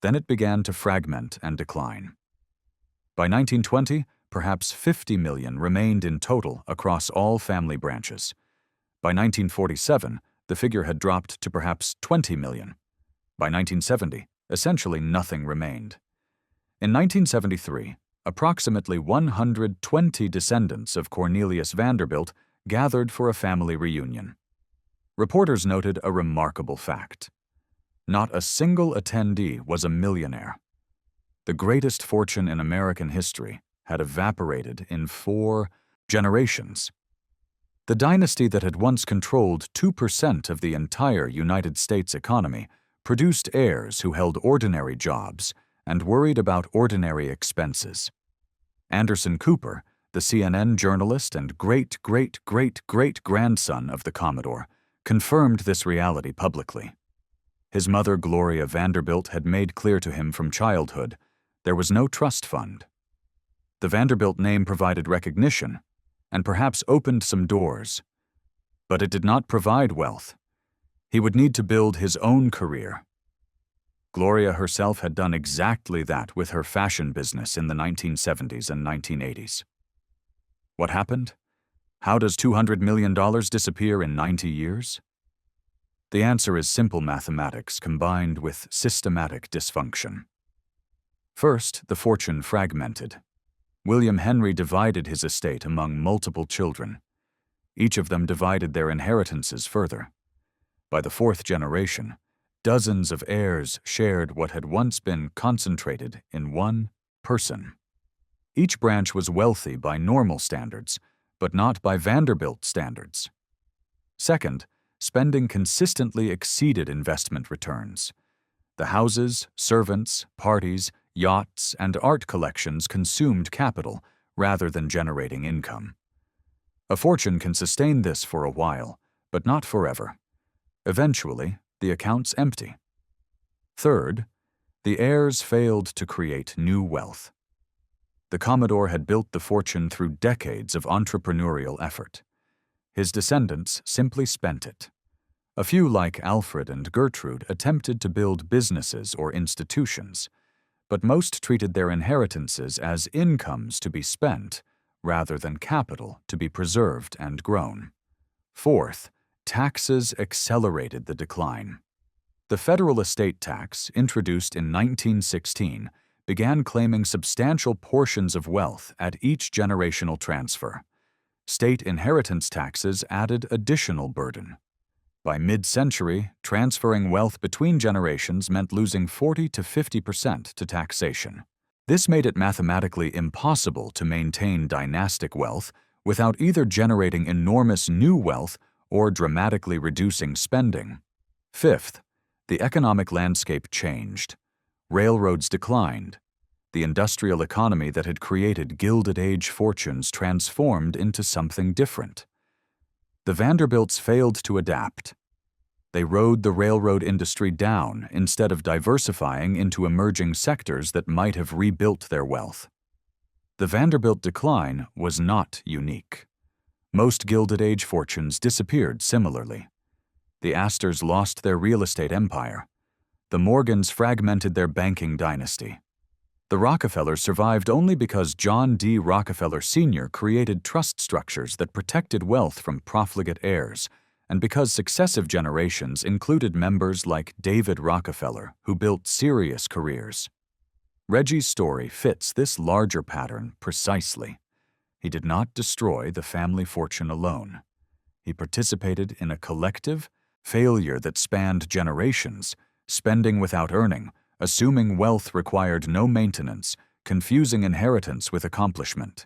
Then it began to fragment and decline. By 1920, perhaps $50 million remained in total across all family branches. By 1947, the figure had dropped to perhaps $20 million. By 1970, essentially nothing remained. In 1973, approximately 120 descendants of Cornelius Vanderbilt gathered for a family reunion. Reporters noted a remarkable fact. Not a single attendee was a millionaire. The greatest fortune in American history had evaporated in 4 generations. The dynasty that had once controlled 2% of the entire United States economy produced heirs who held ordinary jobs and worried about ordinary expenses. Anderson Cooper, the CNN journalist and great-great-great-great-grandson of the Commodore, confirmed this reality publicly. His mother, Gloria Vanderbilt, had made clear to him from childhood there was no trust fund. The Vanderbilt name provided recognition and perhaps opened some doors, but it did not provide wealth. He would need to build his own career. Gloria herself had done exactly that with her fashion business in the 1970s and 1980s. What happened? How does $200 million disappear in 90 years? The answer is simple mathematics combined with systematic dysfunction. First, the fortune fragmented. William Henry divided his estate among multiple children. Each of them divided their inheritances further. By the fourth generation, dozens of heirs shared what had once been concentrated in one person. Each branch was wealthy by normal standards, but not by Vanderbilt standards. Second, spending consistently exceeded investment returns. The houses, servants, parties, yachts, and art collections consumed capital rather than generating income. A fortune can sustain this for a while, but not forever. Eventually, the accounts empty. Third, the heirs failed to create new wealth. The Commodore had built the fortune through decades of entrepreneurial effort. His descendants simply spent it. A few, like Alfred and Gertrude, attempted to build businesses or institutions, but most treated their inheritances as incomes to be spent rather than capital to be preserved and grown. Fourth, taxes accelerated the decline. The federal estate tax, introduced in 1916, began claiming substantial portions of wealth at each generational transfer. State inheritance taxes added additional burden. By mid-century, transferring wealth between generations meant losing 40 to 50% to taxation. This made it mathematically impossible to maintain dynastic wealth without either generating enormous new wealth or dramatically reducing spending. Fifth, the economic landscape changed. Railroads declined. The industrial economy that had created Gilded Age fortunes transformed into something different. The Vanderbilts failed to adapt. They rode the railroad industry down instead of diversifying into emerging sectors that might have rebuilt their wealth. The Vanderbilt decline was not unique. Most Gilded Age fortunes disappeared similarly. The Astors lost their real estate empire. The Morgans fragmented their banking dynasty. The Rockefellers survived only because John D. Rockefeller Sr. created trust structures that protected wealth from profligate heirs, and because successive generations included members like David Rockefeller, who built serious careers. Reggie's story fits this larger pattern precisely. He did not destroy the family fortune alone. He participated in a collective failure that spanned generations, spending without earning, assuming wealth required no maintenance, confusing inheritance with accomplishment.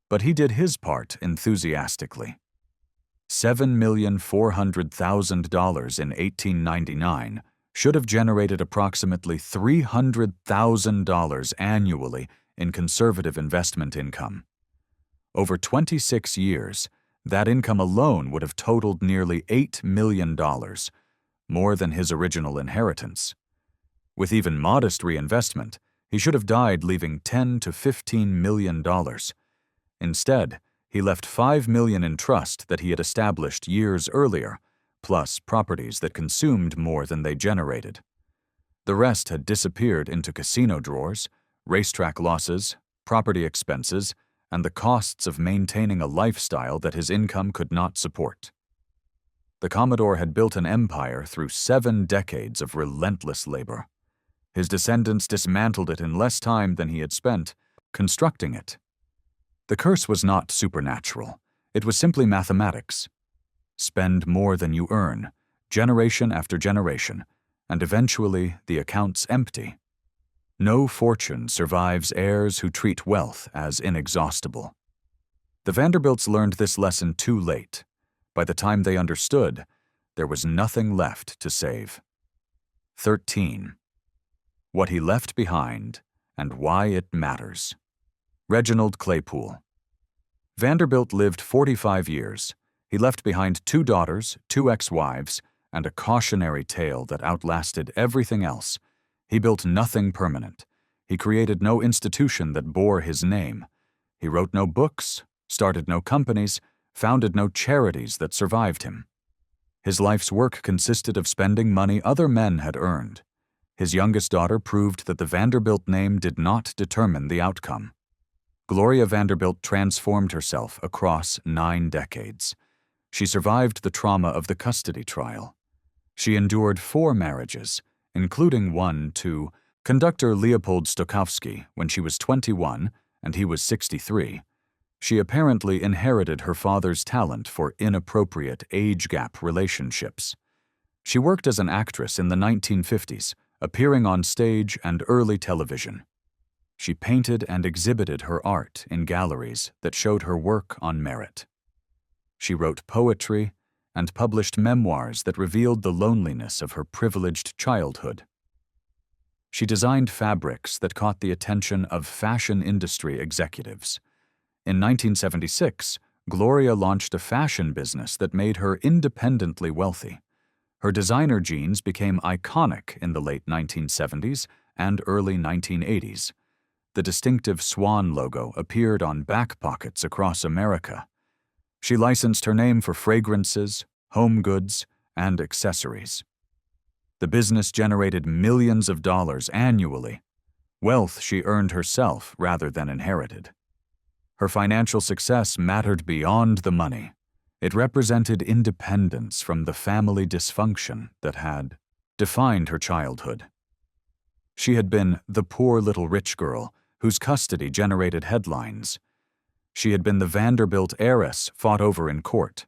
But he did his part enthusiastically. $7,400,000 in 1899 should have generated approximately $300,000 annually in conservative investment income. Over 26 years, that income alone would have totaled nearly $8 million, more than his original inheritance. With even modest reinvestment, he should have died leaving $10 to $15 million. Instead, he left $5 million in trust that he had established years earlier, plus properties that consumed more than they generated. The rest had disappeared into casino drawers, racetrack losses, property expenses, and the costs of maintaining a lifestyle that his income could not support. The Commodore had built an empire through 7 decades of relentless labor. His descendants dismantled it in less time than he had spent constructing it. The curse was not supernatural. It was simply mathematics. Spend more than you earn, generation after generation, and eventually the account's empty. No fortune survives heirs who treat wealth as inexhaustible. The Vanderbilts learned this lesson too late. By the time they understood, there was nothing left to save. 13. What he left behind and why it matters. Reginald Claypoole. Vanderbilt lived 45 years. He left behind 2 daughters, 2 ex-wives, and a cautionary tale that outlasted everything else. He built nothing permanent. He created no institution that bore his name. He wrote no books, started no companies, founded no charities that survived him. His life's work consisted of spending money other men had earned. His youngest daughter proved that the Vanderbilt name did not determine the outcome. Gloria Vanderbilt transformed herself across 9 decades. She survived the trauma of the custody trial. She endured 4 marriages, including one to conductor Leopold Stokowski when she was 21 and he was 63. She apparently inherited her father's talent for inappropriate age gap relationships. She worked as an actress in the 1950s, appearing on stage and early television. She painted and exhibited her art in galleries that showed her work on merit. She wrote poetry and published memoirs that revealed the loneliness of her privileged childhood. She designed fabrics that caught the attention of fashion industry executives. In 1976, Gloria launched a fashion business that made her independently wealthy. Her designer jeans became iconic in the late 1970s and early 1980s. The distinctive swan logo appeared on back pockets across America. She licensed her name for fragrances, home goods, and accessories. The business generated millions of dollars annually, wealth she earned herself rather than inherited. Her financial success mattered beyond the money. It represented independence from the family dysfunction that had defined her childhood. She had been the poor little rich girl whose custody generated headlines. She had been the Vanderbilt heiress fought over in court.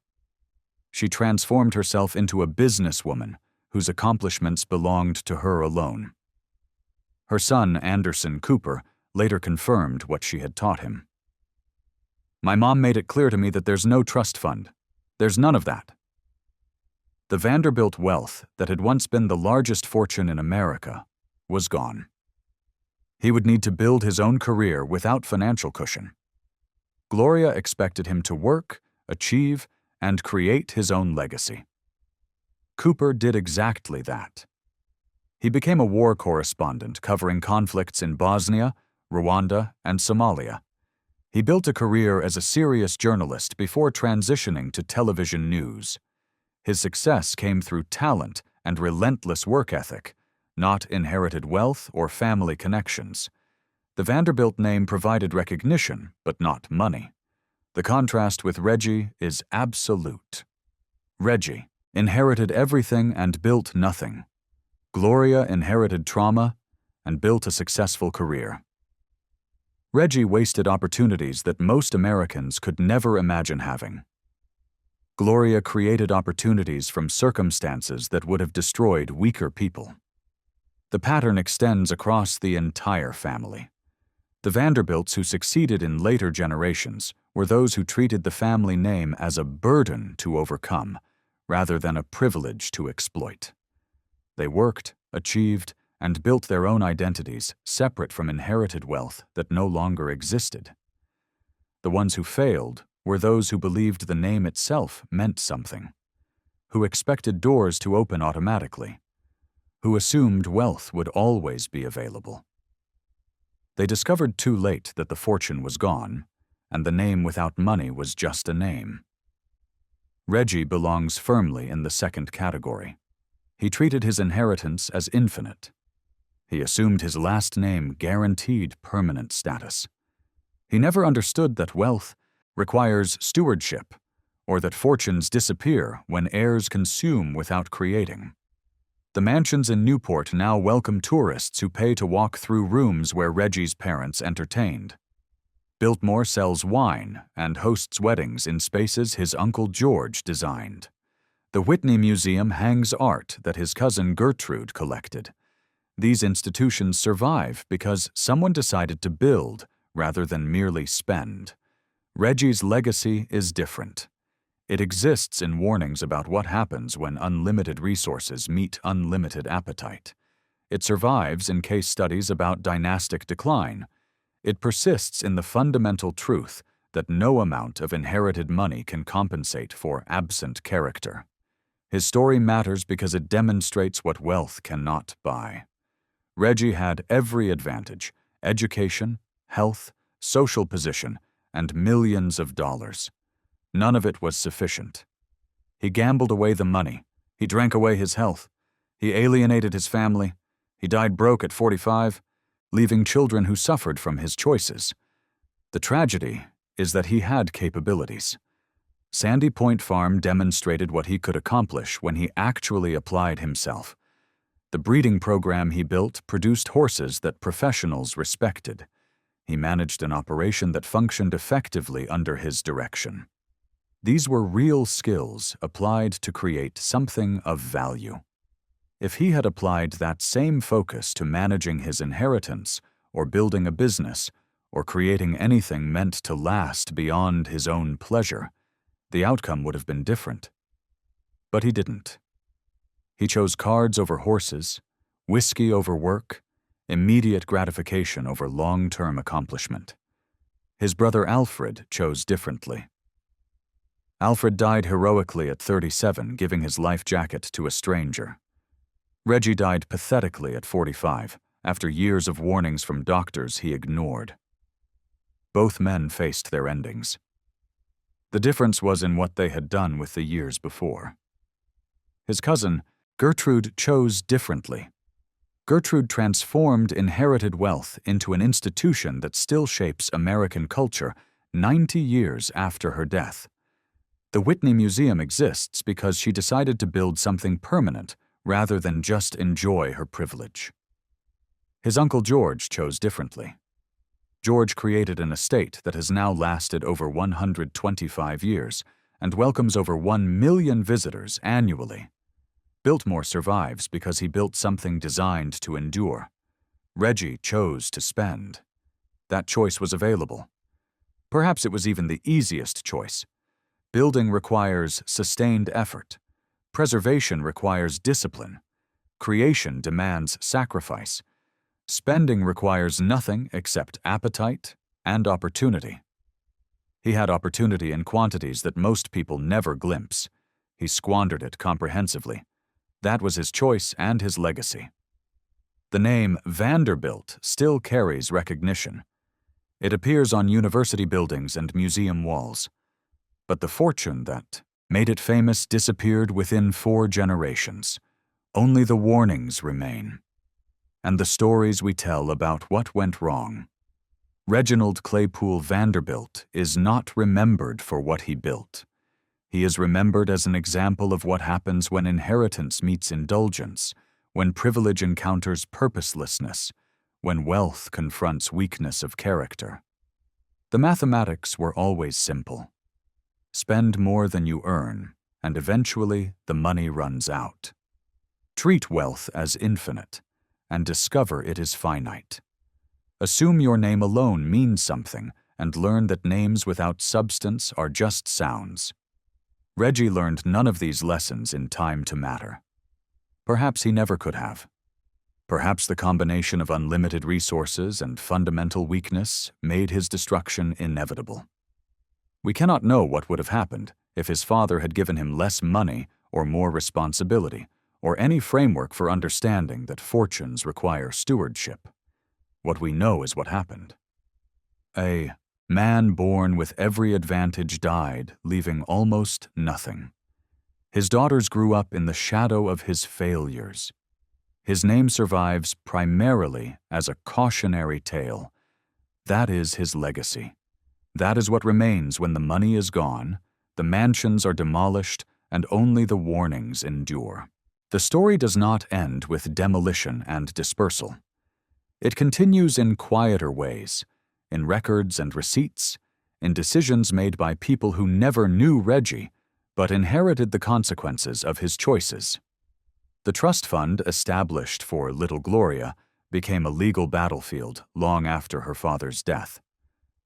She transformed herself into a businesswoman whose accomplishments belonged to her alone. Her son, Anderson Cooper, later confirmed what she had taught him. "My mom made it clear to me that there's no trust fund. There's none of that." The Vanderbilt wealth that had once been the largest fortune in America was gone. He would need to build his own career without financial cushion. Gloria expected him to work, achieve, and create his own legacy. Cooper did exactly that. He became a war correspondent covering conflicts in Bosnia, Rwanda, and Somalia. He built a career as a serious journalist before transitioning to television news. His success came through talent and relentless work ethic, not inherited wealth or family connections. The Vanderbilt name provided recognition, but not money. The contrast with Reggie is absolute. Reggie inherited everything and built nothing. Gloria inherited trauma and built a successful career. Reggie wasted opportunities that most Americans could never imagine having. Gloria created opportunities from circumstances that would have destroyed weaker people. The pattern extends across the entire family. The Vanderbilts who succeeded in later generations were those who treated the family name as a burden to overcome, rather than a privilege to exploit. They worked, achieved, and built their own identities separate from inherited wealth that no longer existed. The ones who failed were those who believed the name itself meant something, who expected doors to open automatically, who assumed wealth would always be available. They discovered too late that the fortune was gone, and the name without money was just a name. Reggie belongs firmly in the second category. He treated his inheritance as infinite. He assumed his last name guaranteed permanent status. He never understood that wealth requires stewardship, or that fortunes disappear when heirs consume without creating. The mansions in Newport now welcome tourists who pay to walk through rooms where Reggie's parents entertained. Biltmore sells wine and hosts weddings in spaces his Uncle George designed. The Whitney Museum hangs art that his cousin Gertrude collected. These institutions survive because someone decided to build rather than merely spend. Reggie's legacy is different. It exists in warnings about what happens when unlimited resources meet unlimited appetite. It survives in case studies about dynastic decline. It persists in the fundamental truth that no amount of inherited money can compensate for absent character. His story matters because it demonstrates what wealth cannot buy. Reggie had every advantage: education, health, social position, and millions of dollars. None of it was sufficient. He gambled away the money. He drank away his health. He alienated his family. He died broke at 45, leaving children who suffered from his choices. The tragedy is that he had capabilities. Sandy Point Farm demonstrated what he could accomplish when he actually applied himself. The breeding program he built produced horses that professionals respected. He managed an operation that functioned effectively under his direction. These were real skills applied to create something of value. If he had applied that same focus to managing his inheritance, or building a business, or creating anything meant to last beyond his own pleasure, the outcome would have been different. But he didn't. He chose cards over horses, whiskey over work, immediate gratification over long-term accomplishment. His brother Alfred chose differently. Alfred died heroically at 37, giving his life jacket to a stranger. Reggie died pathetically at 45, after years of warnings from doctors he ignored. Both men faced their endings. The difference was in what they had done with the years before. His cousin, Gertrude, chose differently. Gertrude transformed inherited wealth into an institution that still shapes American culture 90 years after her death. The Whitney Museum exists because she decided to build something permanent rather than just enjoy her privilege. His uncle George chose differently. George created an estate that has now lasted over 125 years and welcomes over 1 million visitors annually. Biltmore survives because he built something designed to endure. Reggie chose to spend. That choice was available. Perhaps it was even the easiest choice. Building requires sustained effort. Preservation requires discipline. Creation demands sacrifice. Spending requires nothing except appetite and opportunity. He had opportunity in quantities that most people never glimpse. He squandered it comprehensively. That was his choice and his legacy. The name Vanderbilt still carries recognition. It appears on university buildings and museum walls. But the fortune that made it famous disappeared within 4 generations. Only the warnings remain. And the stories we tell about what went wrong. Reginald Claypoole Vanderbilt is not remembered for what he built. He is remembered as an example of what happens when inheritance meets indulgence, when privilege encounters purposelessness, when wealth confronts weakness of character. The mathematics were always simple. Spend more than you earn, and eventually the money runs out. Treat wealth as infinite, and discover it is finite. Assume your name alone means something, and learn that names without substance are just sounds. Reggie learned none of these lessons in time to matter. Perhaps he never could have. Perhaps the combination of unlimited resources and fundamental weakness made his destruction inevitable. We cannot know what would have happened if his father had given him less money or more responsibility, or any framework for understanding that fortunes require stewardship. What we know is what happened. A man born with every advantage died, leaving almost nothing. His daughters grew up in the shadow of his failures. His name survives primarily as a cautionary tale. That is his legacy. That is what remains when the money is gone, the mansions are demolished, and only the warnings endure. The story does not end with demolition and dispersal. It continues in quieter ways, in records and receipts, in decisions made by people who never knew Reggie, but inherited the consequences of his choices. The trust fund established for little Gloria became a legal battlefield long after her father's death.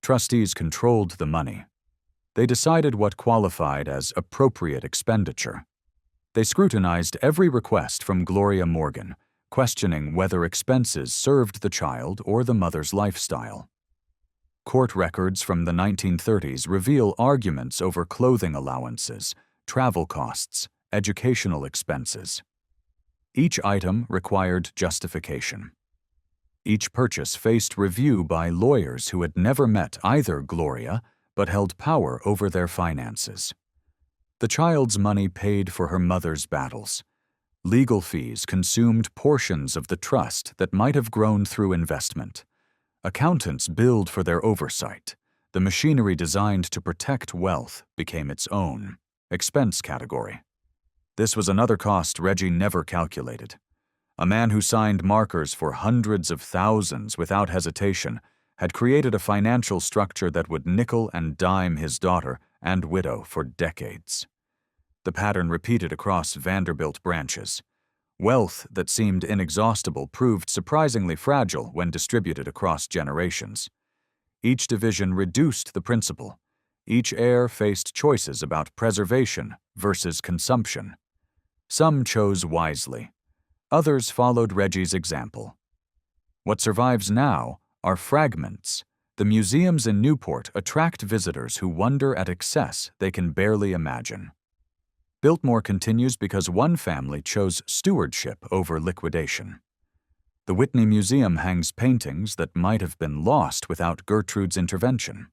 Trustees controlled the money. They decided what qualified as appropriate expenditure. They scrutinized every request from Gloria Morgan, questioning whether expenses served the child or the mother's lifestyle. Court records from the 1930s reveal arguments over clothing allowances, travel costs, educational expenses. Each item required justification. Each purchase faced review by lawyers who had never met either Gloria but held power over their finances. The child's money paid for her mother's battles. Legal fees consumed portions of the trust that might have grown through investment. Accountants billed for their oversight. The machinery designed to protect wealth became its own expense category. This was another cost Reggie never calculated. A man who signed markers for hundreds of thousands without hesitation had created a financial structure that would nickel and dime his daughter and widow for decades. The pattern repeated across Vanderbilt branches. Wealth that seemed inexhaustible proved surprisingly fragile when distributed across generations. Each division reduced the principal. Each heir faced choices about preservation versus consumption. Some chose wisely. Others followed Reggie's example. What survives now are fragments. The museums in Newport attract visitors who wonder at excess they can barely imagine. Biltmore continues because one family chose stewardship over liquidation. The Whitney Museum hangs paintings that might have been lost without Gertrude's intervention.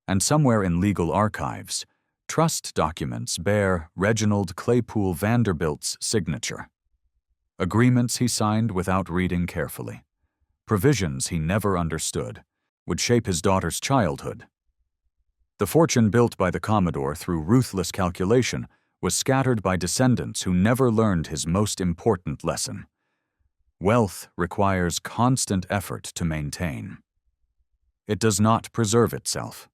And somewhere in legal archives, trust documents bear Reginald Claypoole Vanderbilt's signature. Agreements he signed without reading carefully. Provisions he never understood would shape his daughter's childhood. The fortune built by the Commodore through ruthless calculation was scattered by descendants who never learned his most important lesson. Wealth requires constant effort to maintain. It does not preserve itself.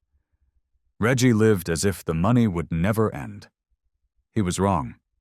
Reggie lived as if the money would never end. He was wrong.